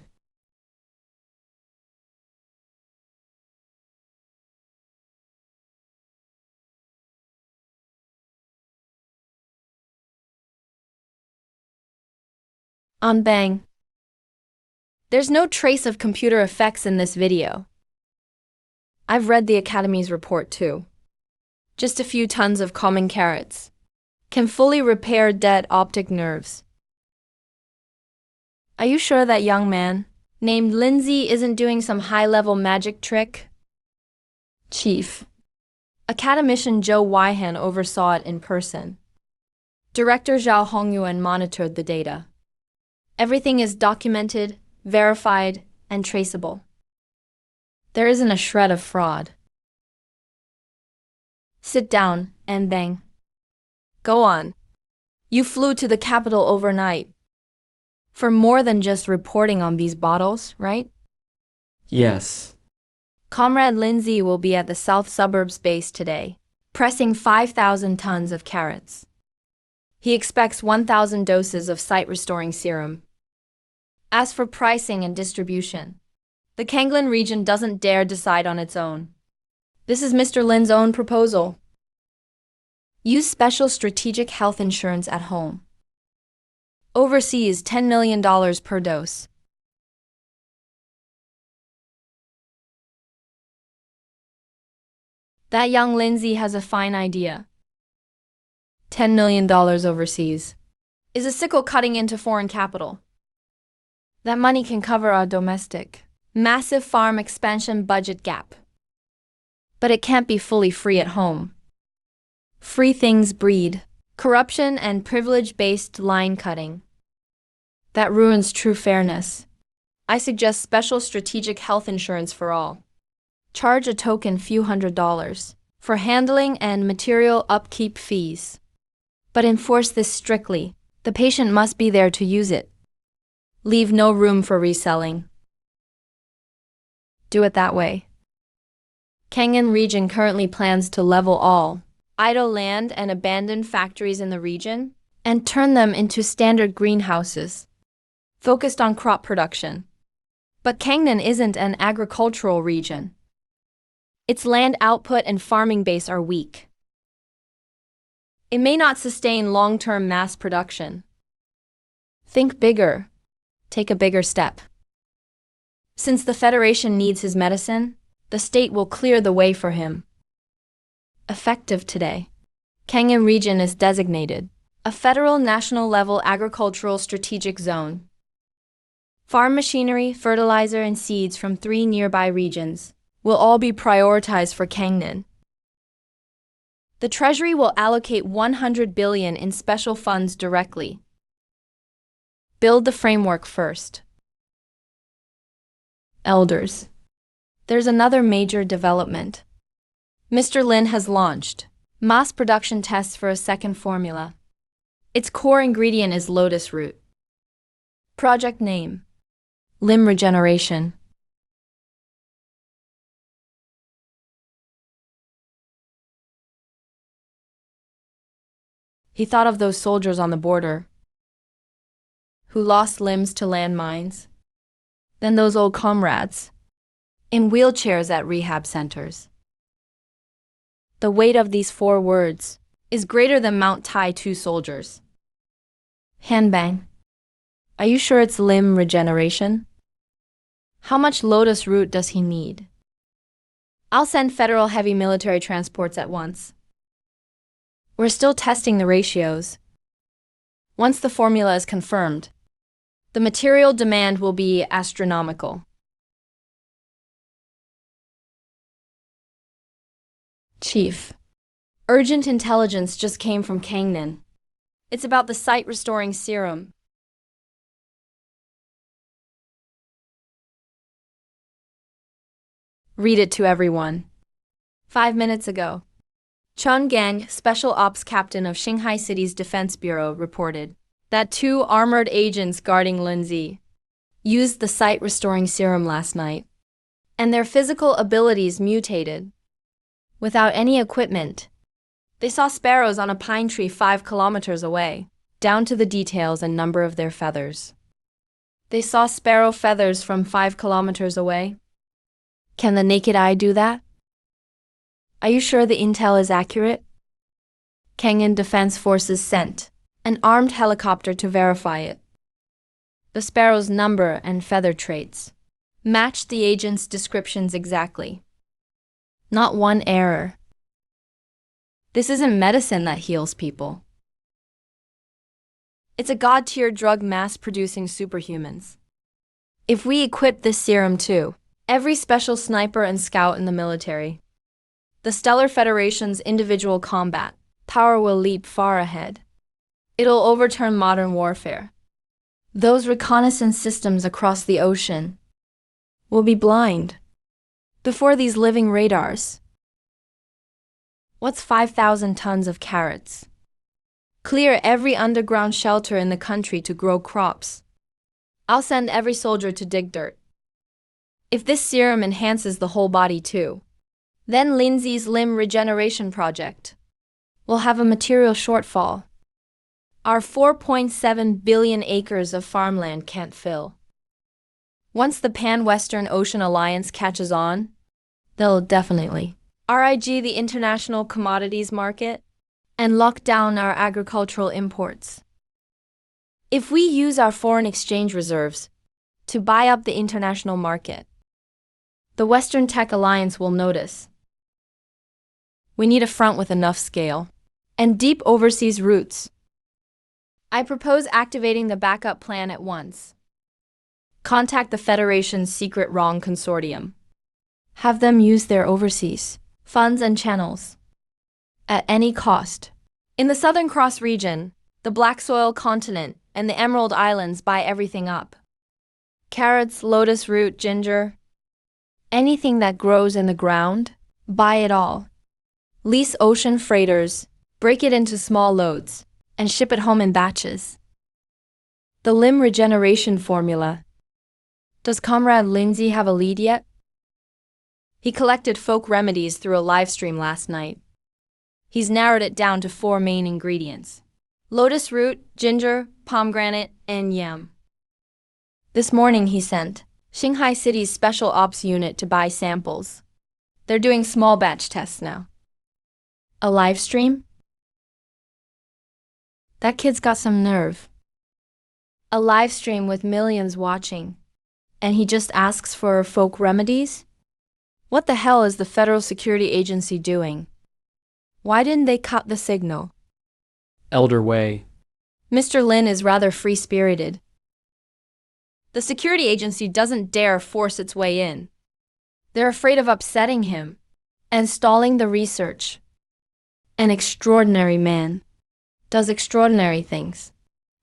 On Bang. There's no trace of computer effects in this video. I've read the Academy's report too. Just a few tons of common carrots can fully repair dead optic nerves. Are you sure that young man named Lindsay isn't doing some high-level magic trick? Chief. Academician Joe Wyhan oversaw it in person. Director Zhao Hongyuan monitored the data. Everything is documented, verified, and traceable. There isn't a shred of fraud. Sit down, and Bang. Go on. You flew to the capital overnight. For more than just reporting on these bottles, right? Yes. Comrade Lindsay will be at the South Suburbs base today, pressing 5,000 tons of carrots. He expects 1,000 doses of sight-restoring serum. As for pricing and distribution, the Kanglin region doesn't dare decide on its own. This is Mr. Lin's own proposal. Use special strategic health insurance at home. Overseas, $10 million per dose. That young Lindsay has a fine idea. $10 million overseas is a sickle cutting into foreign capital. That money can cover our domestic, massive farm expansion budget gap. But it can't be fully free at home. Free things breed corruption and privilege-based line cutting. That ruins true fairness. I suggest special strategic health insurance for all. Charge a token few $100s for handling and material upkeep fees. But enforce this strictly. The patient must be there to use it. Leave no room for reselling. Do it that way. Kangen region currently plans to level all idle land and abandoned factories in the region and turn them into standard greenhouses, focused on crop production. But Kangnan isn't an agricultural region. Its land output and farming base are weak. It may not sustain long-term mass production. Think bigger. Take a bigger step. Since the Federation needs his medicine, the state will clear the way for him. Effective today. Kangen region is designated a federal national-level agricultural strategic zone. Farm machinery, fertilizer, and seeds from 3 nearby regions will all be prioritized for Kangnan. The Treasury will allocate 100 billion in special funds directly. Build the framework first. Elders. There's another major development. Mr. Lin has launched mass production tests for a second formula. Its core ingredient is lotus root. Project name: Limb Regeneration. He thought of those soldiers on the border who lost limbs to landmines, then those old comrades in wheelchairs at rehab centers. The weight of these 4 words is greater than Mount Tai 2 soldiers. Hanbang. Are you sure it's limb regeneration? How much lotus root does he need? I'll send federal heavy military transports at once. We're still testing the ratios. Once the formula is confirmed, the material demand will be astronomical. Chief. Urgent intelligence just came from Kangnan. It's about the sight-restoring serum. Read it to everyone. 5 minutes ago, Chun Gang, Special Ops Captain of Shanghai City's Defense Bureau, reported that 2 armored agents guarding Lindsay used the sight-restoring serum last night, and their physical abilities mutated. Without any equipment, they saw sparrows on a pine tree 5 kilometers away, down to the details and number of their feathers. They saw sparrow feathers from 5 kilometers away. Can the naked eye do that? Are you sure the intel is accurate? Kangen Defense Forces sent an armed helicopter to verify it. The sparrow's number and feather traits matched the agent's descriptions exactly. Not one error. This isn't medicine that heals people. It's a god-tier drug mass-producing superhumans. If we equip this serum too, every special sniper and scout in the military, the Stellar Federation's individual combat power will leap far ahead. It'll overturn modern warfare. Those reconnaissance systems across the ocean will be blind before these living radars. What's 5,000 tons of carrots? Clear every underground shelter in the country to grow crops. I'll send every soldier to dig dirt. If this serum enhances the whole body too, then Lindsay's limb regeneration project will have a material shortfall. Our 4.7 billion acres of farmland can't fill. Once the Pan-Western Ocean Alliance catches on, they'll definitely RIG the international commodities market and lock down our agricultural imports. If we use our foreign exchange reserves to buy up the international market, the Western Tech Alliance will notice. We need a front with enough scale and deep overseas roots. I propose activating the backup plan at once. Contact the Federation's secret wrong consortium. Have them use their overseas funds and channels at any cost. In the Southern Cross region, the Black Soil continent and the Emerald Islands buy everything up. Carrots, lotus root, ginger, anything that grows in the ground, buy it all. Lease ocean freighters, break it into small loads, and ship it home in batches. The limb regeneration formula. Does Comrade Lindsay have a lead yet? He collected folk remedies through a live stream last night. He's narrowed it down to 4 main ingredients: lotus root, ginger, pomegranate, and yam. This morning he sent Shanghai City's special ops unit to buy samples. They're doing small batch tests now. A live stream? That kid's got some nerve. A live stream with millions watching. And he just asks for folk remedies? What the hell is the Federal Security Agency doing? Why didn't they cut the signal? Elder Wei. Mr. Lin is rather free-spirited. The security agency doesn't dare force its way in. They're afraid of upsetting him and stalling the research. An extraordinary man does extraordinary things.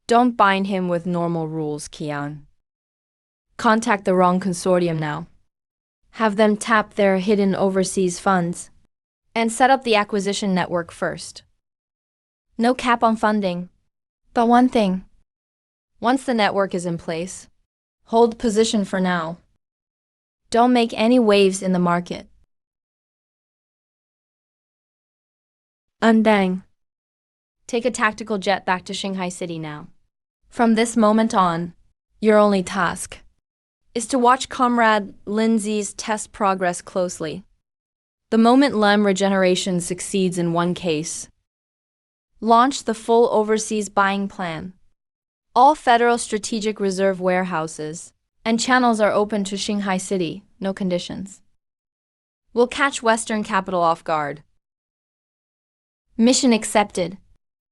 Don't bind him with normal rules, Qian. Contact the wrong consortium now. Have them tap their hidden overseas funds and set up the acquisition network first. No cap on funding. But one thing. Once the network is in place, hold position for now. Don't make any waves in the market. Undang. Take a tactical jet back to Shanghai City now. From this moment on, your only task is to watch Comrade Lindsay's test progress closely. The moment Lem regeneration succeeds in one case, launch the full overseas buying plan. All Federal Strategic Reserve warehouses and channels are open to Shanghai City, no conditions. We'll catch Western capital off guard. Mission accepted.